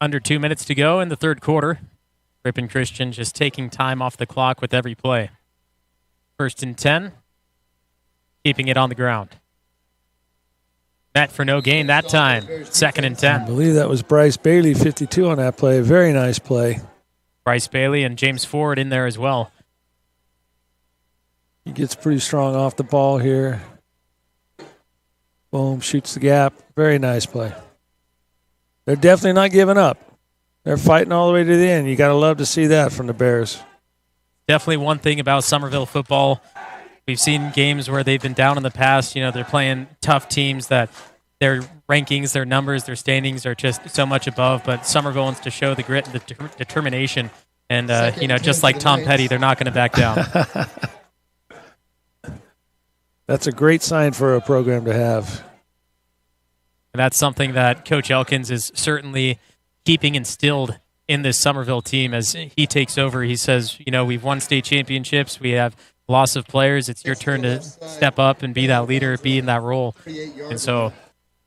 Under 2 minutes to go in the third quarter. Ripon Christian just taking time off the clock with every play. 1st and 10, keeping it on the ground. Met for no gain that time. 2nd and 10. I believe that was Bryce Bailey, 52 on that play. Very nice play. Bryce Bailey and James Ford in there as well. He gets pretty strong off the ball here. Boom, shoots the gap. Very nice play. They're definitely not giving up. They're fighting all the way to the end. You got to love to see that from the Bears. Definitely one thing about Summerville football. We've seen games where they've been down in the past. You know, they're playing tough teams that their rankings, their numbers, their standings are just so much above. But Summerville wants to show the grit and the determination. And, you know, just like Tom Petty, they're not going to back down. That's a great sign for a program to have. And that's something that Coach Elkins is certainly keeping instilled in this Summerville team as he takes over. He says, we've won state championships. We have loss of players. It's your turn to step up and be that leader, be in that role. And so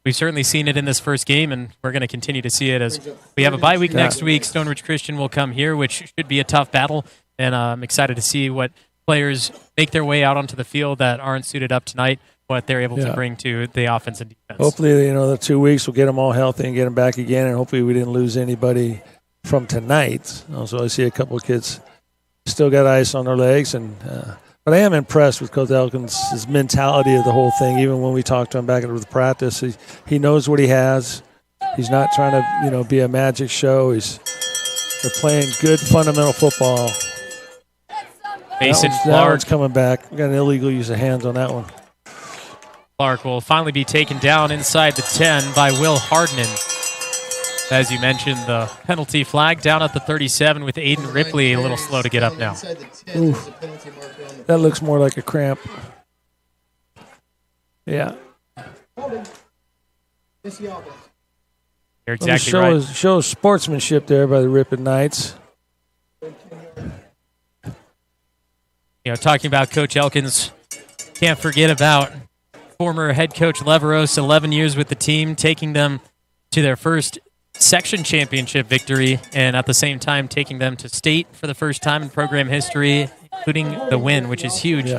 we've certainly seen it in this first game, and we're going to continue to see it as we have a bye week next week. Stone Ridge Christian will come here, which should be a tough battle. And I'm excited to see what players make their way out onto the field that aren't suited up tonight, what they're able to bring to the offense and defense. Hopefully, the 2 weeks will get them all healthy and get them back again, and hopefully we didn't lose anybody from tonight. Also, I see a couple of kids still got ice on their legs, but I am impressed with Coach Elkins' mentality of the whole thing. Even when we talked to him back at the practice, he knows what he has. He's not trying to be a magic show. They're playing good fundamental football. Mason that Clark one's coming back. We got an illegal use of hands on that one. Clark will finally be taken down inside the 10 by Will Hardman. As you mentioned, the penalty flag down at the 37 with Aiden Ripley a little slow to get up now. Ooh, that looks more like a cramp. Yeah. You're exactly right. Shows sportsmanship there by the Ripon Knights. Talking about Coach Elkins, can't forget about former head coach Leveros, 11 years with the team, taking them to their first section championship victory, and at the same time taking them to state for the first time in program history, including the win, which is huge.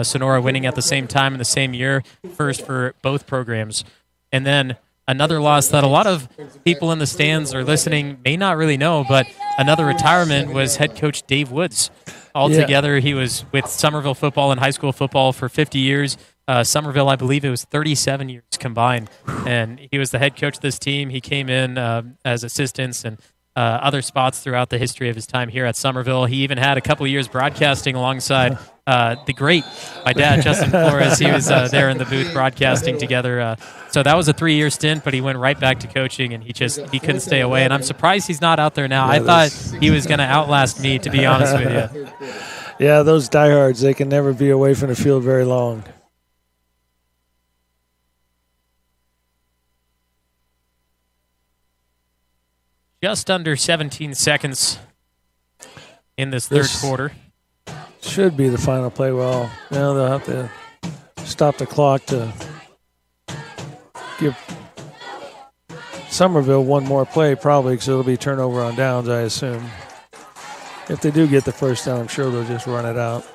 Sonora winning at the same time in the same year, first for both programs. And then another loss that a lot of people in the stands or listening may not really know, but another retirement was head coach Dave Woods. Altogether, he was with Summerville football and high school football for 50 years. Summerville, I believe it was 37 years combined. And he was the head coach of this team. He came in as assistants and other spots throughout the history of his time here at Summerville. He even had a couple of years broadcasting alongside the great, my dad, Justin Flores. He was there in the booth broadcasting together. So that was a 3-year stint, but he went right back to coaching, and he couldn't stay away. And I'm surprised he's not out there now. I thought he was going to outlast me, to be honest with you. Yeah, those diehards, they can never be away from the field very long. Just under 17 seconds in this third quarter. Should be the final play. Well, now they'll have to stop the clock to give Summerville one more play, probably, because it'll be turnover on downs, I assume. If they do get the first down, I'm sure they'll just run it out.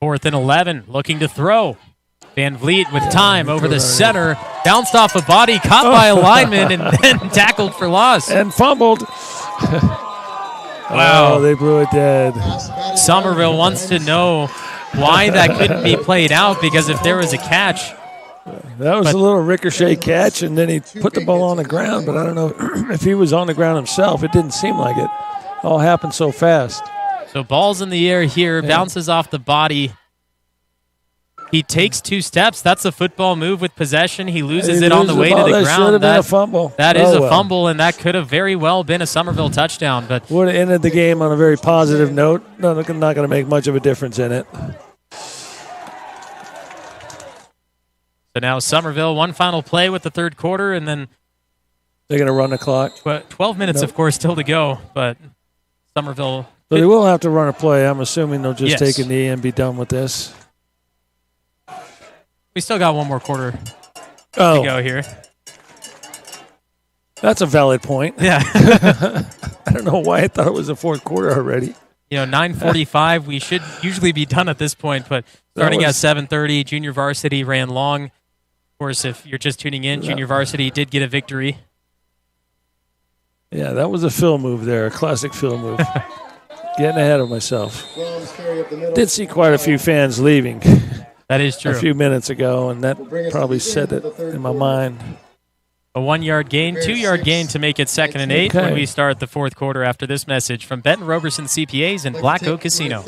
4th and 11, looking to throw. Van Vliet with time over the center, bounced off a body, caught by a lineman, and then tackled for loss. And fumbled. Wow. Oh, they blew it dead. Summerville wants to know why that couldn't be played out, because if there was a catch. That was a little ricochet catch, and then he put the ball on the ground, but I don't know if he was on the ground himself. It didn't seem like it. All happened so fast. So ball's in the air here, bounces off the body. He takes 2 steps. That's a football move with possession. He loses it on the way to the ground. That should have been a fumble. That is a fumble, and that could have very well been a Summerville touchdown. But would have ended the game on a very positive note. No, not going to make much of a difference in it. So now Summerville, one final play with the third quarter, and then they're going to run the clock. 12 minutes, of course, still to go, but Summerville. But they will have to run a play. I'm assuming they'll just take a knee and be done with this. We still got one more quarter to go here. That's a valid point. Yeah. I don't know why I thought it was the fourth quarter already. 9:45. We should usually be done at this point, but starting at 7:30, junior varsity ran long. Of course, if you're just tuning in, junior varsity did get a victory. Yeah, that was a Phil move there, a classic Phil move. Getting ahead of myself. Did see quite a few fans leaving. That is true. A few minutes ago, and that probably set it in my mind. A 1-yard gain, 2-yard gain to make it 2nd and 8 when we start the fourth quarter after this message from Benton Roberson CPAs and Black Oak Casino.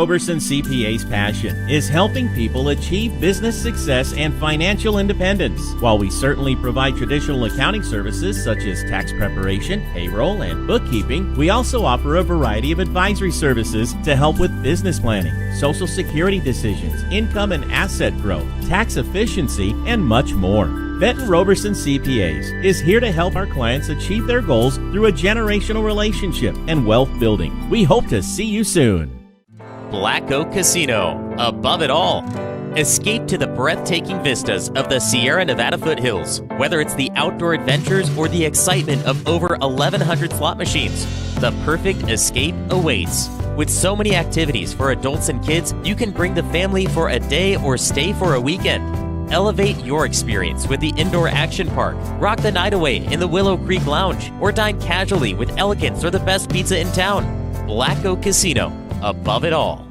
Roberson CPA's passion is helping people achieve business success and financial independence. While we certainly provide traditional accounting services such as tax preparation, payroll, and bookkeeping, we also offer a variety of advisory services to help with business planning, Social Security decisions, income and asset growth, tax efficiency, and much more. Benton Roberson CPAs is here to help our clients achieve their goals through a generational relationship and wealth building. We hope to see you soon. Black Oak Casino, above it all. Escape to the breathtaking vistas of the Sierra Nevada foothills. Whether it's the outdoor adventures or the excitement of over 1,100 slot machines, the perfect escape awaits. With so many activities for adults and kids, you can bring the family for a day or stay for a weekend. Elevate your experience with the Indoor Action Park. Rock the night away in the Willow Creek Lounge, or dine casually with elegance or the best pizza in town. Black Oak Casino, above it all.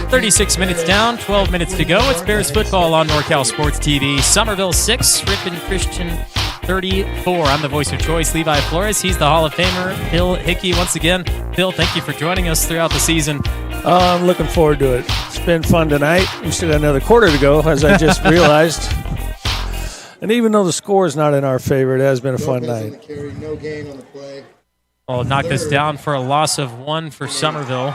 36 minutes down, 12 minutes to go. It's Bears football on NorCal Sports TV. Somerville 6, Ripon Christian 34. I'm the voice of choice, Levi Flores. He's the Hall of Famer, Bill Hickey. Once again, Bill, thank you for joining us throughout the season. I'm looking forward to it. It's been fun tonight. We still got another quarter to go, as I just realized. And even though the score is not in our favor, it has been a fun night. No gain on the play. Well, knocked us down for a loss of 1 for Summerville.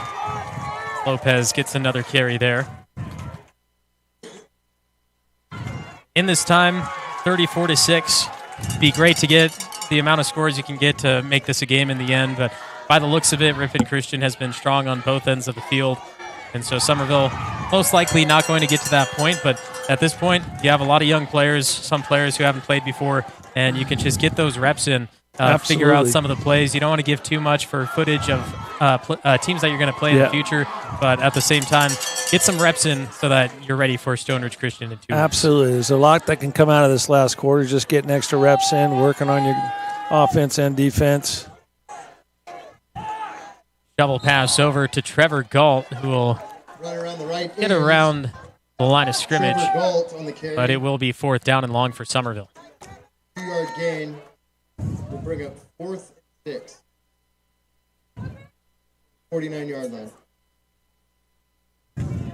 Lopez gets another carry there. In this time, 34-6. Be great to get the amount of scores you can get to make this a game in the end, but by the looks of it, Ripon Christian has been strong on both ends of the field. And so Summerville most likely not going to get to that point, but at this point, you have a lot of young players, some players who haven't played before, and you can just get those reps in, figure out some of the plays. You don't want to give too much for footage of teams that you're going to play in the future, but at the same time, get some reps in so that you're ready for Stone Ridge Christian in 2 weeks. Absolutely. There's a lot that can come out of this last quarter, just getting extra reps in, working on your offense and defense. Double pass over to Trevor Galt, who will Run around the right get around the line of scrimmage, on the carry. but it will be 4th down and long for Summerville. 2-yard gain will bring up 4th and 6. 49-yard line.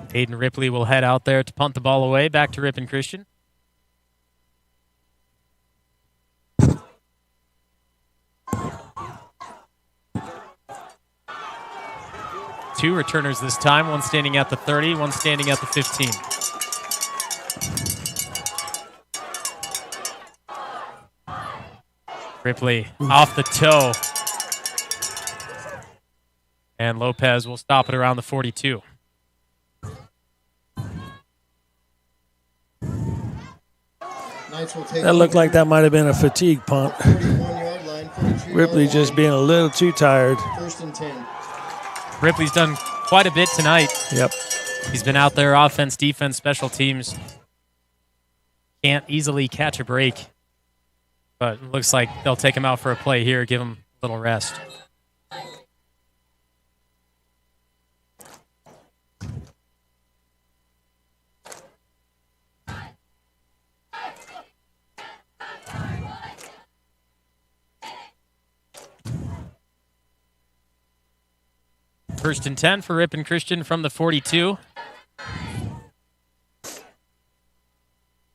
Aiden Ripley will head out there to punt the ball away, back to Ripon Christian. Two returners this time, one standing at the 30, one standing at the 15. Ripley off the toe. And Lopez will stop it around the 42. That looked like that might have been a fatigue punt. Ripley just being a little too tired. 1st and 10. Ripley's done quite a bit tonight. Yep. He's been out there, offense, defense, special teams. Can't easily catch a break. But it looks like they'll take him out for a play here, give him a little rest. First and 10 for Ripon Christian from the 42.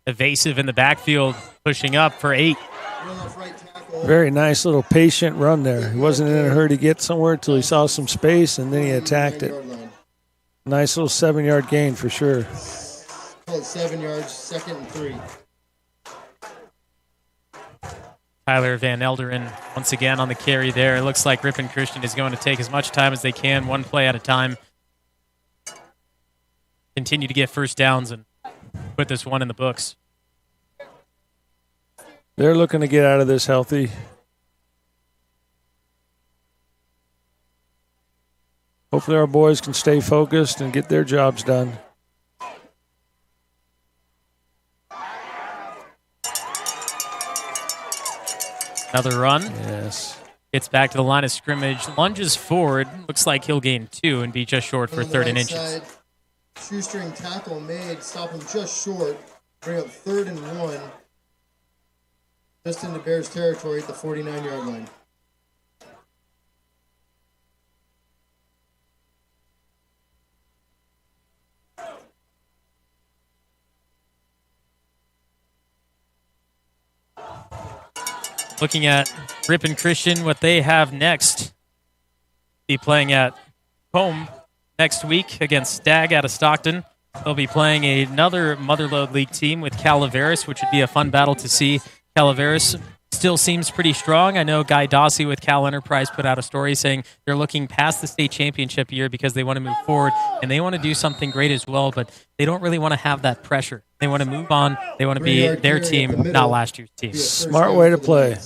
Evasive in the backfield, pushing up for 8. Very nice little patient run there. He wasn't in a hurry to get somewhere until he saw some space, and then he attacked it. Nice little 7-yard gain for sure. Call it 7 yards, 2nd and 3. Tyler Van Elderen once again on the carry there. It looks like Ripon Christian is going to take as much time as they can, one play at a time. Continue to get first downs and put this one in the books. They're looking to get out of this healthy. Hopefully our boys can stay focused and get their jobs done. Another run. Yes. Gets back to the line of scrimmage. Lunges forward. Looks like he'll gain 2 and be just short for 3rd and inches. Side, shoestring tackle made. Stop him just short. Bring up 3rd and 1. just into Bears territory at the 49-yard line. Looking at Ripon Christian, what they have next. Be playing at home next week against Stagg out of Stockton. They'll be playing another Motherlode League team with Calaveras, which would be a fun battle to see. Calaveras still seems pretty strong. I know Guy Dossie with Cal Enterprise put out a story saying they're looking past the state championship year because they want to move forward and they want to do something great as well, but they don't really want to have that pressure. They want to move on. They want to be their team, not last year's team. Smart way to play.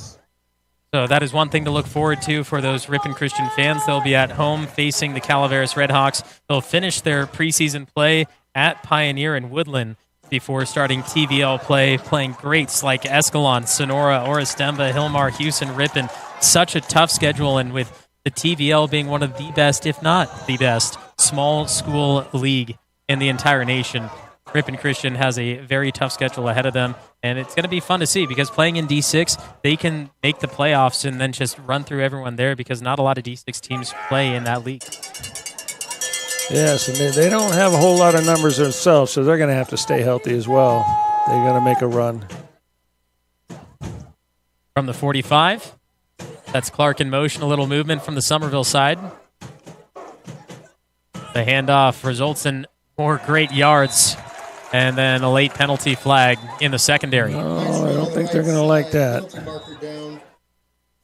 So that is one thing to look forward to for those Ripon Christian fans. They'll be at home facing the Calaveras Redhawks. They'll finish their preseason play at Pioneer and Woodland before starting TVL play, playing greats like Escalon, Sonora, Orostemba, Hillmar, Houston, Ripon. Such a tough schedule, and with the TVL being one of the best, if not the best, small school league in the entire nation, Ripon Christian has a very tough schedule ahead of them, and it's going to be fun to see because playing in D6, they can make the playoffs and then just run through everyone there because not a lot of D6 teams play in that league. Yes, and they don't have a whole lot of numbers themselves, so they're going to have to stay healthy as well. They're going to make a run. From the 45, that's Clark in motion, a little movement from the Summerville side. The handoff results in more great yards, and then a late penalty flag in the secondary. Oh, I don't think they're going to like that.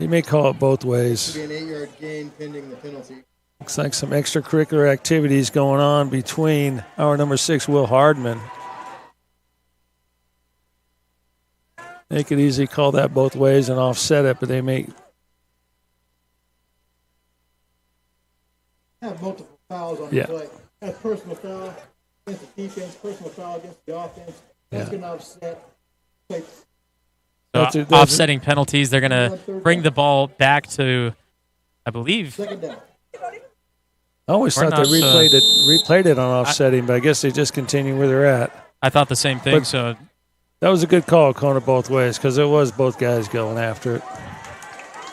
He may call it both ways. Be an 8-yard gain pending the penalty. Looks like some extracurricular activities going on between our number 6, Will Hardman. They could easily call that both ways and offset it, but they may. Have multiple fouls on the play. That's personal foul against the defense, personal foul against the offense. That's going to offset. So offsetting penalties, they're going to bring the ball back to, I believe. Second down. I always thought they replayed it on offsetting, but I guess they just continue where they're at. I thought the same thing. So that was a good call, calling it both ways, because it was both guys going after it.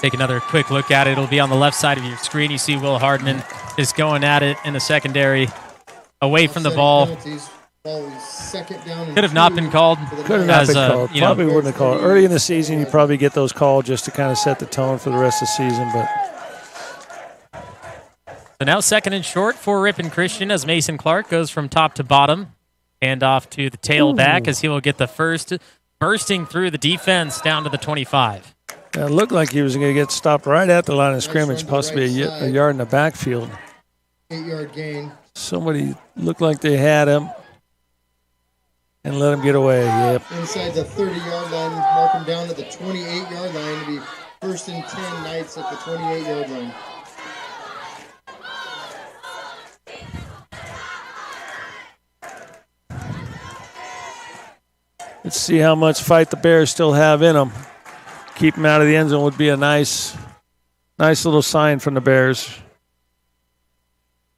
Take another quick look at it. It'll be on the left side of your screen. You see Will Hardman is going at it in the secondary, away from the ball. Could have not been called. Could have not been called. Probably wouldn't have called. Early in the season, you probably get those called just to kind of set the tone for the rest of the season, but. So now second and short for Ripon Christian as Mason Clark goes from top to bottom. Hand off to the tailback as he will get the first, bursting through the defense down to the 25. It looked like he was going to get stopped right at the line of scrimmage, possibly a yard in the backfield. 8-yard gain. Somebody looked like they had him and let him get away. Yep. Inside the 30-yard line, mark him down to the 28-yard line to be first and 10 Knights at the 28-yard line. Let's see how much fight the Bears still have in them. Keep them out of the end zone would be a nice little sign from the Bears.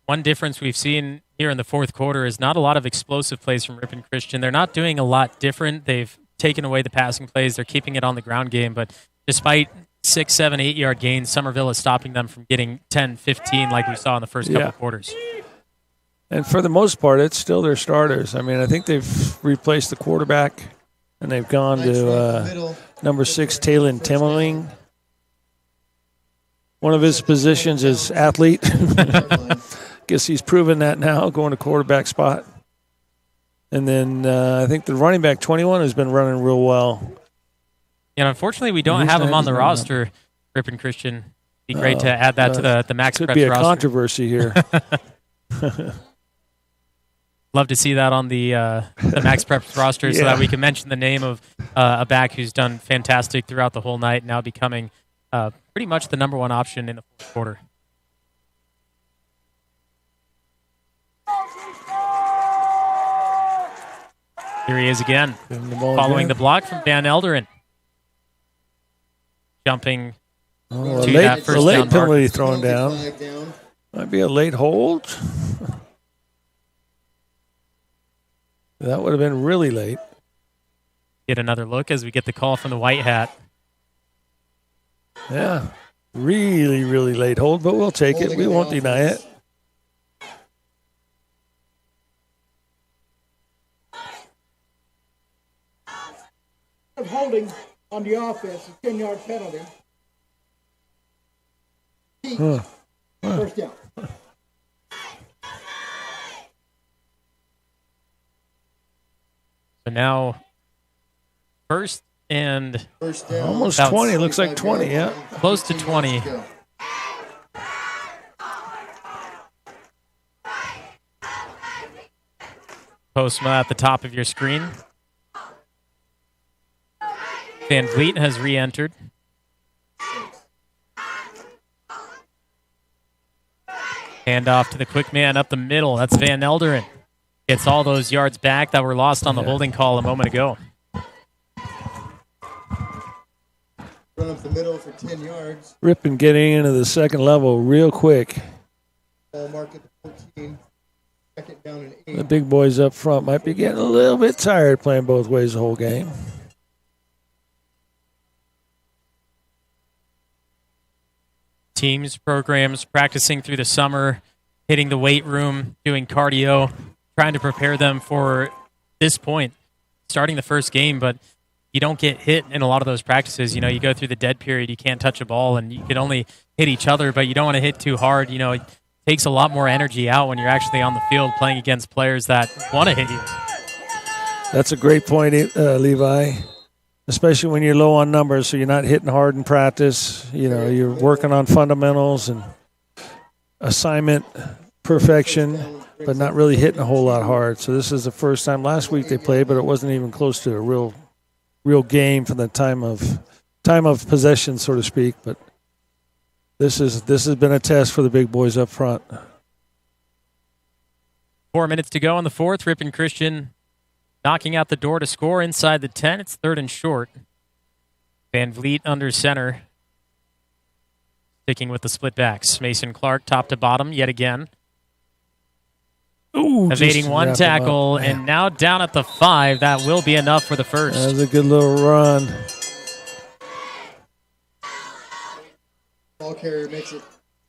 One difference we've seen here in the fourth quarter is not a lot of explosive plays from Ripon Christian. They're not doing a lot different. They've taken away the passing plays. They're keeping it on the ground game. But despite 6, 7, 8-yard gains, Summerville is stopping them from getting 10, 15 like we saw in the first couple quarters. And for the most part, it's still their starters. I mean, I think they've replaced the quarterback, and they've gone to number 6, Talon Timmerling. One of his positions is athlete. Guess he's proven that now, going to quarterback spot. And then I think the running back, 21, has been running real well. Yeah, unfortunately, we don't have him on the roster, Ripon Christian. It'd be great to add that to the Max Preps roster. Could be a controversy here. Love to see that on the Max Preps roster so that we can mention the name of a back who's done fantastic throughout the whole night, now becoming pretty much the number one option in the fourth quarter. Here he is again, following the block from Van Elderen. Jumping to that first late down penalty mark. thrown down. Might be a late hold. That would have been really late. Get another look as we get the call from the white hat. Yeah, really, really late hold, but we'll take it. We won't deny it. Of holding on the offense, a 10-yard penalty. First down. So now, first down. Almost 20. Looks like 20, yeah. Close to 20. Postma at the top of your screen. Van Vliet has re-entered. Handoff to the quick man up the middle. That's Van Elderen. Gets all those yards back that were lost on the holding call a moment ago. Run up the middle for 10 yards. Ripon getting into the second level real quick. Ball mark at the 14. Second down and 8. The big boys up front might be getting a little bit tired playing both ways the whole game. Teams, programs, practicing through the summer, hitting the weight room, doing cardio, trying to prepare them for this point, starting the first game, but you don't get hit in a lot of those practices. You know, you go through the dead period, you can't touch a ball, and you can only hit each other, but you don't want to hit too hard. You know, it takes a lot more energy out when you're actually on the field playing against players that want to hit you. That's a great point, Levi, especially when you're low on numbers, so you're not hitting hard in practice. You know, you're working on fundamentals and assignment perfection, but not really hitting a whole lot hard. So this is the first time. Last week they played, but it wasn't even close to a real game from the time of possession, so to speak. But this has been a test for the big boys up front. 4 minutes to go in the fourth. Ripon Christian knocking out the door to score inside the 10. It's 3rd and short. Van Vliet under center. Sticking with the split backs. Mason Clark top to bottom yet again. Ooh, evading one tackle and now down at the 5. That will be enough for the first. That was a good little run. Ball carrier makes it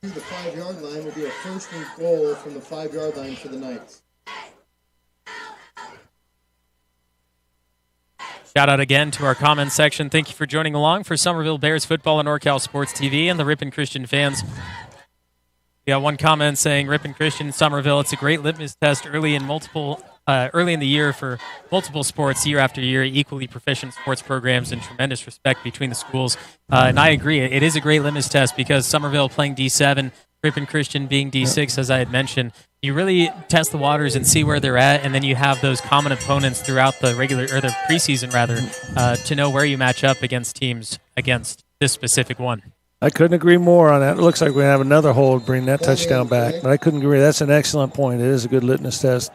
to the 5-yard line. Will be a 1st and goal from the 5-yard line for the Knights. Shout out again to our comments section. Thank you for joining along for Summerville Bears football on NorCal Sports TV and the Ripon Christian fans. We got one comment saying Ripon Christian, Summerville. It's a great litmus test early in the year for multiple sports, year after year, equally proficient sports programs, and tremendous respect between the schools. And I agree, it is a great litmus test because Summerville playing D7, Ripon Christian being D6, as I had mentioned. You really test the waters and see where they're at, and then you have those common opponents throughout the the preseason to know where you match up against teams against this specific one. I couldn't agree more on that. It looks like we have another hold, bring that touchdown back. But I couldn't agree. That's an excellent point. It is a good litmus test.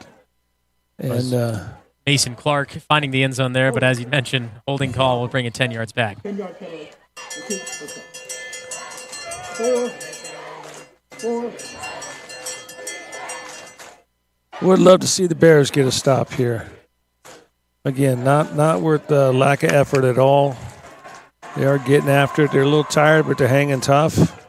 And Mason Clark finding the end zone there, but as you mentioned, holding call will bring it 10 yards back. 10-yard penalty. 4. Would love to see the Bears get a stop here. Again, not worth the lack of effort at all. They are getting after it. They're a little tired, but they're hanging tough.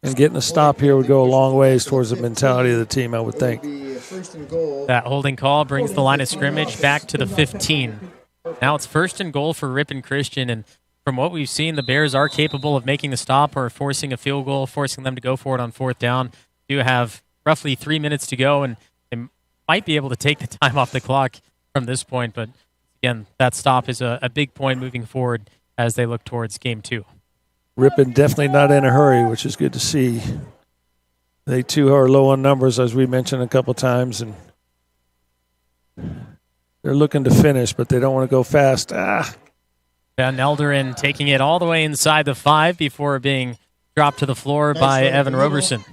And getting a stop here would go a long ways towards the mentality of the team, I would think. That holding call brings the line of scrimmage back to the 15. Now it's 1st and goal for Ripon Christian, and from what we've seen, the Bears are capable of making the stop or forcing a field goal, forcing them to go for it on 4th down. Do have roughly 3 minutes to go, and they might be able to take the time off the clock from this point, but again, that stop is a big point moving forward as they look towards game 2. Ripon definitely not in a hurry, which is good to see. They too are low on numbers, as we mentioned a couple times, and they're looking to finish, but they don't want to go fast. Van Elderen taking it all the way inside the 5 before being dropped to the floor by Evan Roberson.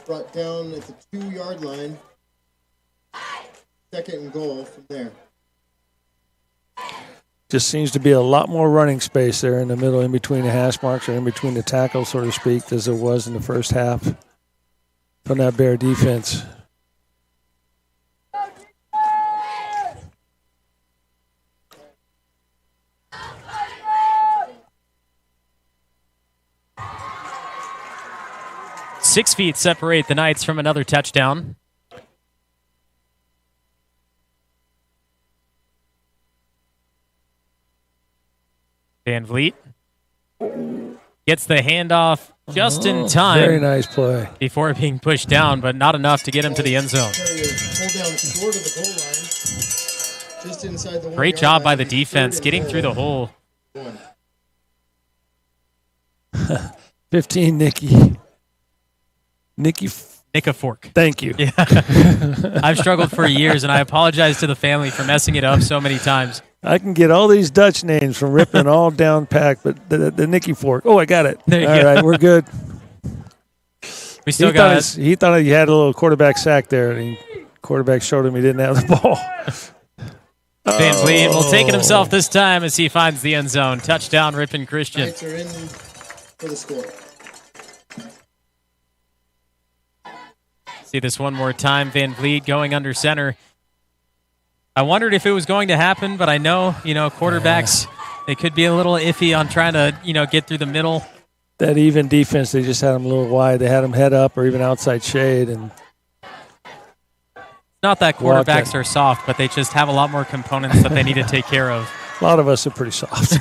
Brought down at the 2-yard line. 2nd and goal from there. Just seems to be a lot more running space there in the middle, in between the hash marks or in between the tackles, so to speak, as there was in the first half from that Bear defense. 6 feet separate the Knights from another touchdown. Van Vliet gets the handoff just in time. Very nice play. Before being pushed down, but not enough to get him to the end zone. Great job by the defense getting through the hole. 15, Nicky. Nick a fork. Thank you. Yeah. I've struggled for years, and I apologize to the family for messing it up so many times. I can get all these Dutch names from Ripon all down packed, but the Nicky fork. Oh, I got it. There you all go. right, we're good. We still got. He thought he had a little quarterback sack there, and quarterback showed him he didn't have the ball. Van Vliet will take it himself this time as he finds the end zone. Touchdown, Ripon Christian. Knights are in for the score. See this one more time. Van Vliet going under center. I wondered if it was going to happen, but I know, quarterbacks, they could be a little iffy on trying to, get through the middle. That even defense, they just had them a little wide. They had them head up or even outside shade. And not that quarterbacks are soft, but they just have a lot more components that they need to take care of. A lot of us are pretty soft.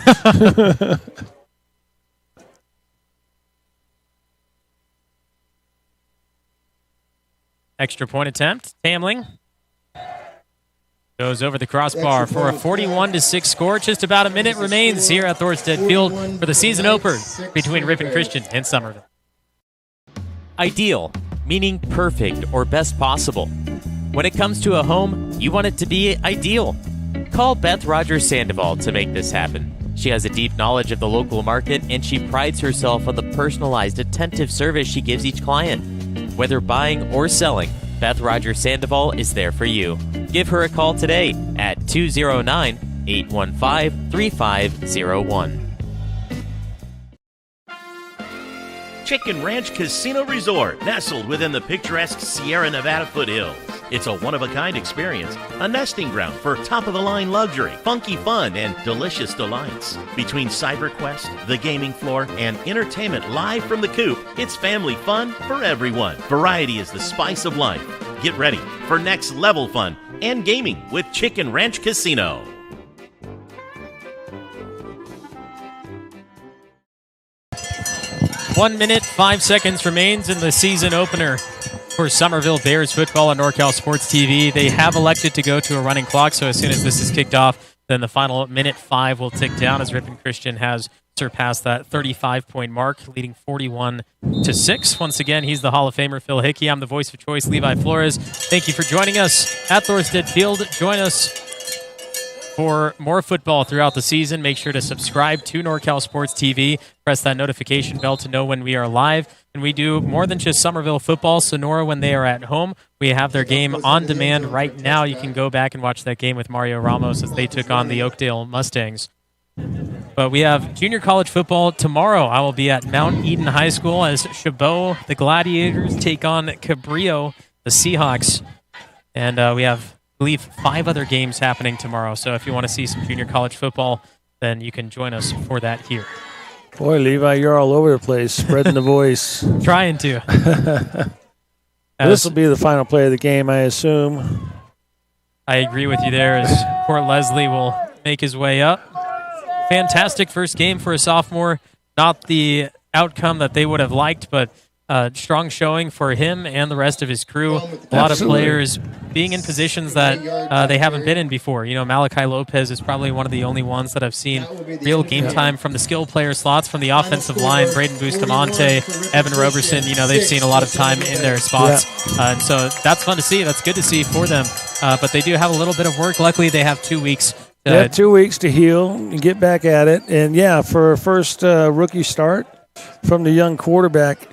Extra point attempt. Tamling goes over the crossbar for a 41-6 score. Just about a minute remains here at Thorstead Field for the season opener between Ripon Christian and Summerville. Ideal, meaning perfect or best possible. When it comes to a home, you want it to be ideal. Call Beth Rogers Sandoval to make this happen. She has a deep knowledge of the local market, and she prides herself on the personalized, attentive service she gives each client. Whether buying or selling, Beth Rogers Sandoval is there for you. Give her a call today at 209-815-3501. Chicken Ranch Casino Resort, nestled within the picturesque Sierra Nevada foothills. It's a one-of-a-kind experience, a nesting ground for top-of-the-line luxury, funky fun, and delicious delights. Between CyberQuest, the gaming floor, and entertainment live from the coop, it's family fun for everyone. Variety is the spice of life. Get ready for next-level fun and gaming with Chicken Ranch Casino. One minute, 5 seconds remains in the season opener for Summerville Bears football on NorCal Sports TV. They have elected to go to a running clock, so as soon as this is kicked off, then the final minute 5 will tick down as Ripon Christian has surpassed that 35-point mark, leading 41-6. Once again, he's the Hall of Famer, Phil Hickey. I'm the voice of choice, Levi Flores. Thank you for joining us at Thorstead Field. Join us for more football throughout the season. Make sure to subscribe to NorCal Sports TV. Press that notification bell to know when we are live. And we do more than just Summerville football. Sonora, when they are at home, we have their game on demand right now. You can go back and watch that game with Mario Ramos as they took on the Oakdale Mustangs. But we have junior college football tomorrow. I will be at Mount Eden High School as Chabot, the Gladiators, take on Cabrillo, the Seahawks. And we have, I believe, 5 other games happening tomorrow. So if you want to see some junior college football, then you can join us for that here. Boy, Levi, you're all over the place, spreading the voice. Trying to. This will be the final play of the game, I assume. I agree with you there as Court Leslie will make his way up. Fantastic first game for a sophomore. Not the outcome that they would have liked, but strong showing for him and the rest of his crew. A lot of players being in positions that they haven't been in before. Malachi Lopez is probably one of the only ones that I've seen real game time from the skill player slots, from the offensive line. Braden Bustamante, Evan Roberson, they've seen a lot of time in their spots. And so that's fun to see. That's good to see for them. But they do have a little bit of work. Luckily, they have 2 weeks. They have 2 weeks to heal and get back at it. And, for a first rookie start from the young quarterback,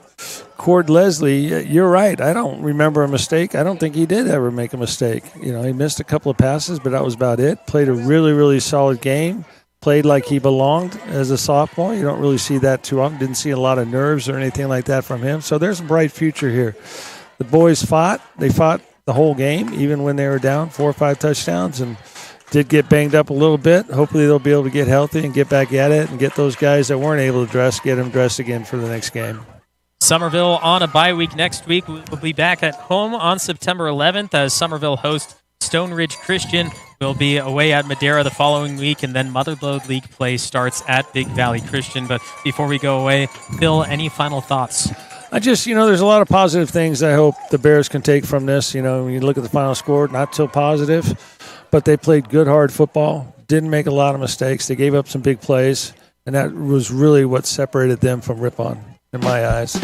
Cord Leslie, you're right. I don't remember a mistake. I don't think he did ever make a mistake. He missed a couple of passes, but that was about it. Played a really, really solid game. Played like he belonged as a sophomore. You don't really see that too often. Didn't see a lot of nerves or anything like that from him. So there's a bright future here. The boys fought. They fought the whole game, even when they were down 4 or 5 touchdowns, and did get banged up a little bit. Hopefully they'll be able to get healthy and get back at it and get those guys that weren't able to dress, get them dressed again for the next game. Summerville on a bye week next week. We'll be back at home on September 11th as Summerville hosts Stone Ridge Christian. We'll be away at Madera the following week, and then Motherlode League play starts at Big Valley Christian. But before we go away, Phil, any final thoughts? I just, there's a lot of positive things I hope the Bears can take from this. When you look at the final score, not so positive, but they played good, hard football, didn't make a lot of mistakes. They gave up some big plays, and that was really what separated them from Ripon, in my eyes.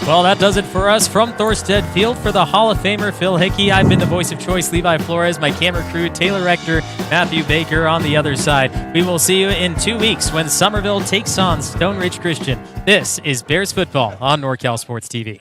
Well, that does it for us from Thorstead Field. For the Hall of Famer Phil Hickey, I've been the voice of choice, Levi Flores, my camera crew, Taylor Rector, Matthew Baker on the other side. We will see you in 2 weeks when Summerville takes on Stone Ridge Christian. This is Bears Football on NorCal Sports TV.